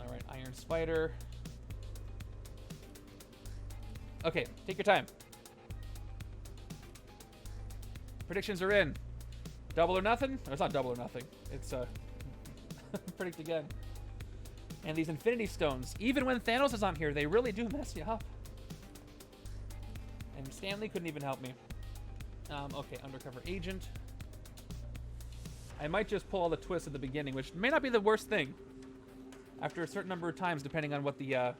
All right, Iron Spider. Okay, take your time. Predictions are in. Double or nothing? No, it's not double or nothing. It's predict again. And these Infinity Stones, even when Thanos is on here, they really do mess you up. And Stanley couldn't even help me. Okay, undercover agent. I might just pull all the twists at the beginning, which may not be the worst thing. After a certain number of times, depending on what the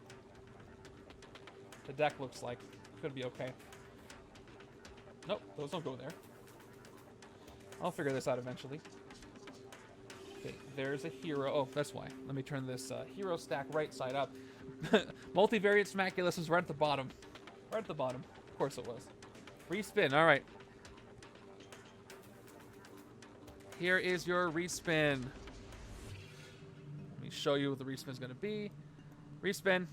deck looks like. Could be okay. Nope, those don't go there. I'll figure this out eventually. Okay, there's a hero. Oh, that's why. Let me turn this hero stack right side up. Multivariate Smaculus is right at the bottom. Right at the bottom. Of course it was. Free spin. All right. Here is your respin. Let me me show you what the respin is going to be. Respin.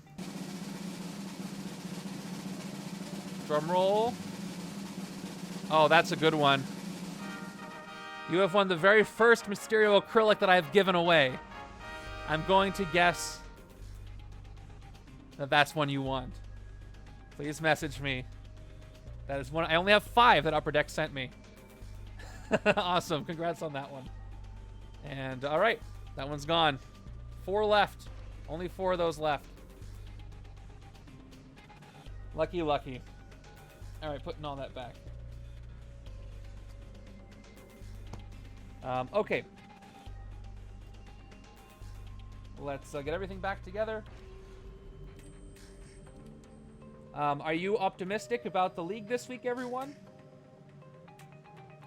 Drum roll. Oh, that's a good one. You have won the very first Mysterio acrylic that I've given away. I'm going to guess that that's one you want. Please message me. That is one. I only have 5 that Upper Deck sent me. Awesome. Congrats on that one. And all right, that one's gone. 4 left. Only 4 of those left. Lucky, lucky. All right, putting all that back. Okay. Let's get everything back together. Are you optimistic about the league this week, everyone?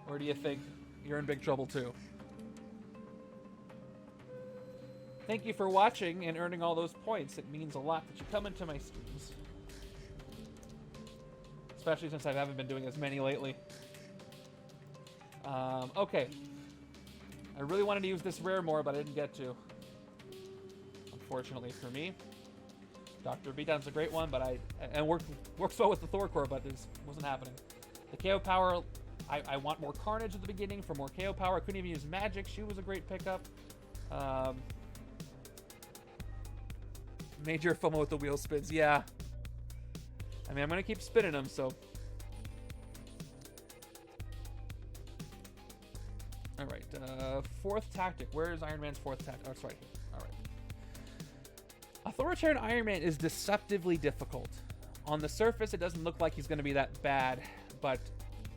Or do you think you're in big trouble too? Thank you for watching and earning all those points. It means a lot that you come into my streams. Especially since I haven't been doing as many lately. Okay. I really wanted to use this rare more, but I didn't get to. Unfortunately for me. Dr. Beatdown's a great one, but and works well with the Thor core, but it wasn't happening. The KO power, I want more Carnage at the beginning for more KO power. I couldn't even use Magic. She was a great pickup. Major FOMO with the wheel spins. Yeah. I mean, I'm going to keep spinning them, so. All right. 4th tactic. Where is Iron Man's 4th tactic? Oh, it's right here. All right. Authoritarian Iron Man is deceptively difficult. On the surface, it doesn't look like he's going to be that bad, but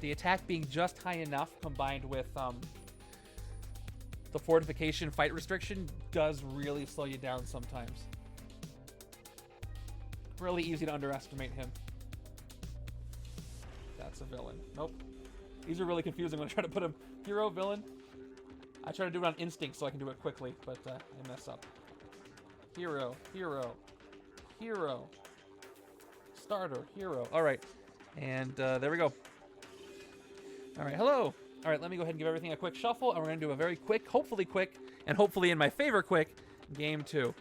the attack being just high enough combined with the fortification fight restriction does really slow you down sometimes. Really easy to underestimate him. That's a villain. Nope. These are really confusing when I try to put him hero, villain. I try to do it on instinct so I can do it quickly, but I mess up. Hero, hero, hero. Starter, hero. All right. And there we go. All right, hello. All right, let me go ahead and give everything a quick shuffle, and we're going to do a very quick, and hopefully in my favor quick, game 2.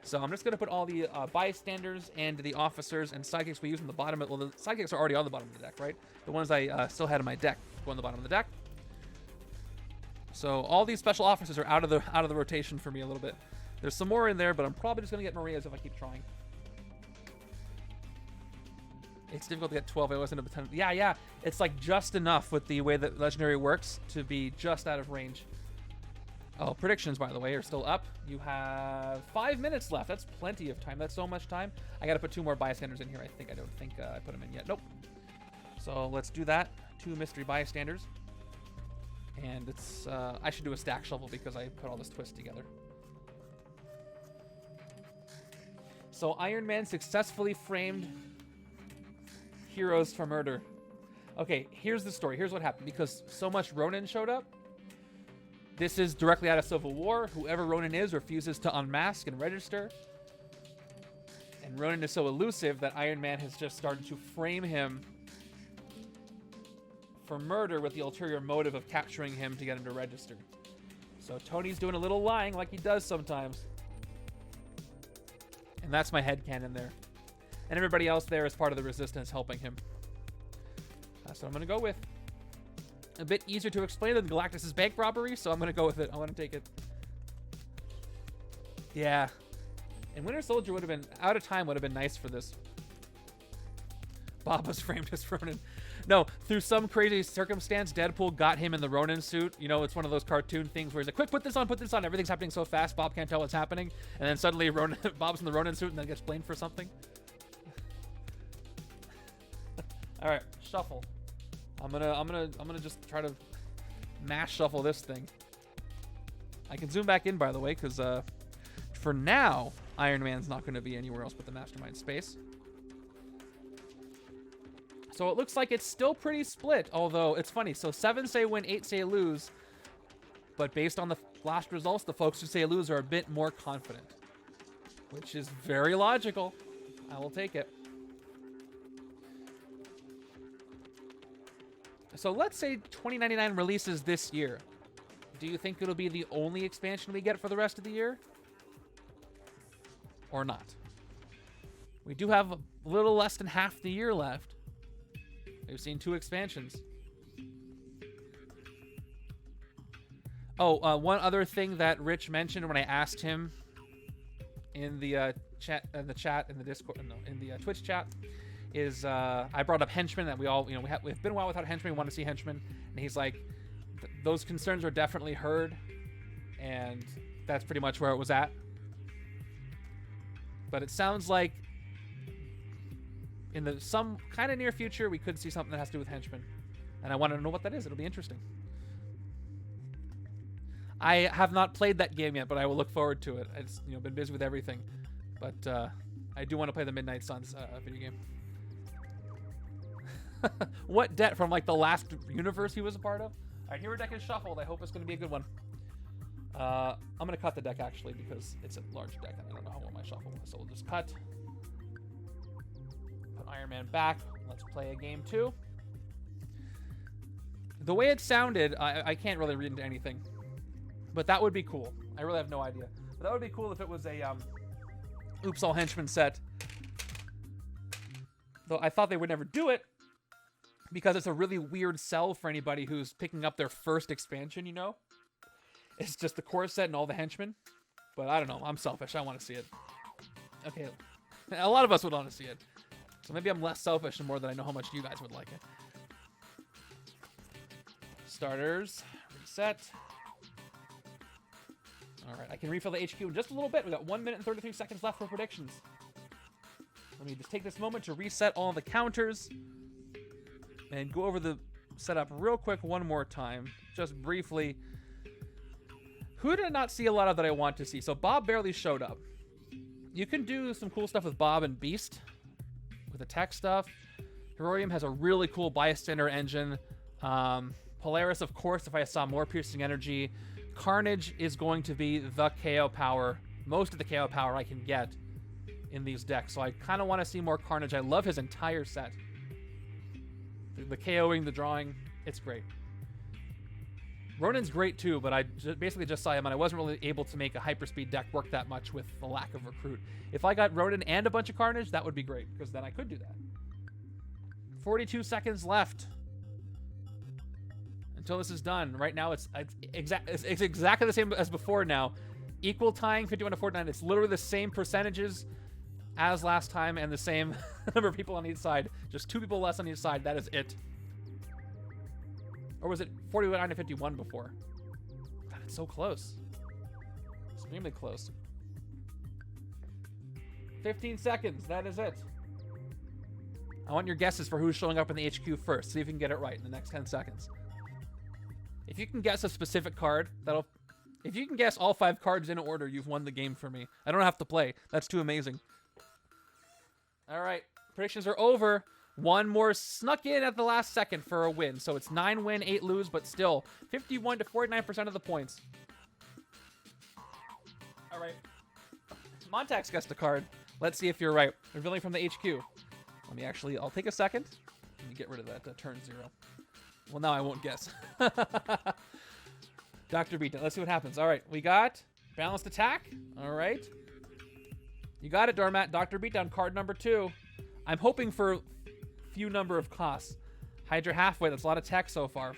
So I'm just going to put all the bystanders and the officers and sidekicks we use on the bottom. Well, the sidekicks are already on the bottom of the deck, right? The ones I still had in my deck go on the bottom of the deck. So all these special officers are out of the rotation for me a little bit. There's some more in there, but I'm probably just going to get Maria's if I keep trying. It's difficult to get 12. I always end up with 10. Yeah. It's like just enough with the way that Legendary works to be just out of range. Oh, predictions, by the way, are still up. You have 5 minutes left. That's plenty of time. That's so much time. I got to put 2 more bystanders in here. I don't think I put them in yet. Nope. So let's do that. 2 mystery bystanders. And it's I should do a stack shuffle because I put all this twist together. So Iron Man successfully framed heroes for murder. Okay, here's the story. Here's what happened. Because so much Ronin showed up. This is directly out of Civil War. Whoever Ronin is refuses to unmask and register. And Ronin is so elusive that Iron Man has just started to frame him for murder with the ulterior motive of capturing him to get him to register. So Tony's doing a little lying like he does sometimes. And that's my headcanon there. And everybody else there is part of the resistance helping him. That's what I'm going to go with. A bit easier to explain than Galactus' bank robbery, so I'm going to go with it. I want to take it. Yeah. And Winter Soldier would have been, out of time, would have been nice for this. Bob was framed as Ronin. No, through some crazy circumstance, Deadpool got him in the Ronin suit. You know, it's one of those cartoon things where he's like, quick, put this on. Everything's happening so fast, Bob can't tell what's happening. And then suddenly Bob's in the Ronin suit and then gets blamed for something. All right, shuffle. I'm gonna just try to mash shuffle this thing. I can zoom back in, by the way, because for now, Iron Man's not going to be anywhere else but the Mastermind space. So it looks like it's still pretty split, although it's funny. So 7 say win, 8 say lose. But based on the last results, the folks who say lose are a bit more confident, which is very logical. I will take it. So let's say 2099 releases this year. Do you think it'll be the only expansion we get for the rest of the year? or not. We do have a little less than half the year left. We've seen 2 expansions. Oh, one other thing that Rich mentioned when I asked him in the chat, in the Discord, no, in the Twitch chat, is I brought up Henchmen, that we all, we've been a while without Henchmen. We want to see Henchmen, and he's like, those concerns are definitely heard, and that's pretty much where it was at. But it sounds like in some kind of near future, we could see something that has to do with Henchmen, and I want to know what that is. It'll be interesting. I have not played that game yet, but I will look forward to it. It's been busy with everything, but I do want to play the Midnight Suns video game. What debt from like the last universe he was a part of? All right, here our deck is shuffled. I hope it's going to be a good one. I'm going to cut the deck actually because it's a large deck and I don't know how well my shuffle was. So we'll just cut. Put Iron Man back. Let's play a game 2. The way it sounded, I can't really read into anything. But that would be cool. I really have no idea. But that would be cool if it was a Oops All Henchmen set. Though I thought they would never do it because it's a really weird sell for anybody who's picking up their first expansion, It's just the core set and all the henchmen. But I don't know. I'm selfish. I want to see it. Okay. A lot of us would want to see it. So maybe I'm less selfish and more than I know how much you guys would like it. Starters. Reset. All right, I can refill the HQ in just a little bit. We got 1 minute and 33 seconds left for predictions. Let me just take this moment to reset all the counters and go over the setup real quick one more time, just briefly. Who did I not see a lot of that I want to see? So Bob barely showed up. You can do some cool stuff with Bob and Beast, with the tech stuff. Hiroim has a really cool bystander engine. Polaris, of course, if I saw more piercing energy. Carnage is going to be the KO power, most of the KO power I can get in these decks. So I kind of want to see more Carnage. I love his entire set. The KOing, the drawing, it's great. Ronin's great too, but I basically just saw him and I wasn't really able to make a hyperspeed deck work that much with the lack of recruit. If I got Ronin and a bunch of Carnage, that would be great, because then I could do that. 42 seconds left until this is done. Right now, it's exactly the same as before now. Equal tying, 51 to 49. It's literally the same percentages as last time and the same number of people on each side. Just 2 people less on each side. That is it. Or was it 49 to 51 before? God, it's so close. Extremely close. 15 seconds. That is it. I want your guesses for who's showing up in the HQ first. See if you can get it right in the next 10 seconds. If you can guess a specific card, if you can guess all 5 cards in order, you've won the game for me. I don't have to play. That's too amazing. All right. Predictions are over. One more snuck in at the last second for a win. So it's 9 win, 8 lose, but still 51 to 49% of the points. All right. Montax guessed a card. Let's see if you're right. Revealing from the HQ. I'll take a second. Let me get rid of that turn 0. Well, now I won't guess. Dr. Beatdown. Let's see what happens. All right. We got balanced attack. All right. You got it, Dormat. Dr. Beatdown, card number 2. I'm hoping for few number of costs. Hydra halfway. That's a lot of tech so far.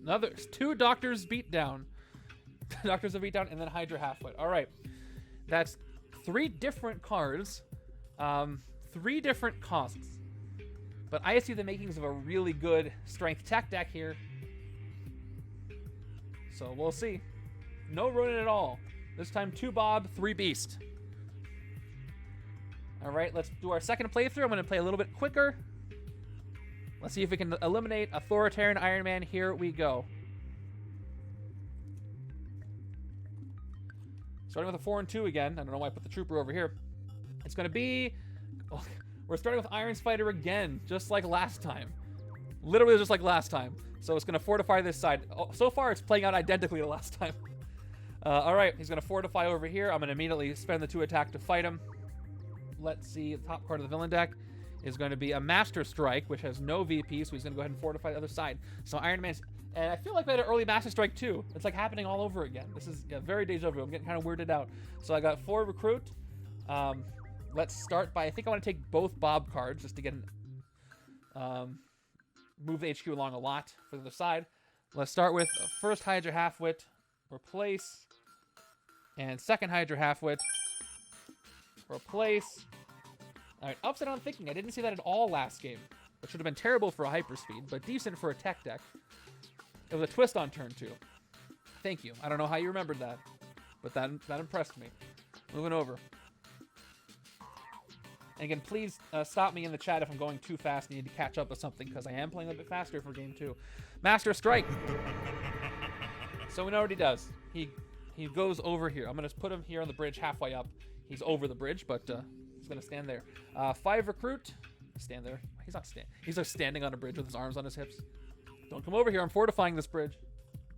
Another 2 Doctors Beatdown. Doctors of Beatdown and then Hydra halfway. All right. That's 3 different cards. 3 different costs. But I see the makings of a really good strength tech deck here. So we'll see. No Ronin at all. This time 2 Bob, 3 Beast. All right, let's do our second playthrough. I'm going to play a little bit quicker. Let's see if we can eliminate Authoritarian Iron Man. Here we go. Starting with a 4 and 2 again. I don't know why I put the Trooper over here. It's going to be... Oh, we're starting with Iron Spider again, just like last time. Literally just like last time. So it's going to fortify this side. Oh, so far, it's playing out identically to last time. All right, he's going to fortify over here. I'm going to immediately spend the 2 attack to fight him. Let's see, the top card of the villain deck is going to be a Master Strike, which has no VP, so he's going to go ahead and fortify the other side. So Iron Man's... And I feel like we had an early Master Strike too. It's like happening all over again. This is very deja vu. I'm getting kind of weirded out. So I got 4 recruit. Let's start by, I think I want to take both Bob cards just to get move the HQ along a lot for the other side. Let's start with first Hydra Halfwit, replace, and second Hydra Halfwit, replace. All right, upside down thinking. I didn't see that at all last game, which would have been terrible for a hyperspeed, but decent for a tech deck. It was a twist on turn 2. Thank you. I don't know how you remembered that, but that impressed me. Moving over. And again, please stop me in the chat if I'm going too fast and need to catch up with something, because I am playing a bit faster for game 2. Master Strike. So we know what he does. He goes over here. I'm going to put him here on the bridge halfway up. He's over the bridge, but he's going to stand there. 5 recruit. Stand there. He's not standing. He's just standing on a bridge with his arms on his hips. Don't come over here. I'm fortifying this bridge.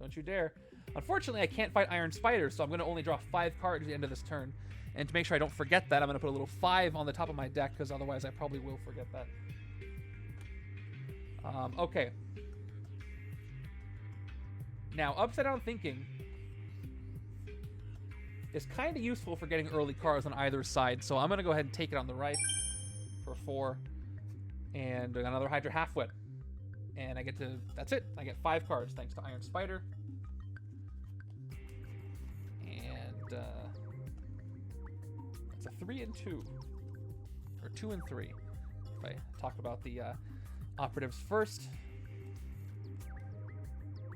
Don't you dare. Unfortunately, I can't fight Iron Spider, so I'm going to only draw 5 cards at the end of this turn. And to make sure I don't forget that, I'm going to put a little 5 on the top of my deck, because otherwise I probably will forget that. Okay. Now, Upside Down Thinking is kind of useful for getting early cards on either side, so I'm going to go ahead and take it on the right for 4. And another Hydra Halfwit. And I get to... That's it. I get 5 cards, thanks to Iron Spider. And... it's a 3 and 2. Or 2 and 3. If I talk about the operatives first.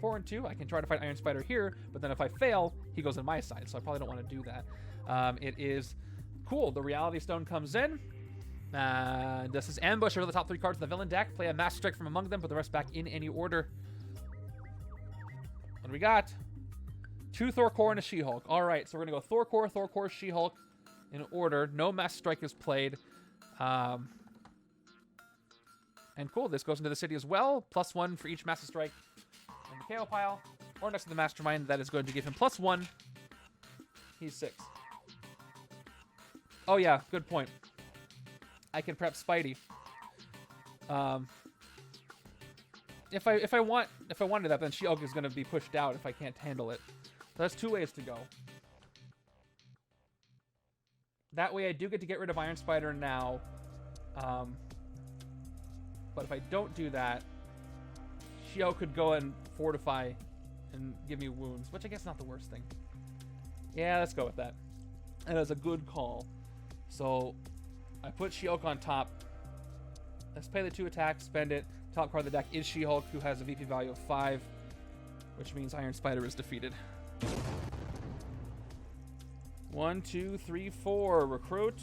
4 and 2. I can try to fight Iron Spider here, but then if I fail, he goes on my side, so I probably don't want to do that. It is cool. The Reality Stone comes in. This is ambush over the top 3 cards of the villain deck. Play a Master Strike from among them, put the rest back in any order. What do we got? 2 Thor Core and a She-Hulk. All right, so we're going to go Thor Core, She-Hulk in order. No Master Strike is played. And cool, this goes into the city as well. +1 for each Master Strike in the KO pile. Or next to the Mastermind, that is going to give him +1. He's 6. Oh yeah, good point. I can prep Spidey. If I wanted that, then She-Hulk is going to be pushed out if I can't handle it. So that's 2 ways to go. That way I do get to get rid of Iron Spider now. But if I don't do that, She-Hulk could go and fortify and give me wounds, which I guess is not the worst thing. Yeah, let's go with that. And that's a good call. So I put She-Hulk on top. Let's pay the 2 attacks, spend it. Top card of the deck is She-Hulk, who has a VP value of 5, which means Iron Spider is defeated. 1, 2, 3, 4. Recruit.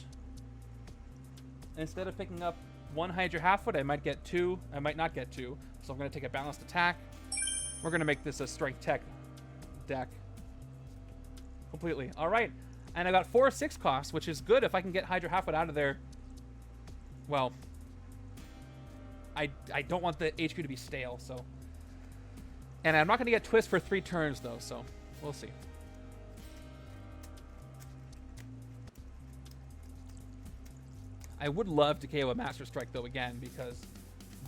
Instead of picking up 1 Hydra Halfwit, I might get 2. I might not get 2. So I'm going to take a balanced attack. We're going to make this a strike tech deck. Completely. All right. And I got 4 6 costs, which is good if I can get Hydra Halfwit out of there. Well, I don't want the HQ to be stale, so. And I'm not going to get Twist for 3 turns, though, so we'll see. I would love to KO a Master Strike, though, again, because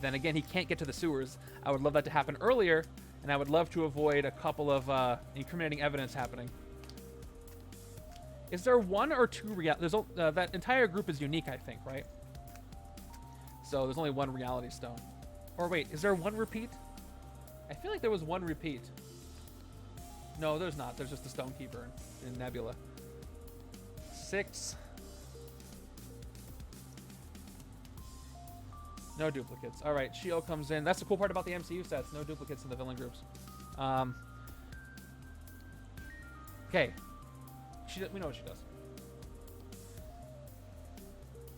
then again, he can't get to the sewers. I would love that to happen earlier, and I would love to avoid a couple of incriminating evidence happening. Is there 1 or 2 that entire group is unique, I think, right? So there's only 1 Reality Stone. Or wait, is there 1 repeat? I feel like there was 1 repeat. No, there's not. There's just the Stonekeeper in Nebula. 6. No duplicates. All right, She-Hulk comes in. That's the cool part about the MCU sets. No duplicates in the villain groups. Okay. We know what she does.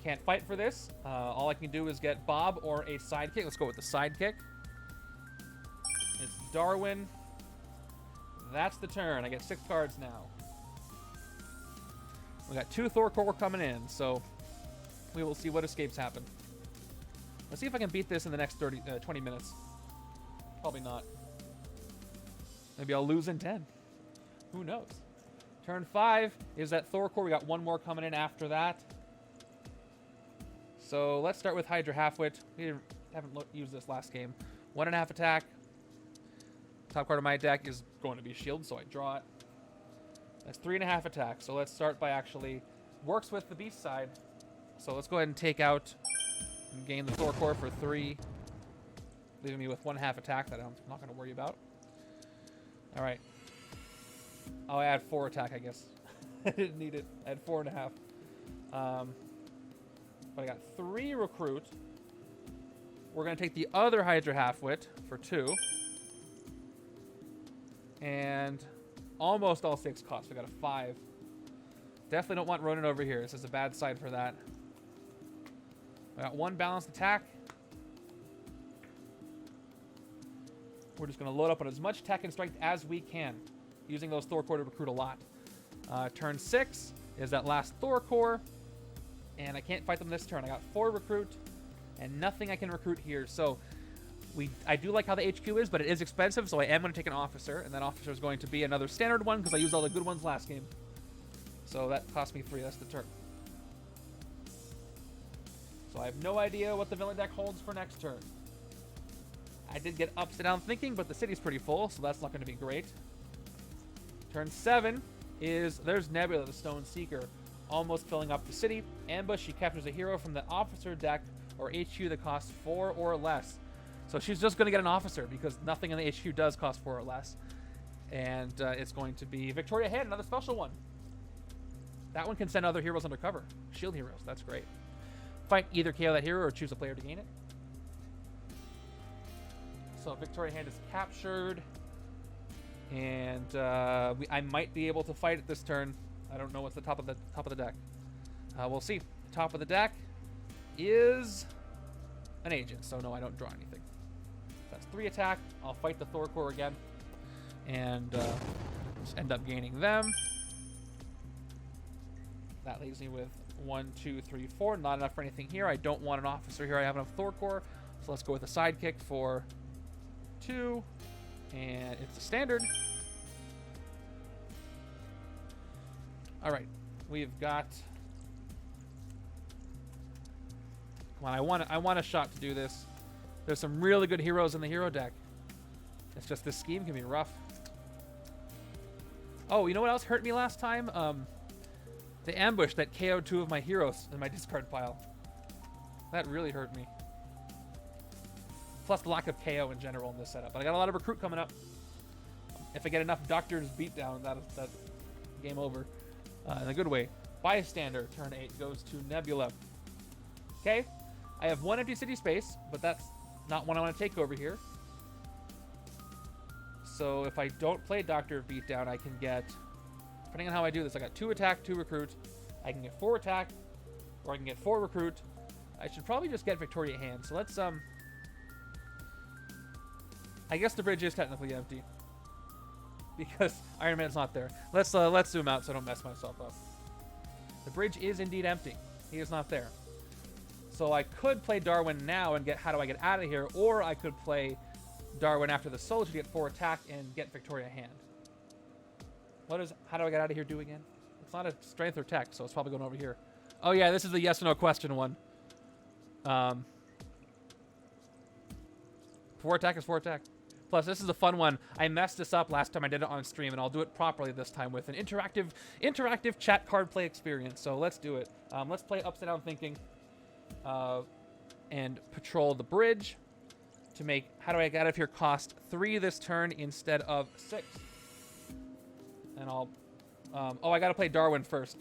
Can't fight for this. All I can do is get Bob or a sidekick. Let's go with the sidekick. It's Darwin. That's the turn. I get 6 cards now. We got 2 Thor Core coming in, so we will see what escapes happen. Let's see if I can beat this in the next 20 minutes. Probably not. Maybe I'll lose in 10. Who knows? Turn 5 is that Thor Core. We got 1 more coming in after that. So let's start with Hydra Halfwit. We haven't used this last game. 1.5 attack. Top card of my deck is going to be Shield, so I draw it. That's 3.5 attack. So let's start by actually works with the beast side. So let's go ahead and take out and gain the Thor core for 3, leaving me with 1/2 attack that I'm not going to worry about. All right. Oh, I had 4 attack, I guess. I didn't need it. I had 4.5. But I got 3 recruit. We're going to take the other Hydra half-wit for 2. And almost all 6 costs. We got a 5. Definitely don't want Ronin over here. This is a bad side for that. I got 1 balanced attack. We're just going to load up on as much tech and strength as we can, using those Thor core to recruit a lot. Turn 6 is that last Thor core, and I can't fight them this turn. I got 4 recruit, and nothing I can recruit here. So I do like how the HQ is, but it is expensive, so I am going to take an officer, and that officer is going to be another standard one because I used all the good ones last game. So that cost me 3. That's the turn. So I have no idea what the villain deck holds for next turn. I did get upside down thinking, but the city's pretty full, so that's not going to be great. Turn 7 is, there's Nebula, the Stone Seeker, almost filling up the city. Ambush, she captures a hero from the officer deck or HQ that costs 4 or less. So she's just going to get an officer because nothing in the HQ does cost 4 or less. And it's going to be Victoria Hand, another special one. That one can send other heroes undercover. Shield heroes, that's great. Fight either KO that hero or choose a player to gain it. So Victoria Hand is captured. And I might be able to fight it this turn. I don't know what's the top of the deck. We'll see. The top of the deck is an agent, so no, I don't draw anything. That's 3 attack. I'll fight the Thor core again, and just end up gaining them. That leaves me with 1, 2, 3, 4. Not enough for anything here. I don't want an officer here. I have enough Thor core, so let's go with a sidekick for 2, and it's a standard. All right, we've got. Come on, I want a shot to do this. There's some really good heroes in the hero deck. It's just this scheme can be rough. Oh, you know what else hurt me last time? The ambush that KO'd 2 of my heroes in my discard pile. That really hurt me. Plus the lack of KO in general in this setup. But I got a lot of recruit coming up. If I get enough Doctor's Beatdown, that's game over. In a good way. Bystander, turn 8, goes to Nebula. Okay, I have 1 empty city space, but that's not one I want to take over here. So if I don't play Doctor Beatdown, I can get, depending on how I do this, I got 2 attack, 2 recruit. I can get 4 attack, or I can get 4 recruit. I should probably just get Victoria Hand. So let's, I guess the bridge is technically empty because Iron Man's not there. Let's zoom out so I don't mess myself up. The bridge is indeed empty. He is not there. So I could play Darwin now and get How Do I Get Out of Here, or I could play Darwin after the Soldier to get 4 attack and get Victoria Hand. What does How Do I Get Out of Here do again? It's not a strength or tech, so it's probably going over here. Oh yeah, this is the yes or no question one. 4 attack is 4 attack. Plus, this is a fun one. I messed this up last time I did it on stream, and I'll do it properly this time with an interactive chat card play experience. So let's do it. Let's play Upside Down Thinking. And patrol the bridge to make How Do I Get Out of Here cost 3 this turn instead of 6. And I'll I gotta play Darwin first,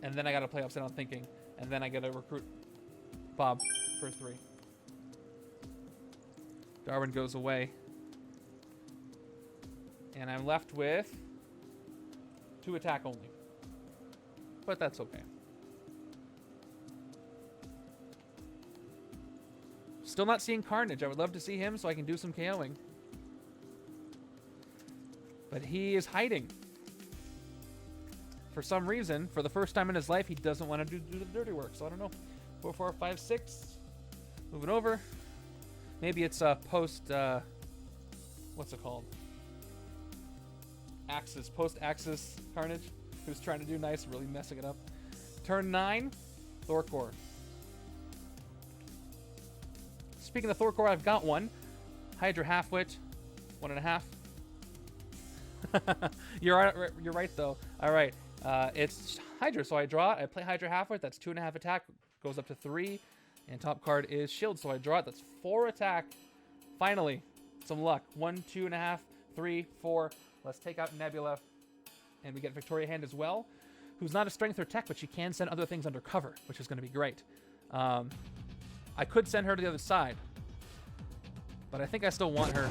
and then I gotta play Upside Down Thinking, and then I gotta recruit Bob for 3. Darwin goes away, and I'm left with 2 attack only, but that's okay. Still not seeing Carnage. I would love to see him so I can do some KOing. But he is hiding. For some reason, for the first time in his life, he doesn't want to do the dirty work. So I don't know. 4, 4, 5, 6. Moving over. Maybe it's post... what's it called? Axis. Post-Axis Carnage. Who's trying to do nice, really messing it up. Turn 9. Thor core. Speaking of Thor core, I've got 1. Hydra half-wit, 1.5. You're right though. All right, it's Hydra. So I draw it. I play Hydra halfway. That's 2.5 attack. Goes up to 3. And top card is Shield. So I draw it. That's 4 attack. Finally, some luck. 1, 2.5, 3, 4. Let's take out Nebula. And we get Victoria Hand as well, who's not a strength or tech, but she can send other things under cover, which is going to be great. I could send her to the other side, but I think I still want her.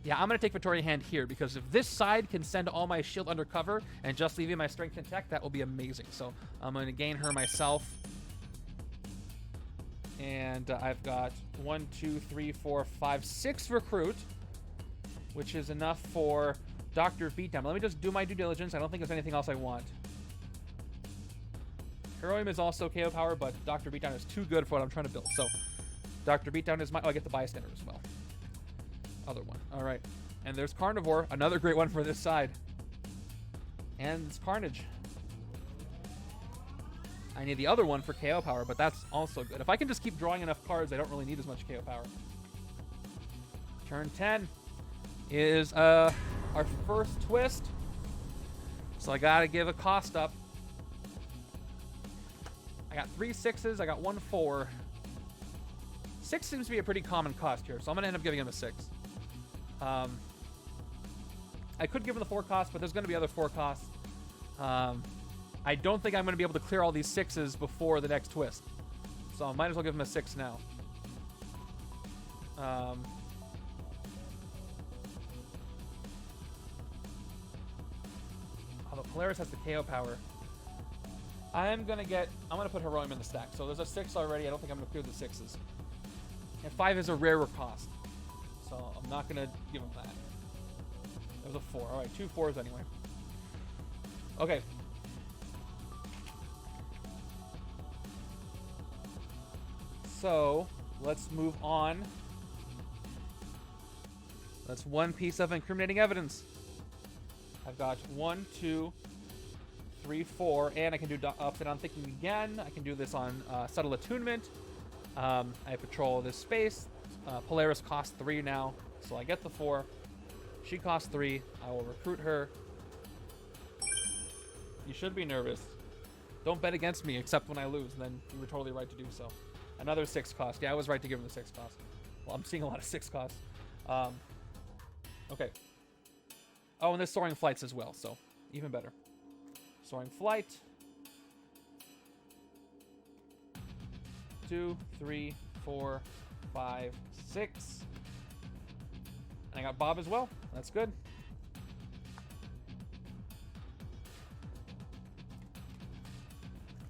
Yeah, I'm going to take Victoria Hand here, because if this side can send all my shield under cover and just leave me my strength and tech, that will be amazing. So I'm going to gain her myself. And I've got 1, 2, 3, 4, 5, 6 recruit, which is enough for Dr. Beatdown. Let me just do my due diligence. I don't think there's anything else I want. Hiroim is also KO power, but Dr. Beatdown is too good for what I'm trying to build. So Dr. Beatdown is my... Oh, I get the bystander as well. Other one. All right. And there's Carnivore, another great one for this side. And it's Carnage. I need the other one for KO power, but that's also good. If I can just keep drawing enough cards, I don't really need as much KO power. Turn 10 is our first twist. So I got to give a cost up. I got 3 6s. I got 1 4. 6 seems to be a pretty common cost here, so I'm going to end up giving him a 6. I could give him the 4 cost, but there's going to be other 4 costs. I don't think I'm going to be able to clear all these 6s before the next twist. So I might as well give him a 6 now. Although Polaris has the KO power. I'm going to put Hiroim in the stack. So there's a 6 already. I don't think I'm going to clear the 6s. And 5 is a rarer cost. So I'm not going to give him that. That was a 4. All right, 2 4s anyway. Okay. So let's move on. That's one piece of incriminating evidence. I've got 1, 2, 3, 4, and I can do upside down thinking again. I can do this on subtle attunement. I patrol this space. Polaris costs 3 now, so I get the 4. She costs 3. I will recruit her. You should be nervous. Don't bet against me except when I lose, then you were totally right to do so. Another 6 cost. Yeah, I was right to give him the 6 cost. Well, I'm seeing a lot of 6 costs. Okay. Oh, and there's soaring flights as well, so even better. Soaring flight. 2, 3, 4, 5, 6. And I got Bob as well. That's good.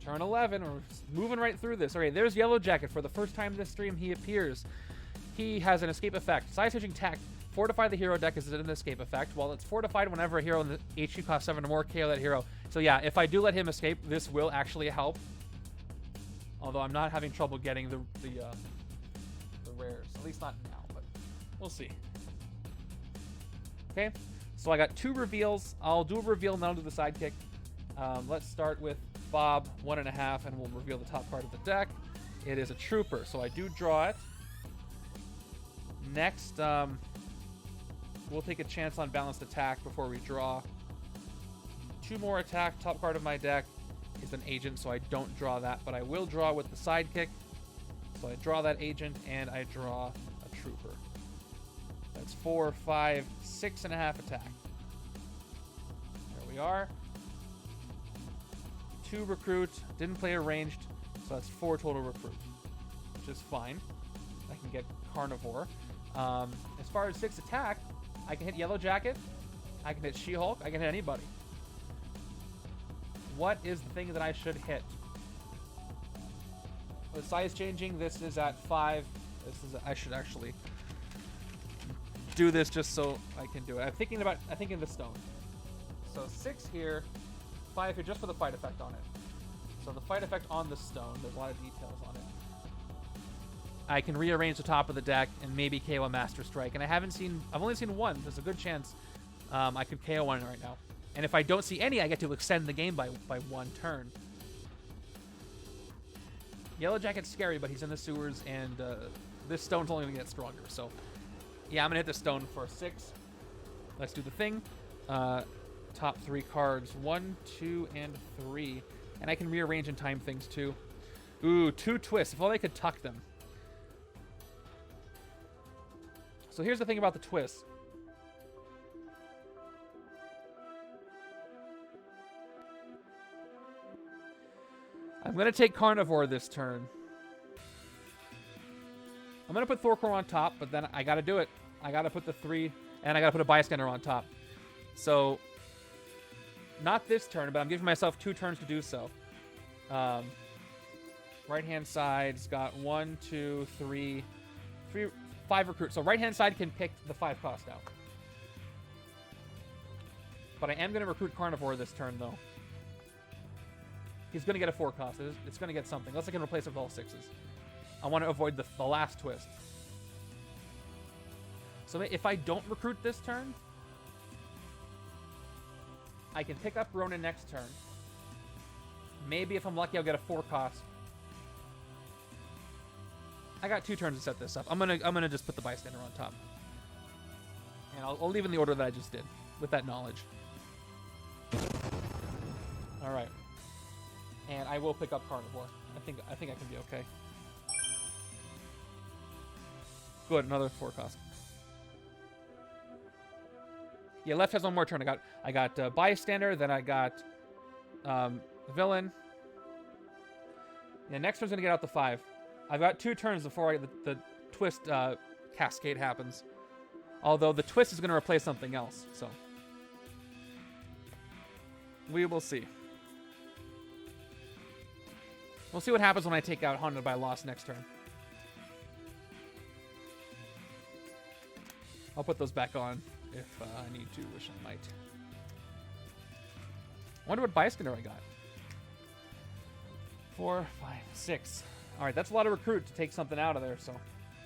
Turn 11. We're moving right through this. Okay, there's Yellow Jacket. For the first time this stream, he appears. He has an escape effect. Side-switching tech. Fortify the hero deck is an escape effect. Well, it's fortified whenever a hero in the HQ costs 7 or more, KO that hero. So yeah, if I do let him escape, this will actually help. Although I'm not having trouble getting the rares. At least not now, but we'll see. Okay, so I got 2 reveals. I'll do a reveal, and then I'll do the sidekick. Let's start with Bob, 1.5, and we'll reveal the top part of the deck. It is a trooper, so I do draw it. Next, we'll take a chance on balanced attack before we draw. 2 more attack. Top card of my deck is an agent, so I don't draw that, but I will draw with the sidekick. So I draw that agent, and I draw a trooper. That's 4, 5, 6.5 attack. There we are. 2 recruit. Didn't play a ranged, so that's 4 total recruit, which is fine. I can get Carnivore. As far as 6 attack, I can hit Yellow Jacket. I can hit She-Hulk. I can hit anybody. What is the thing that I should hit? With size changing, this is at 5. I should actually do this just so I can do it. I'm thinking the stone. So 6 here, 5 here, just for the fight effect on it. So the fight effect on the stone, there's a lot of details on it. I can rearrange the top of the deck and maybe KO a Master Strike. And I've only seen 1. There's a good chance I could KO 1 right now. And if I don't see any, I get to extend the game by 1 turn. Yellow Jacket's scary, but he's in the sewers, and this stone's only going to get stronger. So, yeah, I'm going to hit the stone for 6. Let's do the thing. top 3 cards. 1, 2, and 3. And I can rearrange and time things too. Ooh, 2 twists. If only I could tuck them. So here's the thing about the twists. I'm going to take Carnivore this turn. I'm going to put Thor core on top, but then I got to do it. I got to put the 3, and I got to put a bystander on top. So, not this turn, but I'm giving myself 2 turns to do so. Right-hand side's got 1, 2, 3, 5 recruits. So right-hand side can pick the 5 cost out. But I am going to recruit Carnivore this turn, though. He's going to get a 4 cost. It's going to get something, unless I can replace it with all 6s. I want to avoid the last twist. So if I don't recruit this turn, I can pick up Ronin next turn. Maybe if I'm lucky, I'll get a 4 cost. I got 2 turns to set this up. I'm gonna just put the bystander on top, and I'll leave in the order that I just did with that knowledge. All right, and I will pick up Carnivore. I think I can be okay. Good, another 4 cost. Yeah, left has one more turn. I got bystander, then I got villain. Yeah, next turn's gonna get out the 5. I've got 2 turns before the twist cascade happens. Although the twist is gonna replace something else, so we will see. We'll see what happens when I take out Haunted by Loss next turn. I'll put those back on if I need to, which I might. I wonder what bystander I got. 4, 5, 6. All right, that's a lot of recruit to take something out of there, so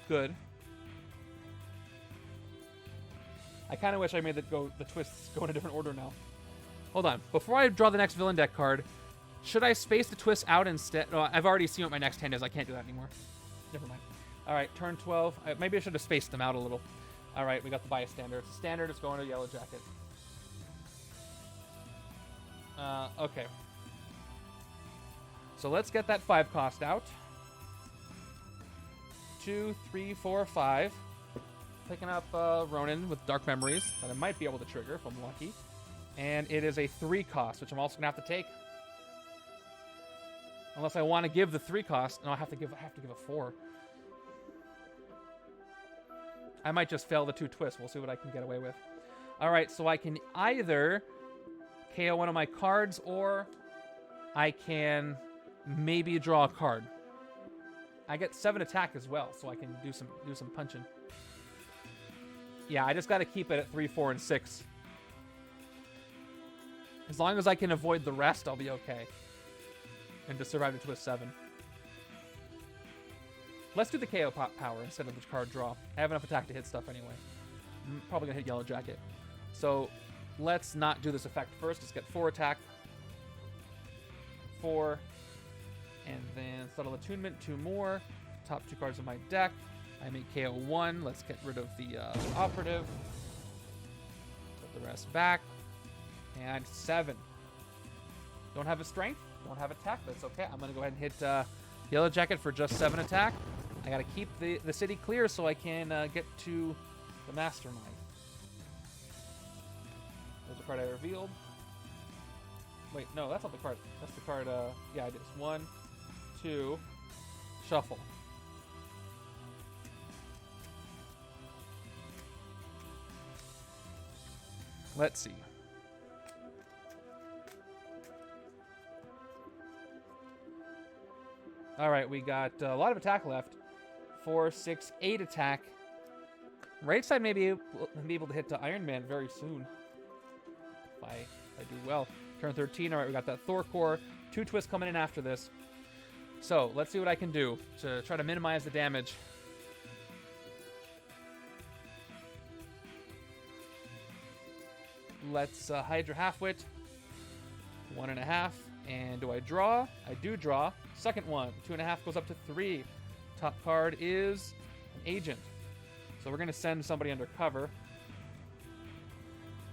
good. I kind of wish I made the twists go in a different order now. Hold on. Before I draw the next villain deck card, should I space the twists out instead? No, I've already seen what my next hand is. I can't do that anymore. Never mind. All right, turn 12. Maybe I should have spaced them out a little. All right, we got the bystander. It's standard. It's going to Yellow Jacket. Okay. So let's get that 5 cost out. 2, 3, 4, 5. Picking up Ronin with Dark Memories that I might be able to trigger if I'm lucky. And it is a 3 cost, which I'm also going to have to take. Unless I want to give the 3 cost. No, I have to give a 4. I might just fail the 2 twists. We'll see what I can get away with. All right, so I can either KO one of my cards, or I can maybe draw a card. I get 7 attack as well, so I can do some punching. Yeah, I just got to keep it at 3, 4, and 6. As long as I can avoid the rest, I'll be okay. And just survive to twist 7. Let's do the KO power instead of the card draw. I have enough attack to hit stuff anyway. I'm probably going to hit Yellow Jacket. So let's not do this effect first. Just get 4 attack. 4. And then Subtle Attunement, 2 more. Top 2 cards of my deck. I make KO 1. Let's get rid of the operative. Put the rest back. And 7. Don't have a strength. Don't have attack. That's okay. I'm going to go ahead and hit Yellow Jacket for just 7 attack. I got to keep the city clear so I can get to the Mastermind. There's the card I revealed. Wait, no, that's not the card. That's the card, yeah, it is. 1, 2, shuffle. Let's see. All right, we got a lot of attack left. 4, 6, 8 attack. Right side may be able to hit Iron Man very soon. If I do well. Turn 13. All right, we got that Thor core. 2 twists coming in after this. So let's see what I can do to try to minimize the damage. Let's Hydra half-wit. 1.5. And do I draw? I do draw. Second one. 2.5 goes up to 3. Top card is an agent. So we're going to send somebody undercover.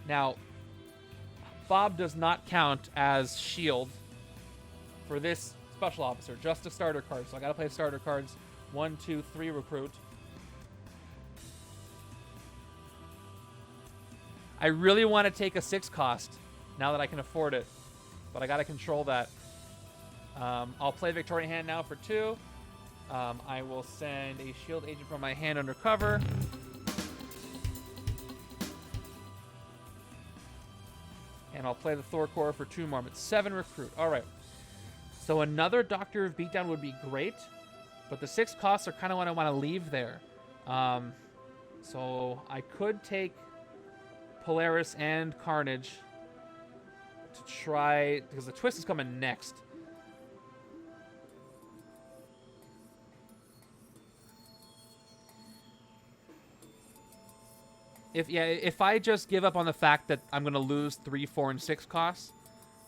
Now, Bob does not count as shield for this special officer, just a starter card. So I gotta play starter cards. 1, 2, 3 recruit. I really want to take a 6 cost now that I can afford it, but I gotta control that. I'll play Victorian hand now for 2. I will send a shield agent from my hand under cover. And I'll play the Thor core for 2 more. I'm at 7 recruit. All right. So another Doctor of Beatdown would be great, but the 6 costs are kind of what I want to leave there. So I could take Polaris and Carnage to try, because the twist is coming next. If I just give up on the fact that I'm going to lose 3, 4, and 6 costs,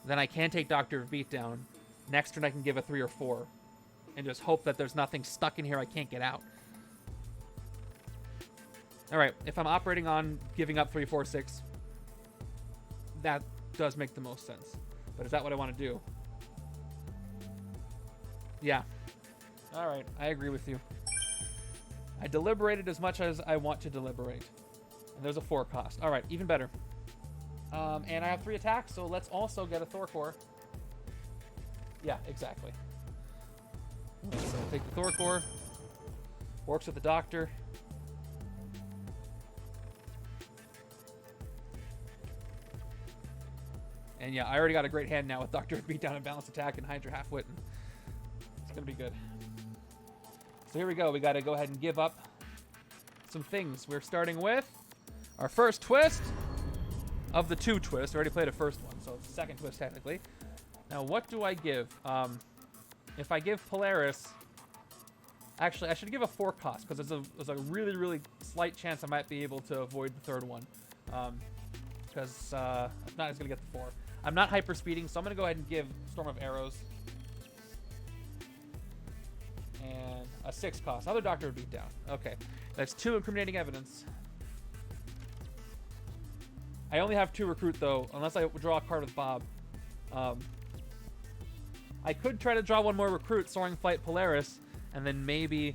then I can take Doctor of Beatdown. Next turn I can give a 3 or 4. And just hope that there's nothing stuck in here I can't get out. Alright, if I'm operating on giving up 3, 4, 6, that does make the most sense. But is that what I want to do? Yeah. Alright, I agree with you. I deliberated as much as I want to deliberate. And there's a 4 cost. All right, even better. And I have 3 attacks, so let's also get a Thor core. Yeah, exactly. So take the Thor core. Works with the Doctor. And yeah, I already got a great hand now with Doctor Beatdown and Balanced Attack and Hydra Half-Wit. It's going to be good. So here we go. We got to go ahead and give up some things. We're starting with our first twist of the 2 twists. We already played a first one, so it's the second twist technically. Now, what do I give? If I give Polaris, actually, I should give a 4 cost because there's a really, really slight chance I might be able to avoid the 3rd one. Because if not, it's going to get the 4. I'm not hyper speeding, so I'm going to go ahead and give Storm of Arrows and a 6 cost. Another Doctor would beat down. Okay, that's 2 incriminating evidence. I only have 2 recruit, though, unless I draw a card with Bob. I could try to draw 1 more recruit, Soaring Flight Polaris, and then maybe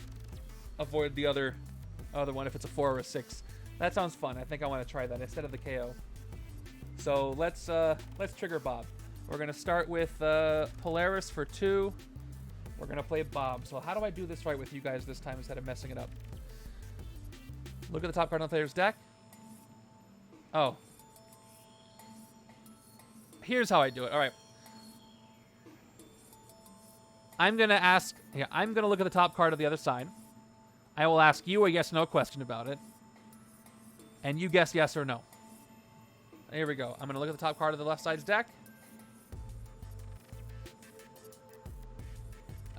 avoid the other one if it's a 4 or a 6. That sounds fun. I think I want to try that instead of the KO. So let's trigger Bob. We're going to start with Polaris for 2. We're going to play Bob. So how do I do this right with you guys this time instead of messing it up? Look at the top card on the player's deck. Oh. Here's how I do it. All right. I'm going to look at the top card of the other side. I will ask you a yes/no question about it. And you guess yes or no. Here we go. I'm going to look at the top card of the left side's deck.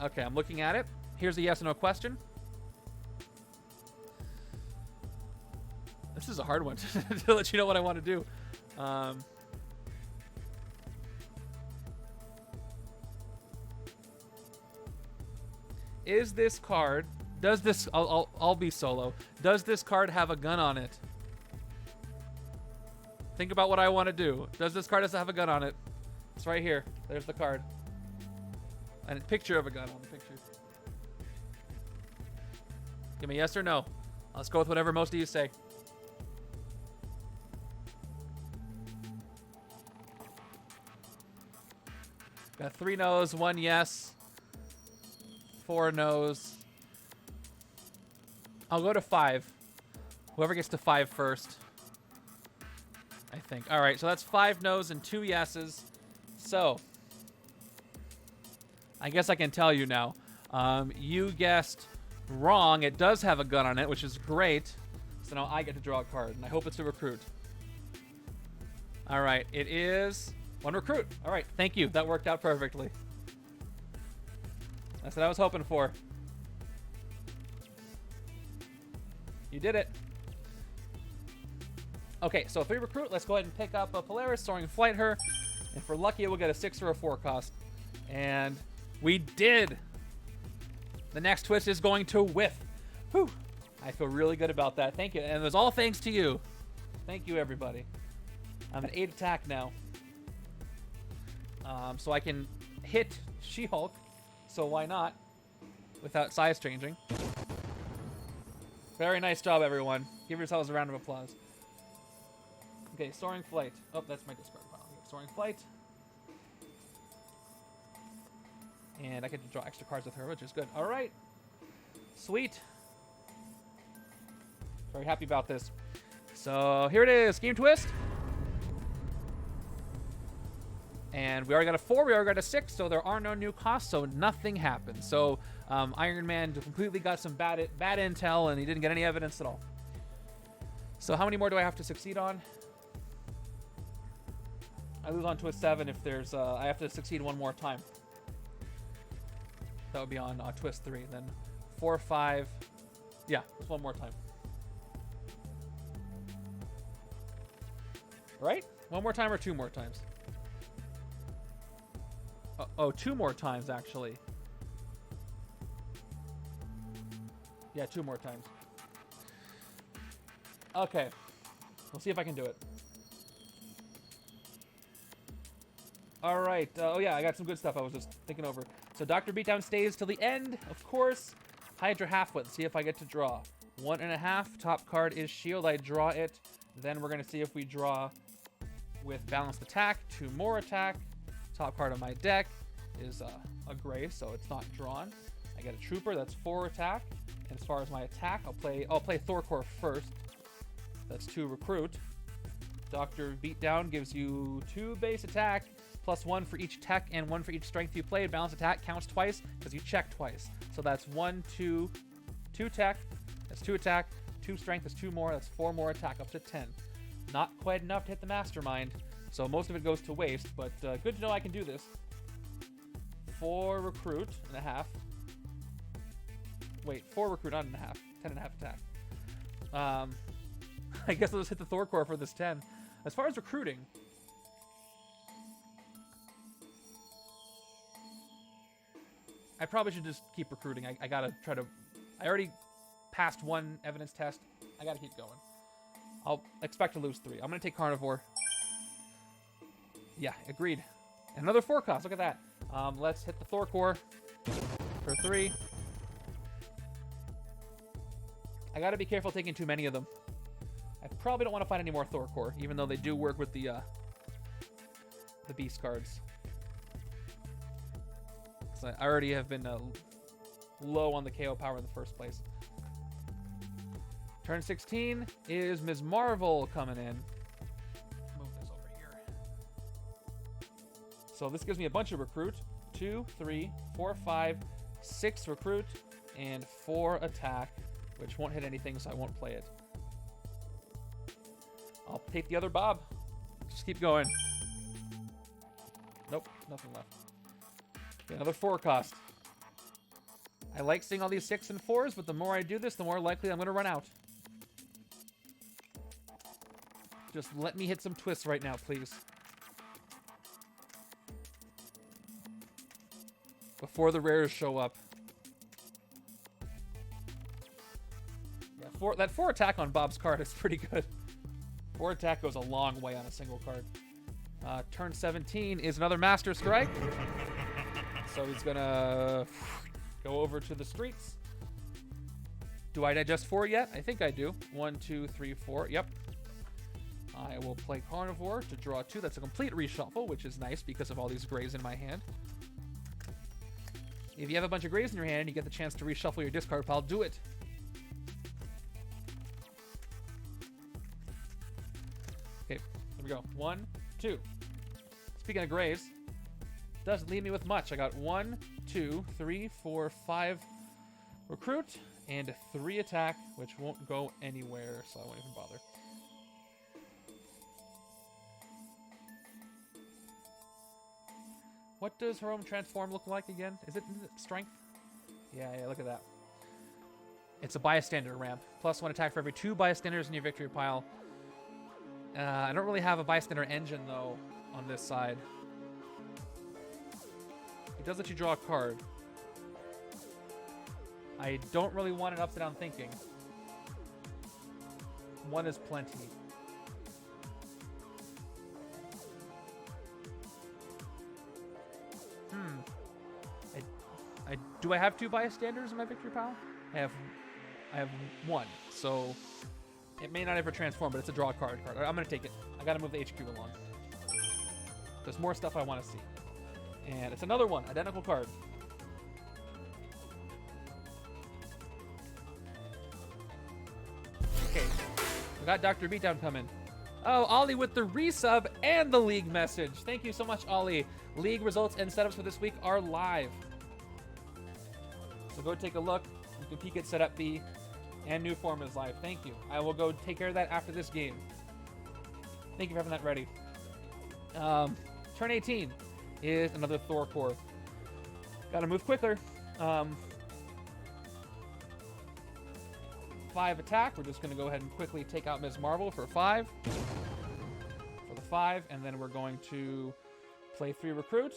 Okay, I'm looking at it. Here's a yes or no question. This is a hard one to let you know what I want to do. Is this card... Does this... I'll be solo. Does this card have a gun on it? Think about what I want to do. Does this card have a gun on it? It's right here. There's the card. And a picture of a gun on the picture. Give me yes or no. Let's go with whatever most of you say. Got 3 no's, 1 yes, 4 no's. I'll go to 5. Whoever gets to 5 first. I think. All right, so that's 5 no's and 2 yeses. So, I guess I can tell you now. You guessed wrong. It does have a gun on it, which is great. So now I get to draw a card, and I hope it's a recruit. All right, it is 1 recruit. All right, thank you. That worked out perfectly. That's what I was hoping for. You did it. Okay, so 3 recruit. Let's go ahead and pick up a Polaris, Soaring Flight her. If we're lucky, we'll get a 6 or a 4 cost. And we did. The next twist is going to whiff. Whew. I feel really good about that. Thank you. And it was all thanks to you. Thank you, everybody. I'm at 8 attack now. So I can hit She-Hulk. So why not? Without size changing. Very nice job, everyone. Give yourselves a round of applause. Okay, Soaring Flight. Oh, that's my discard pile. Okay, Soaring Flight. And I get to draw extra cards with her, which is good. All right. Sweet. Very happy about this. So here it is. Game Twist. And we already got a 4, we already got a 6, so there are no new costs, so nothing happened. So Iron Man completely got some bad intel, and he didn't get any evidence at all. So how many more do I have to succeed on? I lose on twist 7 if there's... I have to succeed one more time. That would be on twist 3. Then 4, 5... Yeah, just one more time. Right? One more time or 2 more times? Oh, 2 more times, actually. Yeah, 2 more times. Okay. We'll see if I can do it. All right. Oh, yeah, I got some good stuff I was just thinking over. So Dr. Beatdown stays till the end, of course. Hydra half-width. See if I get to draw. 1.5. Top card is Shield. I draw it. Then we're going to see if we draw with balanced attack. 2 more attack. Top card of my deck is a gray, so it's not drawn. I get a Trooper, that's 4 attack. And as far as my attack, I'll play Thor Core first. That's 2 recruit. Dr. Beatdown gives you 2 base attack, plus 1 for each tech and 1 for each strength you played. Balanced attack counts twice because you check twice. So that's 1, 2, 2 tech. That's 2 attack, 2 strength, that's 2 more. That's 4 more attack, up to 10. Not quite enough to hit the Mastermind. So most of it goes to waste, but good to know I can do this. 4 recruit and a half. Wait, 4 recruit, not and a half. 10.5 attack. I guess I'll just hit the Thor Core for this 10. As far as recruiting, I probably should just keep recruiting. I gotta try to... I already passed 1 evidence test. I gotta keep going. I'll expect to lose 3. I'm gonna take Carnivore. Yeah, agreed. Another 4 cost. Look at that. Let's hit the Thor Core for 3. I gotta be careful taking too many of them. I probably don't want to fight any more Thor Core, even though they do work with the beast cards. So I already have been low on the KO power in the first place. Turn 16 is Ms. Marvel coming in. Move this over here. So this gives me a bunch of recruit. 2, 3, 4, 5, 6 recruit, and 4 attack, which won't hit anything, so I won't play it. I'll take the other Bob. Just keep going. Nope, nothing left. Okay, another 4 cost. I like seeing all these 6 and 4s, but the more I do this, the more likely I'm going to run out. Just let me hit some twists right now, please. Before the rares show up. Yeah, that 4 attack on Bob's card is pretty good. 4 attack goes a long way on a single card. Turn 17 is another Master Strike. So he's gonna go over to the streets. Do I digest 4 yet? I think I do. 1, 2, 3, 4. Yep. I will play Carnivore to draw 2. That's a complete reshuffle, which is nice because of all these grays in my hand. If you have a bunch of grays in your hand and you get the chance to reshuffle your discard pile, do it. Okay, here we go. 1, 2. Speaking of grays, doesn't leave me with much. I got 1, 2, 3, 4, 5 recruit and 3 attack, which won't go anywhere, so I won't even bother. What does Hiroim transform look like again? Is it strength? Yeah, look at that. It's a bystander ramp. Plus 1 attack for every 2 bystanders in your victory pile. I don't really have a bystander engine, though, on this side. It does let you draw a card. I don't really want an upside down thinking. 1 is plenty. Do I have 2 bystanders in my victory pile? I have 1, so it may not ever transform, but it's a draw card. I'm gonna take it. I gotta move the HQ along. There's more stuff I want to see, and it's another one, identical card. Okay, we got Dr. Beatdown coming. Oh, Ollie with the resub and the league message. Thank you so much, Ollie. League results and setups for this week are live. So go take a look. You can peek at Setup B, and new form is live. Thank you. I will go take care of that after this game. Thank you for having that ready. Turn 18 is another Thor core. Gotta move quicker. 5 attack. We're just gonna go ahead and quickly take out Ms. Marvel for 5. For the 5, and then we're going to play 3 recruit.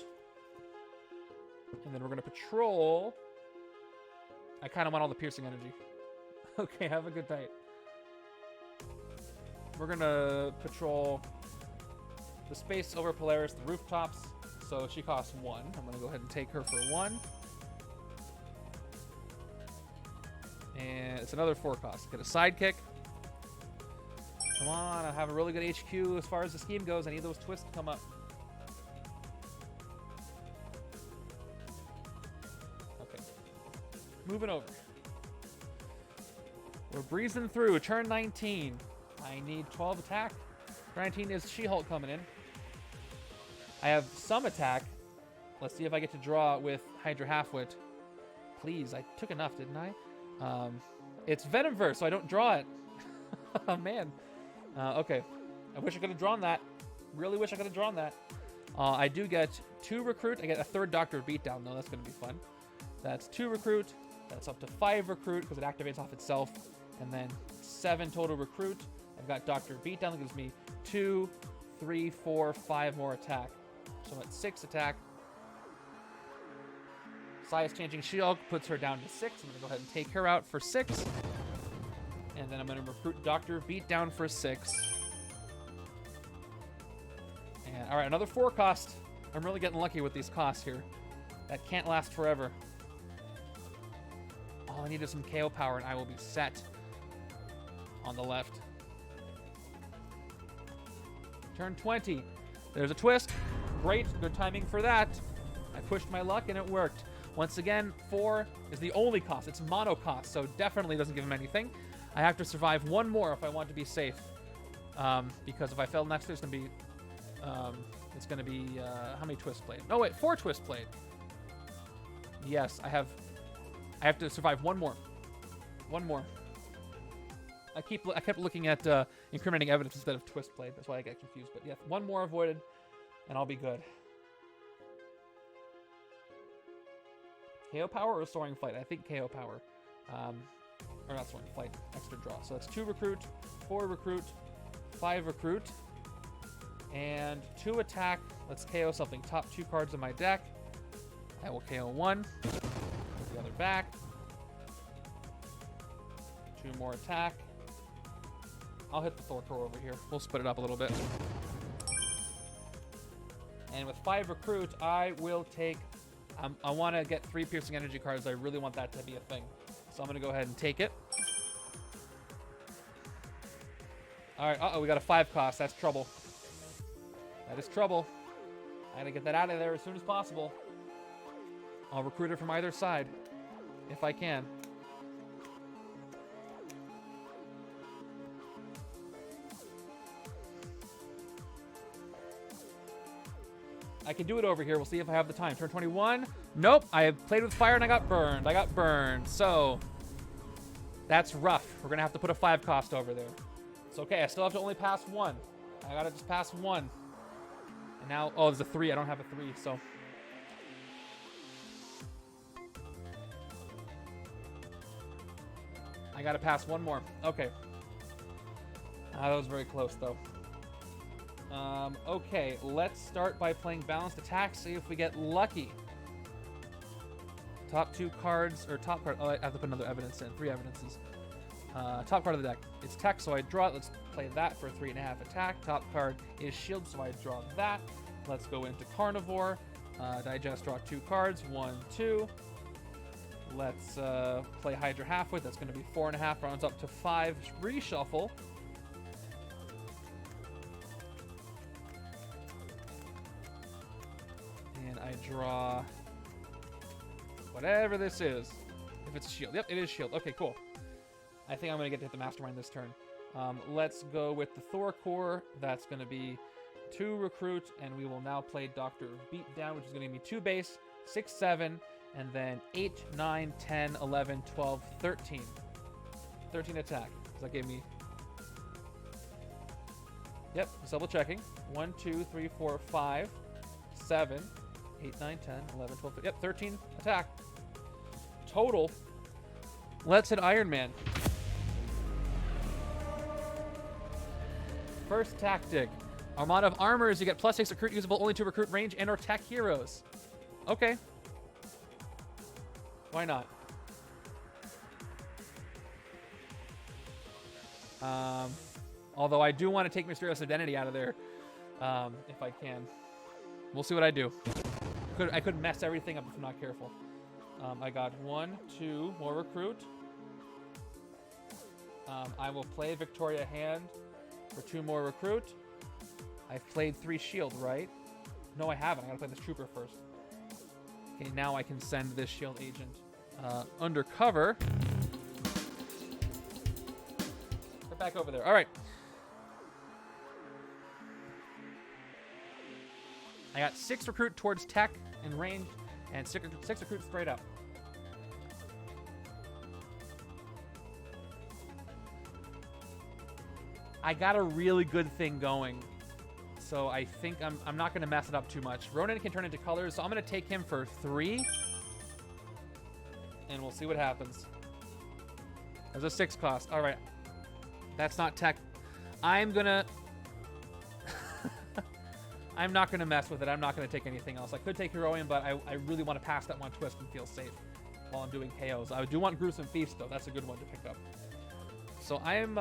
And then we're gonna patrol. I kind of want all the piercing energy. Okay, have a good night. We're gonna patrol the space over Polaris, the rooftops. So she costs 1. I'm gonna go ahead and take her for 1. And it's another 4 cost. Get a sidekick. Come on, I have a really good HQ as far as the scheme goes. I need those twists to come up. Okay. Moving over. We're breezing through. Turn 19. I need 12 attack. Turn 19 is She-Hulk coming in. I have some attack. Let's see if I get to draw with Hydra Halfwit. Please, I took enough, didn't I? It's Venomverse, so I don't draw it. Oh, man. Okay. I wish I could have drawn that. Really wish I could have drawn that. I do get 2 recruit. I get a 3rd Doctor Beatdown, though. That's going to be fun. That's 2 recruit. That's up to 5 recruit because it activates off itself. And then 7 total recruit. I've got Dr. Beatdown that gives me 2, 3, 4, 5 more attack. So I'm at 6 attack. Size changing She-Hulk puts her down to 6. I'm going to go ahead and take her out for 6. And then I'm going to recruit Dr. Beatdown for 6. And all right, another 4 cost. I'm really getting lucky with these costs here. That can't last forever. All I need is some KO power and I will be set. On the left. Turn 20. There's a twist. Great. Good timing for that. I pushed my luck and it worked. Once again, 4 is the only cost. It's mono cost, so definitely doesn't give him anything. I have to survive 1 more if I want to be safe. Because if I fail next, there's going to be... it's going to be... how many twists played? No, wait, 4 twists played. Yes, I have to survive 1 more. 1 more. I kept looking at incriminating evidence instead of twist played. That's why I get confused. But yeah, 1 more avoided, and I'll be good. KO power or soaring flight? I think KO power. Or not soaring flight. Extra draw. So that's 2 recruit, 4 recruit, 5 recruit, and 2 attack. Let's KO something. Top 2 cards in my deck. I will KO 1. Put the other back. 2 more attack. I'll hit the Thor core over here. We'll split it up a little bit. And with 5 recruit, I will take... I want to get 3 piercing energy cards. I really want that to be a thing. So I'm going to go ahead and take it. All right. Uh-oh, we got a 5 cost. That's trouble. That is trouble. I got to get that out of there as soon as possible. I'll recruit it from either side if I can. I can do it over here. We'll see if I have the time. Turn 21. Nope. I played with fire and I got burned. So that's rough. We're going to have to put a 5 cost over there. It's okay. I still have to only pass 1. I got to just pass 1. And now, oh, there's a 3. I don't have a 3, so. I got to pass 1 more. Okay. That was very close, though. Okay, let's start by playing balanced attack, see if we get lucky. Top 2 cards, or top card, oh, I have to put another evidence in, 3 evidences. Top card of the deck, it's tech, so I draw it. Let's play that for 3.5 attack. Top card is shield, so I draw that. Let's go into carnivore, digest, draw 2 cards, 1, 2. Let's play Hydra halfway. That's going to be 4.5. Rounds up to 5. Reshuffle. And I draw whatever this is. If it's shield. Yep, it is shield. Okay, cool. I think I'm going to get to hit the Mastermind this turn. Let's go with the Thor core. That's going to be 2 recruit, and we will now play Doctor Beatdown, which is going to give me 2 base, 6, 7, and then 8, 9, 10, 11, 12, 13. 13 attack. So that gave me... Yep, just double checking. 1, 2, 3, 4, 5, 7, 8, 9, 10, 11, 12, 13. Yep, 13 attack. Total. Let's hit Iron Man. First tactic. Armada of Armors. You get +6 recruit usable only to recruit range and or tech heroes. Okay. Why not? Although I do want to take Mysterious Identity out of there if I can. We'll see what I do. I could mess everything up if I'm not careful. I got 1, 2 more recruit. I will play Victoria Hand for 2 more recruit. I've played 3 shield, right? No, I haven't. I gotta play this trooper first. Okay, now I can send this shield agent undercover. Get back over there. All right. I got 6 recruit towards tech and range, and 6 recruit straight up. I got a really good thing going, so I think I'm not going to mess it up too much. Ronin can turn into colors, so I'm going to take him for 3, and we'll see what happens. There's a 6 cost. All right. That's not tech. I'm going to... I'm not going to mess with it. I'm not going to take anything else. I could take Hiroim, but I really want to pass that one twist and feel safe while I'm doing KOs. I do want Gruesome Feast, though. That's a good one to pick up. So I'm...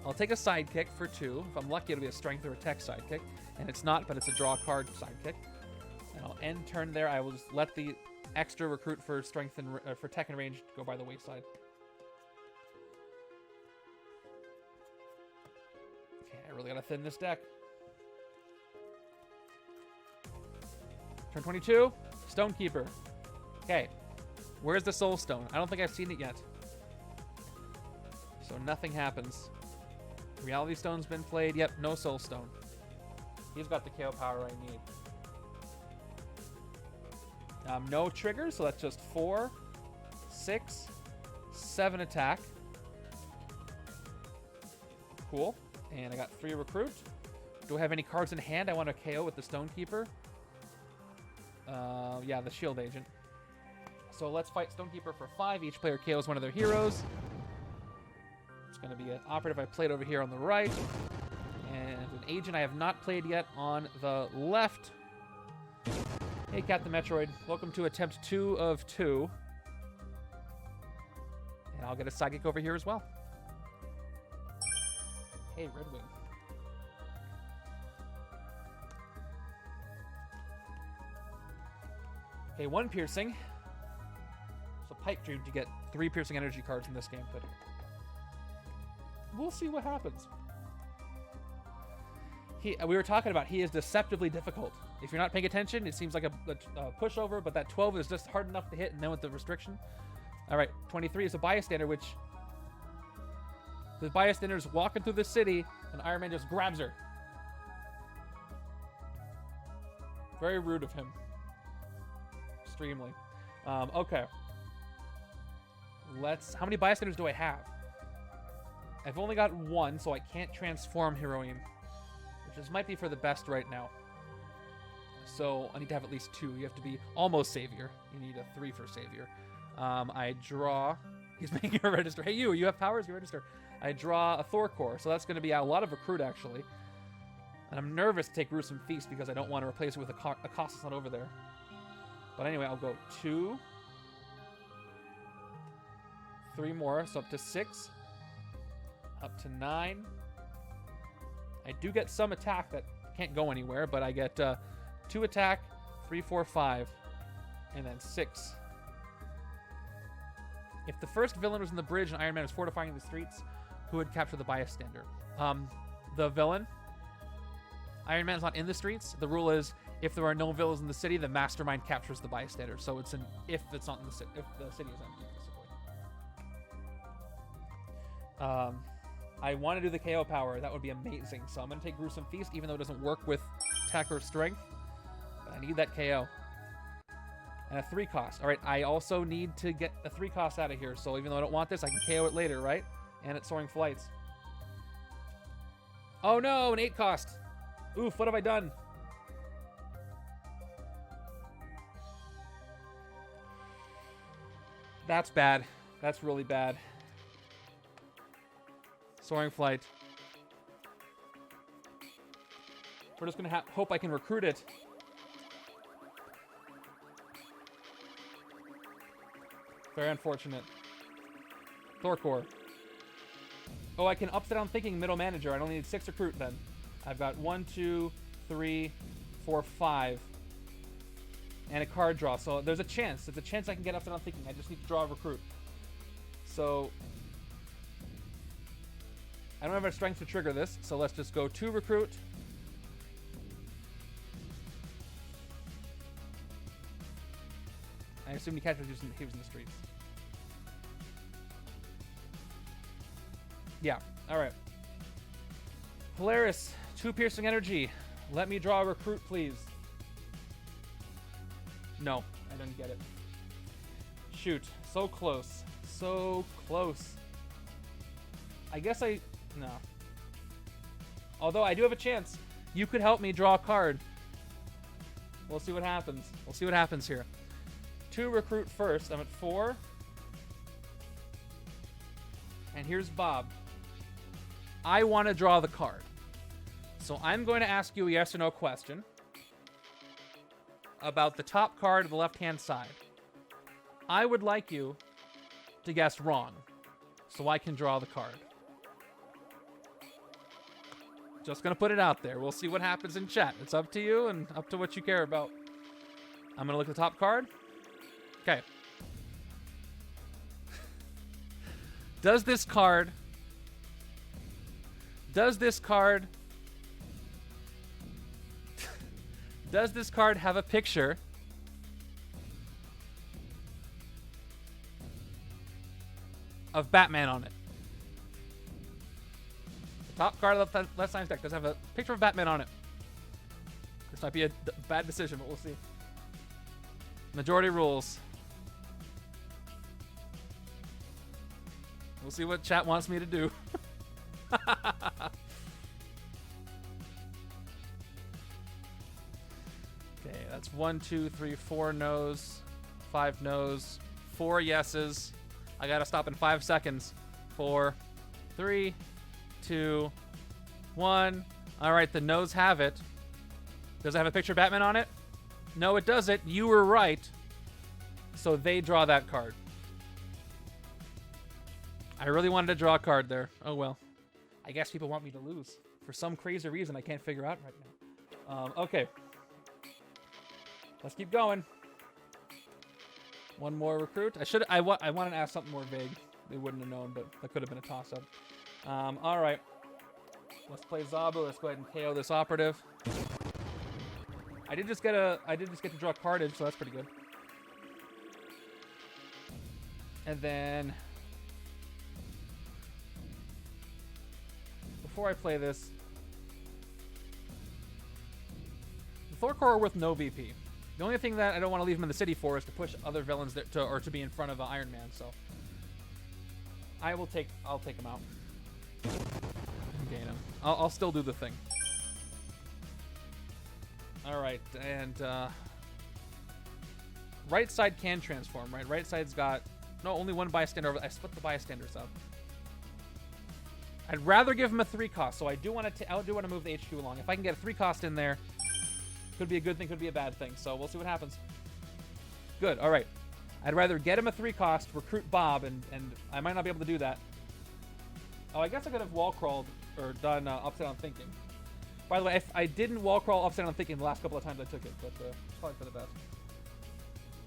I'll take a sidekick for 2. If I'm lucky, it'll be a strength or a tech sidekick. And it's not, but it's a draw card sidekick. And I'll end turn there. I will just let the extra recruit for strength and for tech and range go by the wayside. Okay, I really gotta thin this deck. Turn 22, Stonekeeper. Okay, where's the Soul Stone? I don't think I've seen it yet. So nothing happens. Reality Stone's been played. Yep, no Soul Stone. He's got the KO power I need. No triggers, so that's just 4, 6, 7 attack. Cool. And I got 3 recruit. Do I have any cards in hand I want to KO with the Stonekeeper? Yeah, the shield agent. So let's fight Stonekeeper for 5. Each player KOs one of their heroes. It's going to be an operative I played over here on the right. And an agent I have not played yet on the left. Hey, Captain Metroid. Welcome to attempt 2 of 2. And I'll get a Psychic over here as well. Hey, Red Wing. Okay, 1 piercing. So Pipe Dream to get 3 piercing energy cards in this game, but we'll see what happens. We were talking about he is deceptively difficult. If you're not paying attention, it seems like a pushover, but that 12 is just hard enough to hit, and then with the restriction. All right, 23 is a bystander, which the bystander's walking through the city, and Iron Man just grabs her. Very rude of him. Extremely. Okay. How many bystanders do I have? I've only got 1, so I can't transform Hiroim, which might be for the best right now. So I need to have at least 2. You have to be almost Savior. You need a 3 for Savior. I draw... He's making a register. Hey, you have powers? You register. I draw a Thor core, so that's going to be a lot of recruit, actually. And I'm nervous to take Gruesome Feast because I don't want to replace it with a cost that's not over there. But anyway, I'll go 2. 3 more, so up to 6. Up to 9. I do get some attack that can't go anywhere, but I get 2 attack, 3, 4, 5, and then 6 If the first villain was in the bridge and Iron Man was fortifying the streets, who would capture the bystander? The villain. Iron Man's not in the streets. The rule is, if there are no villains in the city, the Mastermind captures the bystander. So it's an if it's not in the city, if the city is empty, basically. I want to do the KO power. That would be amazing. So I'm going to take Gruesome Feast, even though it doesn't work with attack or strength. But I need that KO. And a 3 cost. All right, I also need to get a 3 cost out of here. So even though I don't want this, I can KO it later, right? And it's Soaring Flights. Oh no, an 8 cost. Oof, what have I done? That's bad. That's really bad. Soaring Flight. We're just going to hope I can recruit it. Very unfortunate. Thor core. Oh, I can upside down thinking middle manager. I don't need 6 recruit then. I've got 1, 2, 3, 4, 5. And a card draw. So there's a chance. There's a chance I can get upside down thinking. I just need to draw a recruit. So I don't have enough strength to trigger this. So let's just go 2 recruit. I assume he catches he was in the streets. Yeah. All right. Polaris, 2 piercing energy. Let me draw a recruit, please. No, I didn't get it. Shoot. So close. So close. I guess no. Although I do have a chance. You could help me draw a card. We'll see what happens. We'll see what happens here. 2 recruit first. I'm at 4. And here's Bob. I want to draw the card. So I'm going to ask you a yes or no question about the top card of the left-hand side. I would like you to guess wrong so I can draw the card. Just going to put it out there. We'll see what happens in chat. It's up to you and up to what you care about. I'm going to look at the top card. Okay. Does this card have a picture of Batman on it? The top card of the left side's deck does have a picture of Batman on it. This might be a bad decision, but we'll see. Majority rules. We'll see what chat wants me to do. Okay, that's 1, 2, 3, 4 no's, 5 no's, 4 yeses. I gotta stop in 5 seconds. 4, 3, 2, 1. All right, the no's have it. Does it have a picture of Batman on it? No, it doesn't. You were right. So they draw that card. I really wanted to draw a card there. Oh, well. I guess people want me to lose. For some crazy reason I can't figure out right now. Okay. Let's keep going. One more recruit. I wanted to ask something more vague. They wouldn't have known, but that could have been a toss-up. All right. Let's play Zabu. Let's go ahead and KO this operative. I did just get to draw Carnage, so that's pretty good. And then before I play this, the Thor core are with no VP. The only thing that I don't want to leave him in the city for is to push other villains or to be in front of Iron Man. So I'll take him out. Gain him. I'll still do the thing. All right, and right side can transform, right? Right side's got only 1 bystander over. I split the bystanders up. I'd rather give him a 3 cost, so I do want to move the HQ along. If I can get a 3 cost in there, could be a good thing, could be a bad thing. So we'll see what happens. Good. All right. I'd rather get him a 3 cost, recruit Bob, and I might not be able to do that. Oh, I guess I could have wall crawled or done upside down thinking. By the way, if I didn't wall crawl upside down thinking the last couple of times I took it, but it's probably for the best.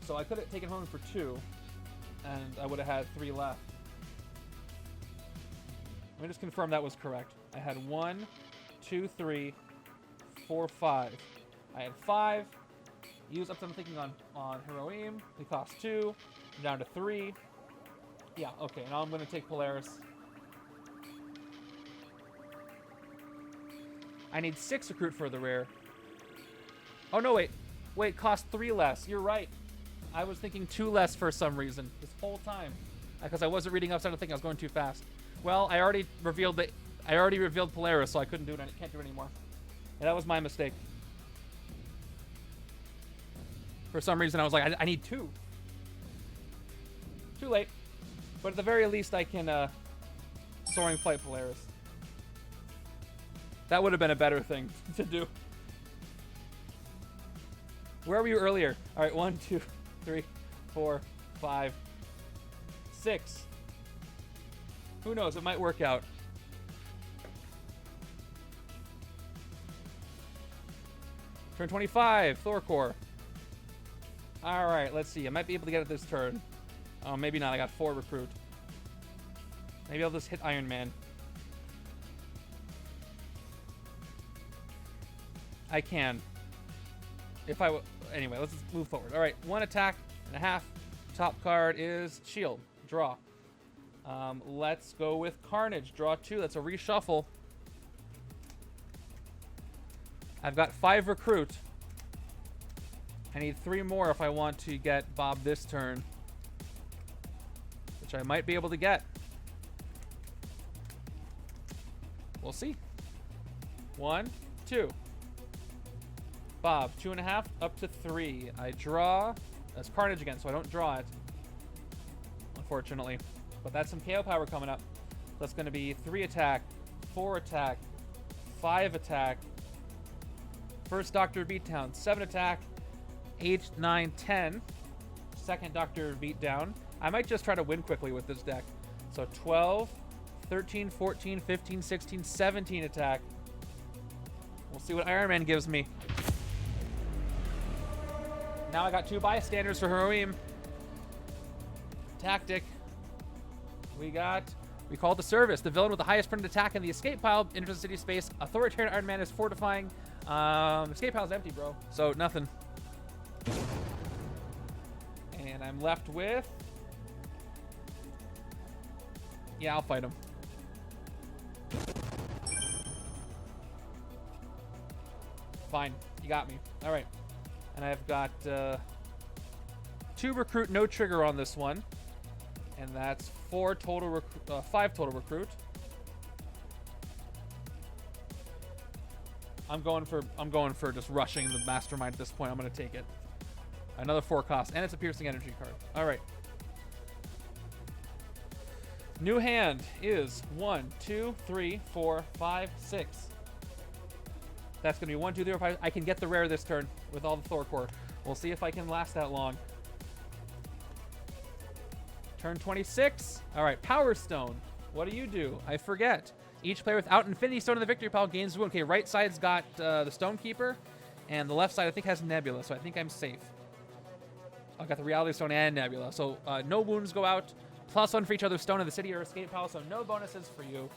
So I could have taken home for 2. and I would have had 3 left. Let me just confirm that was correct. I had 1, 2, 3, 4, 5. I had 5. Use up some thinking on Hiroim. He cost 2. I'm down to 3. Yeah, okay. Now I'm going to take Polaris. I need 6 recruit for the rare. Oh, no, wait. Wait, cost 3 less. You're right. I was thinking 2 less for some reason this whole time. Because I wasn't reading upside down thinking I was going too fast. Well, I already revealed Polaris, so I couldn't do it. I can't do it anymore. And that was my mistake. For some reason, I was like, I need 2. Too late. But at the very least, I can Soaring Flight Polaris. That would have been a better thing to do. Where were you earlier? All right, 1, 2, 3, 4, 5, 6. Who knows? It might work out. Turn 25, Thor core. All right, let's see. I might be able to get it this turn. Oh, maybe not. I got 4 recruit. Maybe I'll just hit Iron Man. I can. If I anyway, let's just move forward. All right, 1 attack and a half. Top card is Shield. Draw. Let's go with Carnage. Draw 2. That's a reshuffle. I've got 5 recruit. I need 3 more if I want to get Bob this turn, which I might be able to get. We'll see. 1, 2. Bob, 2.5 up to 3. I draw. That's Carnage again, so I don't draw it, unfortunately. But that's some KO power coming up. That's going to be 3 attack, 4 attack, 5 attack. First Doctor Beatdown, 7 attack, 8, 9, 10. Second Doctor Beatdown. I might just try to win quickly with this deck. So 12, 13, 14, 15, 16, 17 attack. We'll see what Iron Man gives me. Now I got 2 bystanders for Hiroim. Tactic. We call it the service. The villain with the highest printed attack in the escape pile enters the city space. Authoritarian Iron Man is fortifying. Escape pile's empty, bro. So nothing. And I'm left with... Yeah, I'll fight him. Fine. You got me. All right. And I've got 2 recruit, no trigger on this one. And that's 5 total recruit. I'm going for just rushing the Mastermind at this point. I'm going to take it. Another 4 cost, and it's a piercing energy card. All right. New hand is 1, 2, 3, 4, 5, 6. That's going to be 1, 2, 3, 4, 5. I can get the rare this turn with all the Thor core. We'll see if I can last that long. Turn 26. All right, Power Stone. What do you do? I forget. Each player without Infinity Stone in the victory pile gains 1. Okay, right side's got the Stonekeeper, and the left side I think has Nebula, so I think I'm safe. I've got the Reality Stone and Nebula, so no wounds go out. +1 for each other stone in the city or escape pile, so no bonuses for you.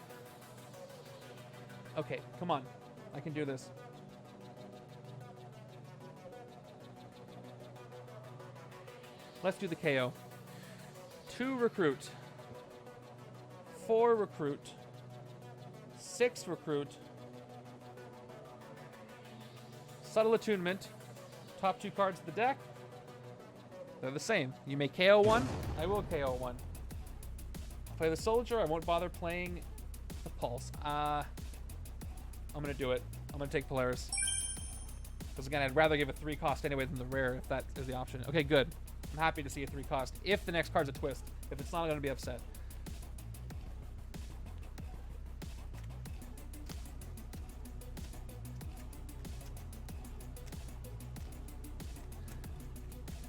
Okay, come on. I can do this. Let's do the KO. 2 recruit. 4 recruit. 6 recruit. Subtle Attunement. Top 2 cards of the deck. They're the same. You may KO 1. I will KO 1. I'll play the Soldier. I won't bother playing the Pulse. I'm going to do it. I'm going to take Polaris. Because again, I'd rather give a 3 cost anyway than the rare if that is the option. Okay, good. I'm happy to see a 3 cost if the next card's a twist. If it's not, I'm going to be upset.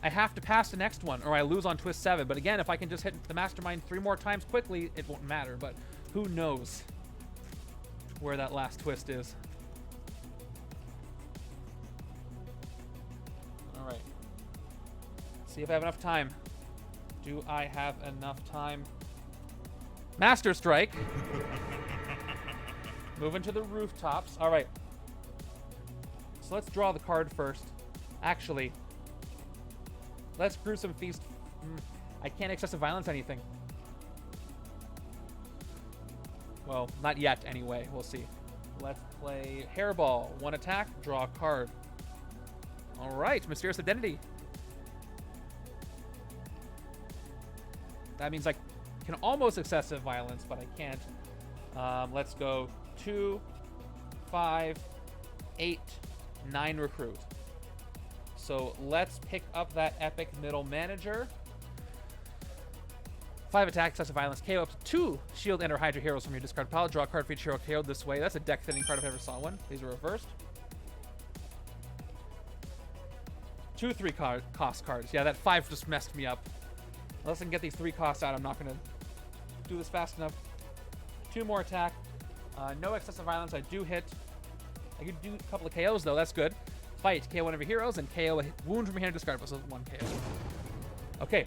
I have to pass the next one or I lose on twist 7. But again, if I can just hit the Mastermind 3 more times quickly, it won't matter. But who knows where that last twist is. All right. See if I have enough time. Do I have enough time? Master Strike. Moving to the rooftops. All right. So let's draw the card first. Actually, let's Gruesome Feast. I can't excessive violence anything. Well, not yet anyway. We'll see. Let's play Hairball. 1 attack, draw a card. All right, Mysterious Identity. That means I can almost excessive violence, but I can't. Let's go 2, 5, 8, 9 recruit. So let's pick up that epic middle manager. 5 attack, excessive violence, KO up to 2 shield and or Hydra heroes from your discard pile. Draw a card for each hero KO'd this way. That's a deck thinning card if I ever saw one. These are reversed. 2 3 cost cards. Yeah, that 5 just messed me up. Unless I can get these 3 costs out, I'm not going to do this fast enough. 2 more attack. No excessive violence. I do hit. I could do a couple of KOs, though. That's good. Fight. KO one of your heroes and KO a wound from your hand to discard. So 1 KO. Okay.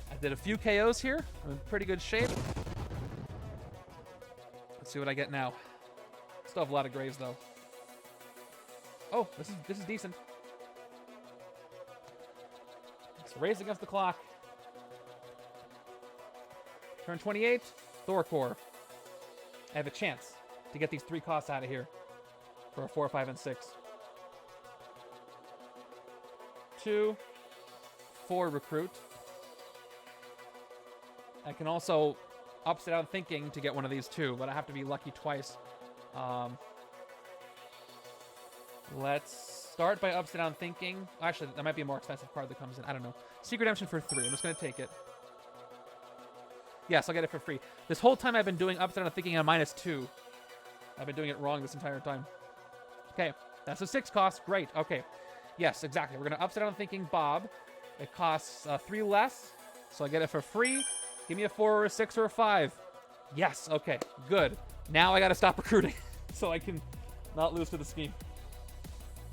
I did a few KOs here. I'm in pretty good shape. Let's see what I get now. Still have a lot of graves, though. Oh, this is decent. It's a race against the clock. Turn 28, Thor core. I have a chance to get these 3 costs out of here for a 4, 5, and 6. 2, 4 recruit. I can also upside down thinking to get one of these too, but I have to be lucky twice. Let's start by upside down thinking. Actually, that might be a more expensive card that comes in. I don't know. Secret Redemption for 3. I'm just going to take it. Yes, I'll get it for free. This whole time I've been doing upside down thinking on -2. I've been doing it wrong this entire time. Okay, that's a 6 cost. Great. Okay. Yes, exactly. We're going to upside down thinking Bob. It costs 3 less, so I get it for free. Give me a 4 or a 6 or a 5. Yes, okay, good. Now I got to stop recruiting so I can not lose to the scheme.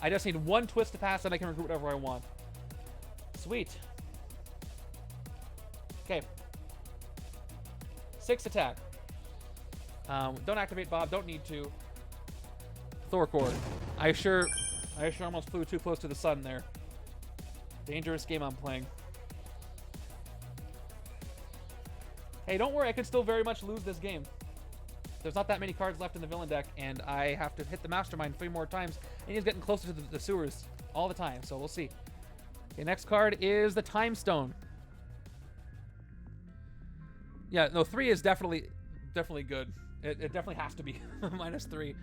I just need 1 twist to pass and I can recruit whatever I want. Sweet. Okay. 6 attack. Don't activate Bob. Don't need to. Thor core. I sure almost flew too close to the sun there. Dangerous game I'm playing. Hey, don't worry. I could still very much lose this game. There's not that many cards left in the villain deck, and I have to hit the Mastermind 3 more times, and he's getting closer to the sewers all the time, so we'll see. Okay, next card is the Time Stone. Yeah, no, 3 is definitely good. It definitely has to be -3.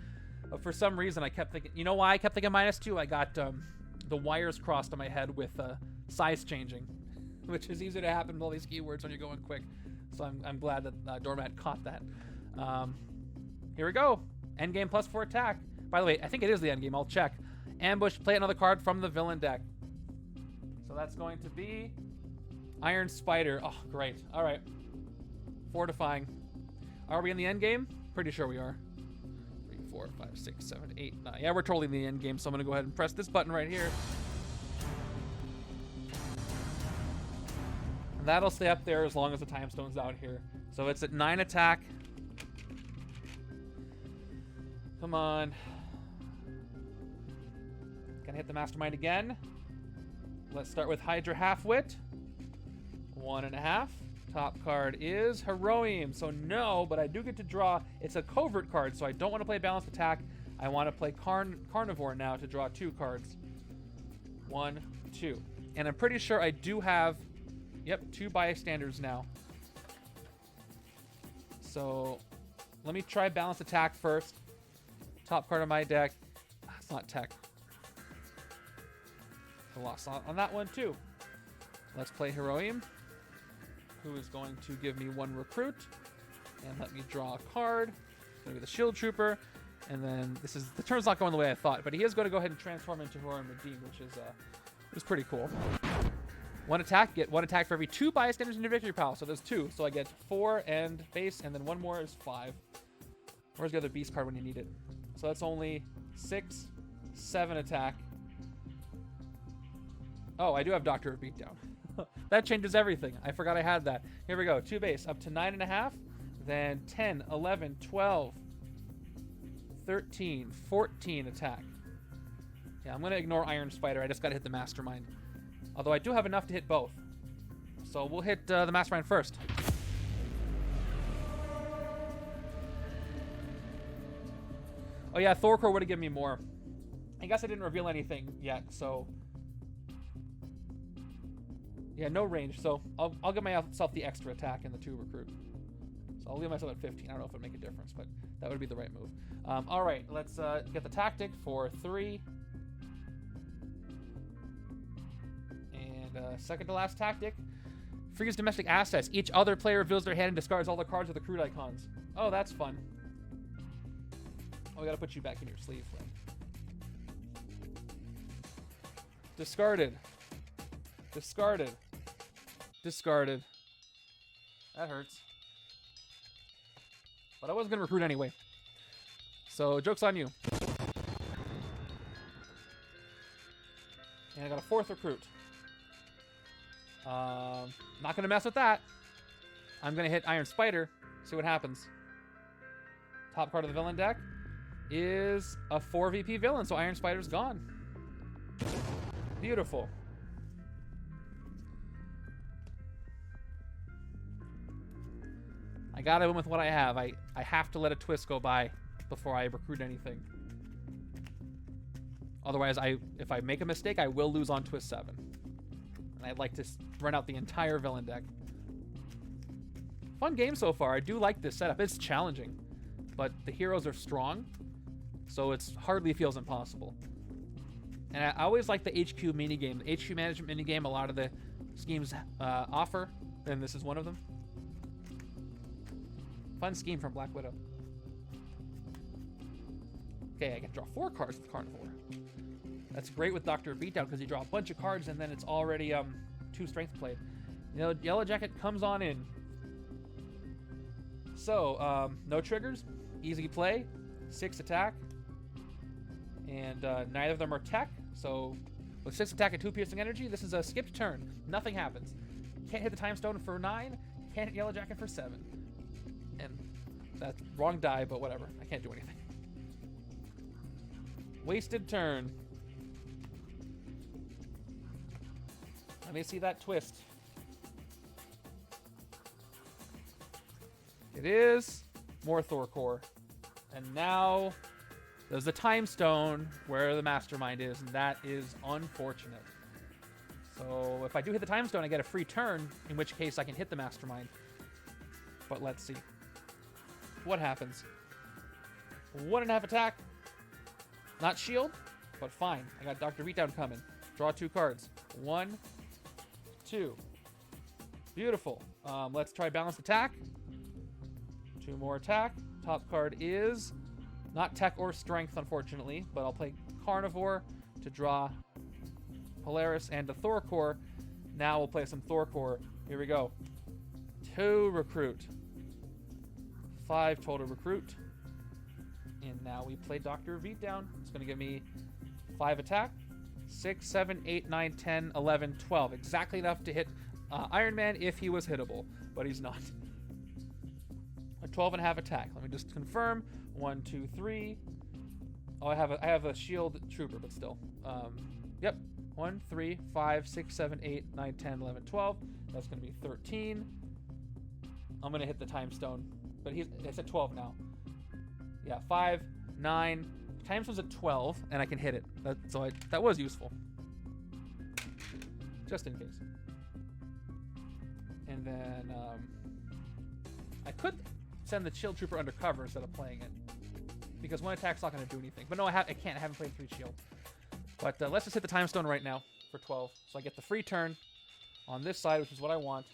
But for some reason, I kept thinking... You know why I kept thinking -2? I got the wires crossed on my head with size changing, which is easy to happen with all these keywords when you're going quick. So I'm glad that Doormat caught that. Here we go. Endgame +4 attack. By the way, I think it is the endgame. I'll check. Ambush, play another card from the villain deck. So that's going to be Iron Spider. Oh, great. All right. Fortifying. Are we in the endgame? Pretty sure we are. 3, 4, 5, 6, 7, 8, 9. Yeah, we're totally in the endgame, so I'm going to go ahead and press this button right here. And that'll stay up there as long as the Time Stone's out here. So it's at 9 attack. Come on. Gonna hit the Mastermind again. Let's start with Hydra Half-Wit. 1.5. Top card is Hiroim. So no, but I do get to draw. It's a covert card, so I don't want to play balanced attack. I want to play Carnivore now to draw 2 cards. 1, 2. And I'm pretty sure I do have... Yep, 2 bystanders now. So let me try balanced attack first. Top card of my deck. It's not tech. I lost on that one too. Let's play Hiroim, who is going to give me 1 recruit. And let me draw a card. It's going to be the Shield Trooper. And then the turn's not going the way I thought, but he is going to go ahead and transform into Hiroim Redeem, which is pretty cool. 1 attack, get 1 attack for every 2 bystanders in your victory pile. So there's 2. So I get 4 and base, and then 1 more is 5. Where's the other beast card when you need it? So that's only 6, 7 attack. Oh, I do have Doctor of Beatdown. That changes everything. I forgot I had that. Here we go. 2 base up to 9.5. Then 10, 11, 12, 13, 14 attack. Yeah, I'm going to ignore Iron Spider. I just got to hit the Mastermind. Although I do have enough to hit both. So we'll hit the Mastermind first. Oh yeah, Thor core would have given me more. I guess I didn't reveal anything yet, so... Yeah, no range, so I'll give myself the extra attack and the 2 recruit. So I'll leave myself at 15. I don't know if it'll make a difference, but that would be the right move. All right, let's get the tactic for 3. And second to last tactic. Freeze domestic assets. Each other player reveals their hand and discards all the cards with the crude icons. Oh, that's fun. Oh, we gotta put you back in your sleeve, friend. Discarded. Discarded. Discarded. That hurts. But I wasn't going to recruit anyway. So, joke's on you. And I got a 4th recruit. Not going to mess with that. I'm going to hit Iron Spider. See what happens. Top card of the villain deck is a 4 VP villain. So Iron Spider's gone. Beautiful. I gotta win with what I have. I have to let a twist go by before I recruit anything. Otherwise, if I make a mistake, I will lose on twist 7. And I'd like to run out the entire villain deck. Fun game so far. I do like this setup. It's challenging, but the heroes are strong, so it's hardly feels impossible. And I always like the HQ minigame. The HQ management minigame, a lot of the schemes offer, and this is one of them. Fun scheme from Black Widow. Okay, I can draw 4 cards with Carnivore. That's great with Dr. Beatdown because you draw a bunch of cards and then it's already 2 strength played. You know, Yellow Jacket comes on in. So, no triggers, easy play, 6 attack, and neither of them are tech. So, with 6 attack and 2 piercing energy, this is a skipped turn. Nothing happens. Can't hit the Time Stone for 9, can't hit Yellow Jacket for 7. And that's wrong die, but whatever. I can't do anything. Wasted turn. Let me see that twist. It is more Thor core. And now there's the Time Stone where the Mastermind is, and that is unfortunate. So if I do hit the Time Stone, I get a free turn, in which case I can hit the Mastermind. But let's see. What happens? 1.5 attack. Not shield, but fine. I got Dr. Beatdown coming. Draw 2 cards. 1, 2. Beautiful. Let's try balanced attack. 2 more attack. Top card is not tech or strength, unfortunately, but I'll play Carnivore to draw Polaris and a Thor core. Now we'll play some Thor core. Here we go. 2 recruit. 5 total recruit. And now we play Dr. Beatdown. It's going to give me 5 attack. 6, 7, 8, 9, 10, 11, 12. Exactly enough to hit Iron Man if he was hittable, but he's not. A 12.5 attack. Let me just confirm. 1, 2, 3. Oh, I have a shield trooper, but still. Yep. 1, 3, 5, 6, 7, 8, 9, 10, 11, 12. That's going to be 13. I'm going to hit the Time Stone, but it's at 12 now. Yeah, 5, 9. Time Stone's at 12, and I can hit it. That was useful. Just in case. And then I could send the Shield Trooper undercover instead of playing it, because 1 attack's not going to do anything. But no, I can't. I haven't played 3 Shield. But let's just hit the Time Stone right now for 12. So I get the free turn on this side, which is what I want.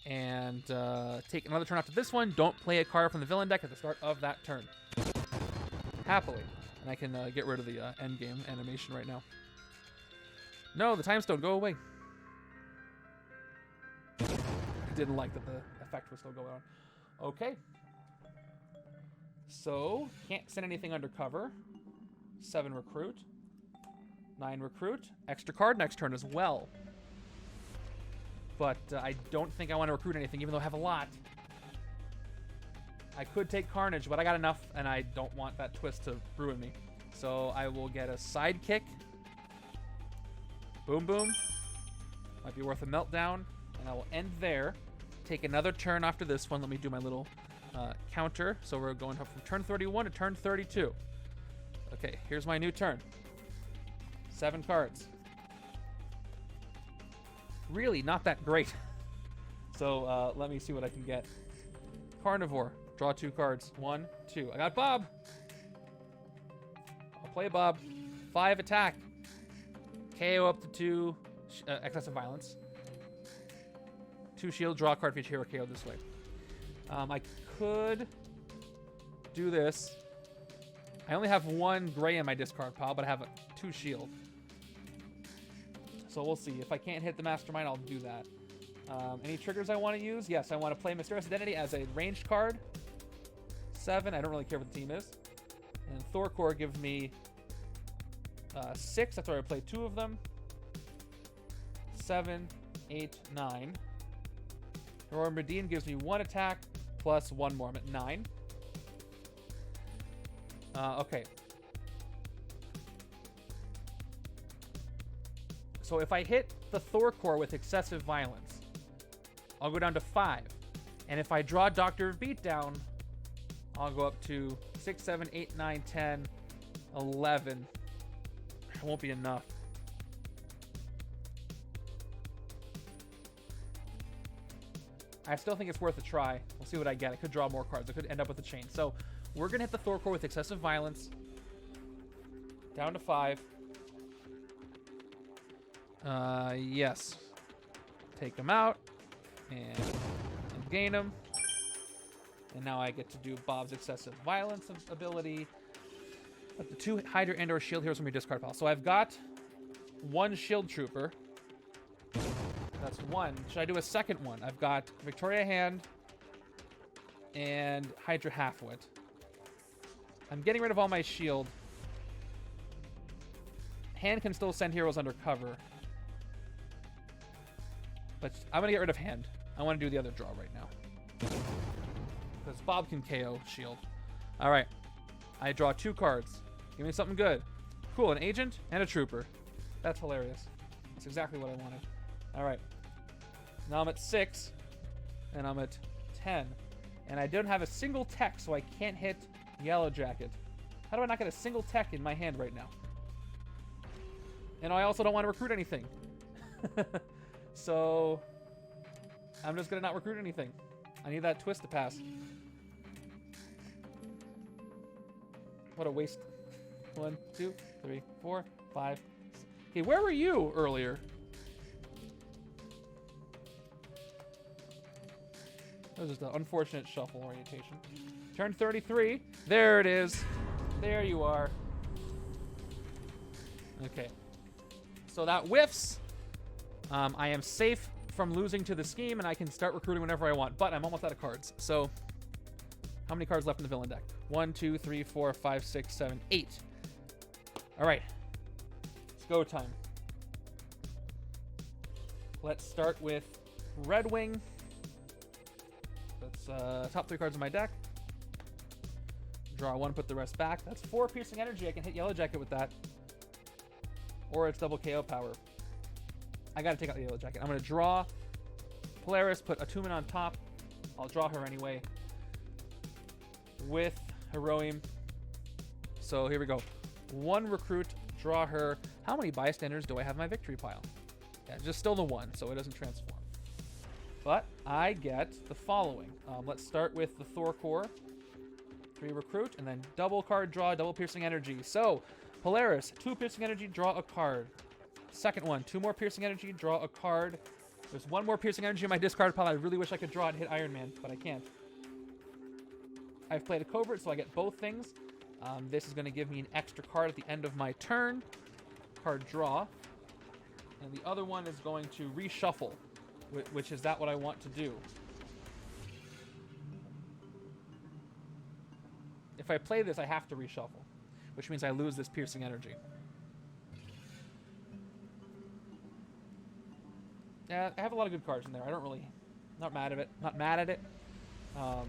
And take another turn after this one. Don't play a card from the villain deck at the start of that turn. Happily. And I can get rid of the endgame animation right now. No, the Time Stone, go away. I didn't like that the effect was still going on. Okay. So, can't send anything undercover. 7 recruit. 9 recruit. Extra card next turn as well. But I don't think I want to recruit anything, even though I have a lot. I could take Carnage, but I got enough, and I don't want that twist to ruin me. So I will get a sidekick. Boom, boom. Might be worth a meltdown. And I will end there. Take another turn after this one. Let me do my little counter. So we're going up from turn 31 to turn 32. Okay, here's my new turn. 7 cards. Really not that great. So let me see what I can get. Carnivore. Draw 2 cards. 1, 2. I got Bob. I'll play Bob. 5 attack. KO up to 2 excessive violence. 2 shield. Draw a card for each hero KO this way. I could do this. I only have 1 gray in my discard pile, but I have 2 shield. So we'll see. If I can't hit the Mastermind, I'll do that. Any triggers I want to use? Yes, I want to play Mysterious Identity as a ranged card. 7. I don't really care what the team is. And Thor Core gives me 6. That's where I play 2 of them. 7, 8, 9. Hiroim Redeem gives me 1 attack plus 1 more. I'm at 9. Okay. So if I hit the Thor Core with excessive violence, I'll go down to 5. And if I draw Doctor of Beatdown, I'll go up to 6, 7, 8, 9, 10, 11. It won't be enough. I still think it's worth a try. We'll see what I get. I could draw more cards. I could end up with a chain. So we're going to hit the Thor Core with excessive violence. Down to 5. Yes. Take them out. And gain them. And now I get to do Bob's excessive violence ability. But the 2 Hydra and or shield heroes from your discard pile. So I've got 1 shield trooper. That's 1. Should I do a second one? I've got Victoria Hand and Hydra Halfwit. I'm getting rid of all my shield. Hand can still send heroes under cover. But I'm going to get rid of Hand. I want to do the other draw right now. Because Bob can KO shield. All right. I draw 2 cards. Give me something good. Cool, an agent and a trooper. That's hilarious. That's exactly what I wanted. All right. Now I'm at 6. And I'm at 10. And I don't have a single tech, so I can't hit Yellow Jacket. How do I not get a single tech in my hand right now? And I also don't want to recruit anything. So I'm just going to not recruit anything. I need that twist to pass. What a waste. 1, 2, 3, 4, 5. Okay, where were you earlier? That was just an unfortunate shuffle orientation. Turn 33. There it is. There you are. Okay. So that whiffs. I am safe from losing to the scheme, and I can start recruiting whenever I want. But I'm almost out of cards. So how many cards left in the villain deck? 1, 2, 3, 4, 5, 6, 7, 8. All right. It's go time. Let's start with Red Wing. That's top 3 cards in my deck. Draw 1, put the rest back. That's 4 piercing energy. I can hit Yellow Jacket with that. Or it's double KO power. I gotta take out the Yellow Jacket. I'm gonna draw Polaris, put Attumen on top. I'll draw her anyway. With Hiroim. So here we go. 1 recruit, draw her. How many bystanders do I have in my victory pile? Yeah, just still the 1, so it doesn't transform. But I get the following. Let's start with the Thor Core. 3 recruit, and then double card draw, double piercing energy. So Polaris, 2 piercing energy, draw a card. Second one, 2 more piercing energy, draw a card. There's 1 more piercing energy in my discard pile. I really wish I could draw it and hit Iron Man, but I can't. I've played a Covert, so I get both things. This is going to give me an extra card at the end of my turn. Card draw. And the other one is going to reshuffle, which is that what I want to do. If I play this, I have to reshuffle, which means I lose this piercing energy. Yeah, I have a lot of good cards in there. I don't really, not mad at it. Not mad at it. So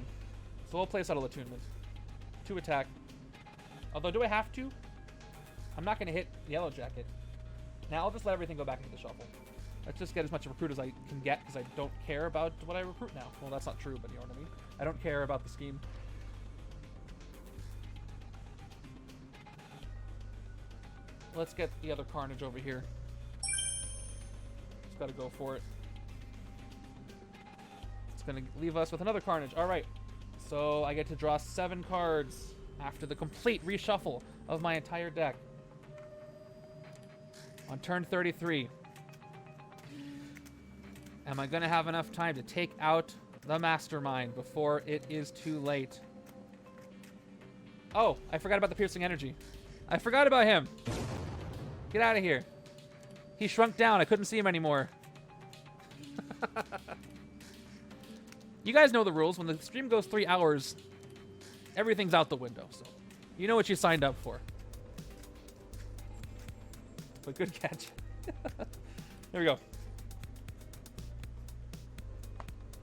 we'll play Subtle Attunement. 2 attack. Although, do I have to? I'm not going to hit Yellow Jacket. Now I'll just let everything go back into the shuffle. Let's just get as much recruit as I can get, because I don't care about what I recruit now. Well, that's not true, but you know what I mean? I don't care about the scheme. Let's get the other Carnage over here. Just gotta go for it. It's gonna leave us with another Carnage. Alright. So I get to draw 7 cards after the complete reshuffle of my entire deck. On turn 33. Am I going to have enough time to take out the Mastermind before it is too late? Oh, I forgot about the Piercing Energy. I forgot about him. Get out of here. He shrunk down. I couldn't see him anymore. You guys know the rules. When the stream goes 3 hours, everything's out the window. So you know what you signed up for. But good catch. There we go.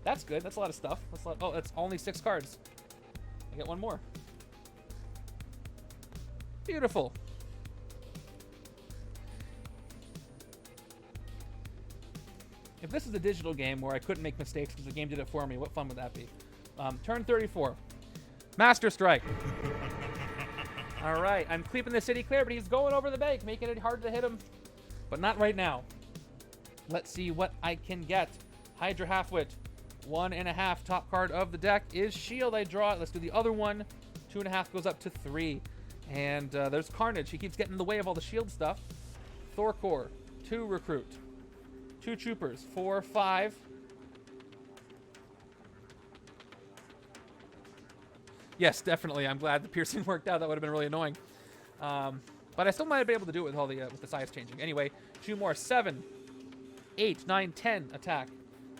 That's good. That's a lot of stuff. That's a lot. Oh, that's only 6 cards. I get 1 more. Beautiful. If this is a digital game where I couldn't make mistakes because the game did it for me, what fun would that be? Turn 34. Master Strike. All right, I'm keeping the city clear, but he's going over the bank, making it hard to hit him. But not right now. Let's see what I can get. Hydra Halfwit. 1.5. Top card of the deck is Shield. I draw it. Let's do the other one. 2.5 goes up to 3. And there's Carnage. He keeps getting in the way of all the shield stuff. Thor Core. 2 Recruit. 2 Troopers. 4, 5. Yes, definitely. I'm glad the piercing worked out. That would have been really annoying. But I still might have been able to do it with all the with the size changing. Anyway, 2 more. 7, 8, 9, 10 attack.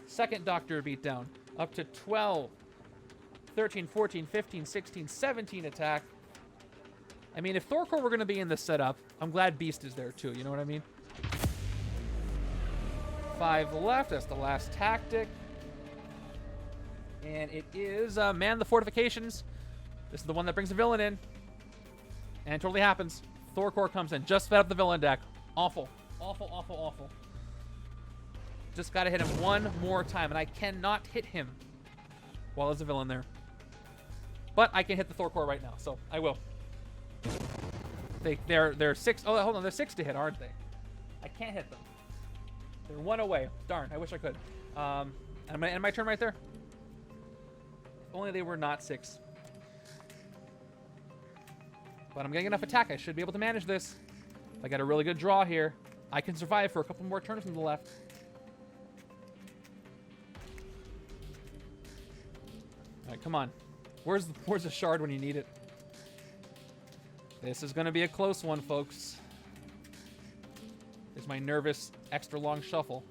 Second Doctor beatdown. Up to 12. 13, 14, 15, 16, 17 attack. I mean, if Thorcore were going to be in this setup, I'm glad Beast is there too. You know what I mean? 5 left. That's the last tactic. And it is Man the Fortifications. This is the one that brings the villain in. And it totally happens. Thorcore comes in. Just fed up the villain deck. Awful. Awful, awful, awful. Just got to hit him 1 more time. And I cannot hit him while there's a villain there. But I can hit the Thorcore right now. So I will. They're 6. Oh, hold on. They're 6 to hit, aren't they? I can't hit them. They're 1 away. Darn. I wish I could. I'm going to end my turn right there. If only they were not 6. But I'm getting enough attack. I should be able to manage this. If I get a really good draw here, I can survive for a couple more turns from the left. All right, come on. Where's the shard when you need it? This is going to be a close one, folks. It's my nervous, extra long shuffle.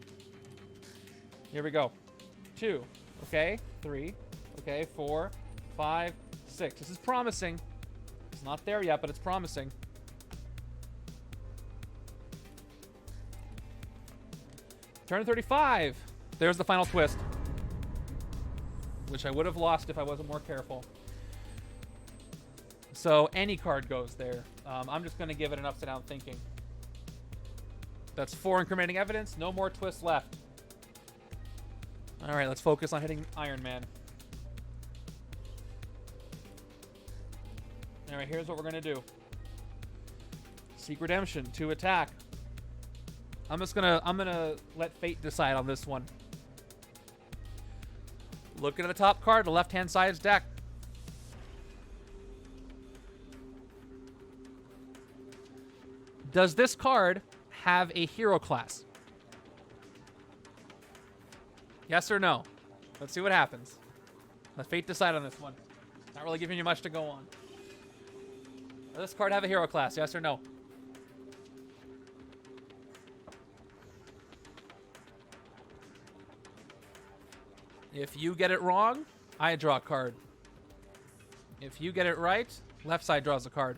Here we go. 2. Okay. 3. Okay. 4. 5. 6. This is promising. It's not there yet, but it's promising. Turn 35. There's the final twist. Which I would have lost if I wasn't more careful. So any card goes there. I'm just going to give it an upside down thinking. That's 4 incriminating evidence. No more twists left. All right, let's focus on hitting Iron Man. All right, here's what we're going to do. Seek Redemption, 2 attack. I'm gonna let fate decide on this one. Looking at the top card, the left-hand side's deck. Does this card have a hero class? Yes or no? Let's see what happens. Let fate decide on this one. Not really giving you much to go on. Does this card have a hero class? Yes or no? If you get it wrong, I draw a card. If you get it right, left side draws a card.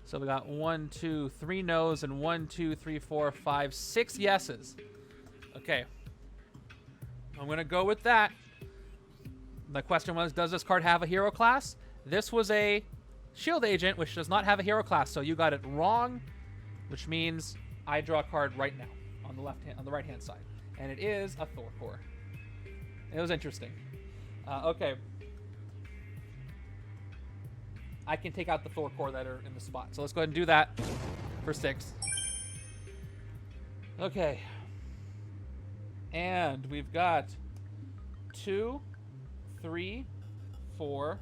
So we got 1, 2, 3 no's and 1, 2, 3, 4, 5, 6 yeses. Okay, I'm going to go with that. The question was, does this card have a hero class? This was a shield agent, which does not have a hero class, so you got it wrong, which means I draw a card right now on the right hand side, and it is a Thor core. It was interesting. Okay. I can take out the Thor core that are in the spot, so let's go ahead and do that for 6. Okay. And we've got 2, 3, 4,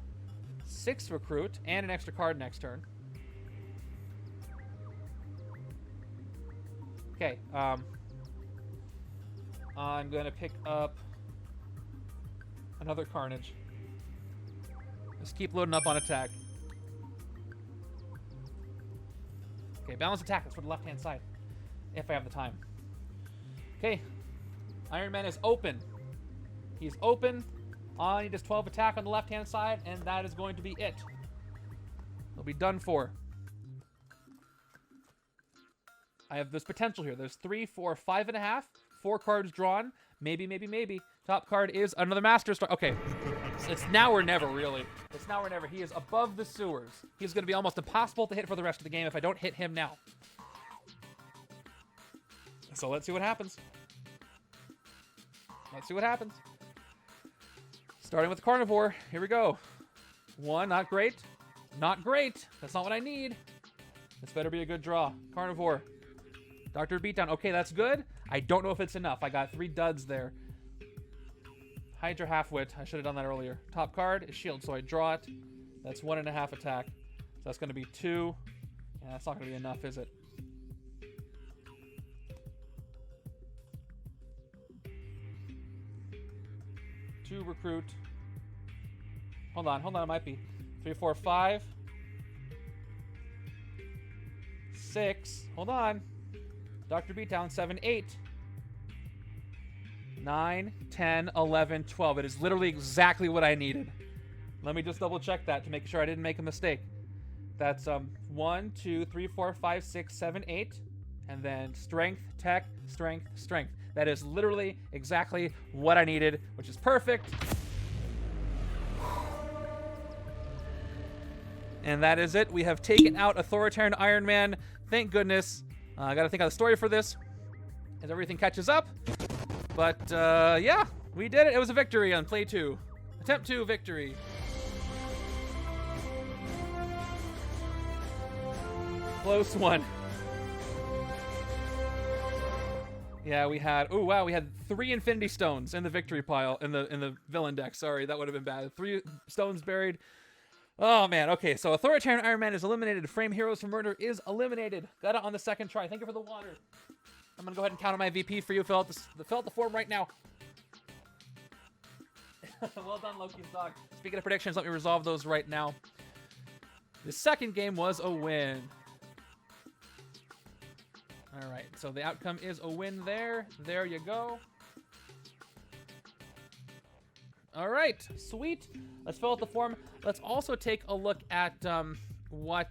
6 recruit, and an extra card next turn. Okay, I'm going to pick up another Carnage. Just keep loading up on attack. Okay, balanced attack. That's for the left-hand side, if I have the time. Okay, Iron Man is open. He's open. All I need is 12 attack on the left-hand side, and that is going to be it. He'll be done for. I have this potential here. There's 3, 4, 5.5. 4 cards drawn. Maybe, maybe, maybe. Top card is another Master Star. Okay. It's now or never, really. It's now or never. He is above the sewers. He's going to be almost impossible to hit for the rest of the game if I don't hit him now. So let's see what happens. Let's see what happens. Starting with the Carnivore. Here we go. 1, not great. Not great. That's not what I need. This better be a good draw. Carnivore. Dr. Beatdown. Okay, that's good. I don't know if it's enough. I got 3 duds there. Hydra Halfwit. I should have done that earlier. Top card is shield, so I draw it. That's 1.5 attack. So that's going to be 2. And that's not going to be enough, is it? Two recruit. Hold on, it might be 3, 4, 5, 6. Hold on. Dr. Beatdown, 7, 8, 9, 10, 11, 12. It is literally exactly what I needed. Let me just double check that to make sure I didn't make a mistake. That's 1, 2, 3, 4, 5, 6, 7, 8, and then strength, tech, strength, strength. That is literally exactly what I needed, which is perfect. And that is it. We have taken out Authoritarian Iron Man. Thank goodness. I got to think of the story for this as everything catches up. But, yeah, we did it. It was a victory on play 2. Attempt 2 victory. Close one. Yeah, we had, oh wow, we had 3 Infinity Stones in the victory pile, in the villain deck. Sorry, that would have been bad. 3 stones buried. Oh man, okay, so Authoritarian Iron Man is eliminated. Frame Heroes for Murder is eliminated. Got it on the second try. Thank you for the water. I'm gonna go ahead and count on my VP for you. Fill out the form right now. Well done, Loki's dog. Speaking of predictions, let me resolve those right now. The second game was a win. All right, so the outcome is a win there. There you go. All right, sweet. Let's fill out the form. Let's also take a look at what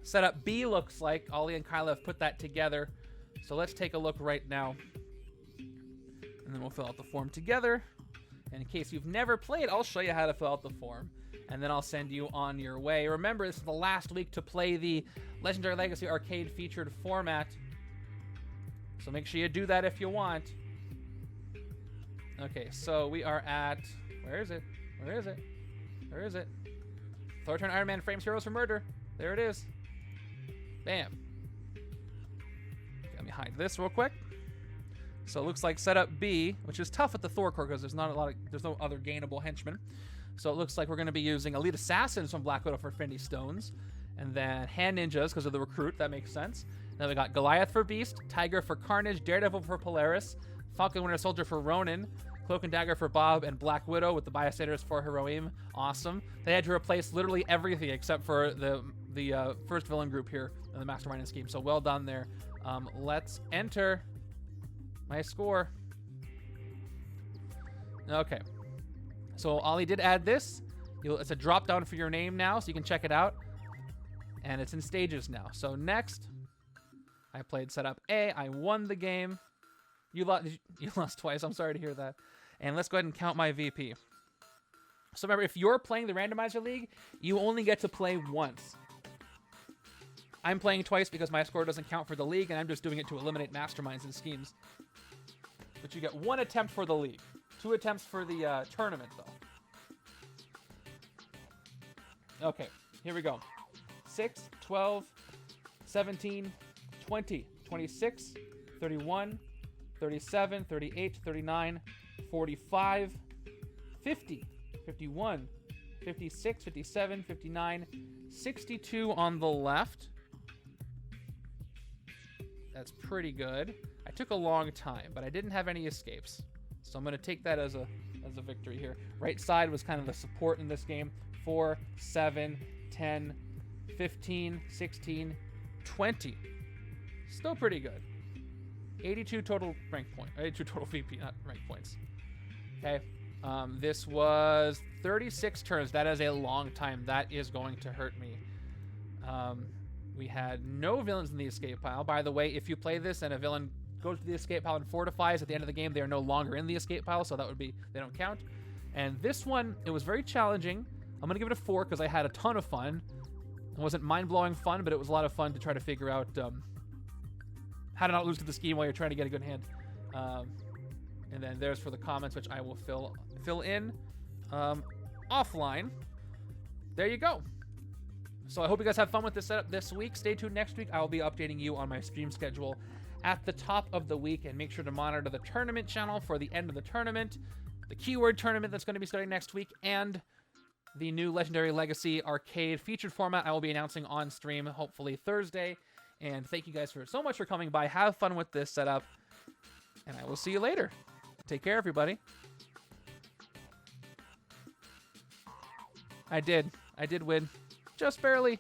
setup B looks like. Ollie and Kyla have put that together. So let's take a look right now. And then we'll fill out the form together. And in case you've never played, I'll show you how to fill out the form. And then I'll send you on your way. Remember, this is the last week to play the Legendary Legacy Arcade featured format. So make sure you do that if you want. Okay, so we are at... Where is it? Where is it? Where is it? Authoritarian Iron Man frames Heroes for Murder. There it is. Bam. Okay, let me hide this real quick. So it looks like setup B, which is tough with the Thor core because there's no other gainable henchmen. So it looks like we're going to be using Elite Assassins from Black Widow for Infinity Stones, and then Hand Ninjas because of the Recruit. That makes sense. Then we got Goliath for Beast, Tiger for Carnage, Daredevil for Polaris, Falcon Winter Soldier for Ronin, Cloak and Dagger for Bob, and Black Widow with the bystanders for Hiroim. Awesome. They had to replace literally everything except for the first villain group here in the Mastermind scheme. So well done there. Let's enter my score. Okay. So Ollie did add this. It's a drop down for your name now, so you can check it out. And it's in stages now. So next, I played setup A. I won the game. You lost twice. I'm sorry to hear that. And let's go ahead and count my VP. So remember, if you're playing the Randomizer League, you only get to play once. I'm playing twice because my score doesn't count for the league, and I'm just doing it to eliminate masterminds and schemes. But you get 1 attempt for the league. 2 attempts for the tournament, though. Okay, here we go. 6, 12, 17, 20, 26, 31, 37, 38, 39, 45, 50, 51, 56, 57, 59, 62 on the left. That's pretty good. I took a long time, but I didn't have any escapes. So I'm going to take that as a victory here. Right side was kind of the support in this game. 4, 7, 10, 15, 16, 20. Still pretty good. 82 total rank point. 82 total VP, not rank points. Okay. This was 36 turns. That is a long time. That is going to hurt me. We had no villains in the escape pile. By the way, if you play this and a villain goes to the escape pile and fortifies at the end of the game, they are no longer in the escape pile, so that would be, they don't count. And this one, it was very challenging. I'm going to give it a 4 because I had a ton of fun. It wasn't mind-blowing fun, but it was a lot of fun to try to figure out how to not lose to the scheme while you're trying to get a good hand. And then there's for the comments, which I will fill in offline. There you go. So I hope you guys have fun with this setup this week. Stay tuned next week. I will be updating you on my stream schedule at the top of the week, and make sure to monitor the tournament channel for the end of the tournament, the keyword tournament that's going to be starting next week, and the new Legendary Legacy arcade featured format I will be announcing on stream, hopefully Thursday. And thank you guys so much for coming by. Have fun with this setup, and I will see you later. Take care, everybody. I did win. Just barely.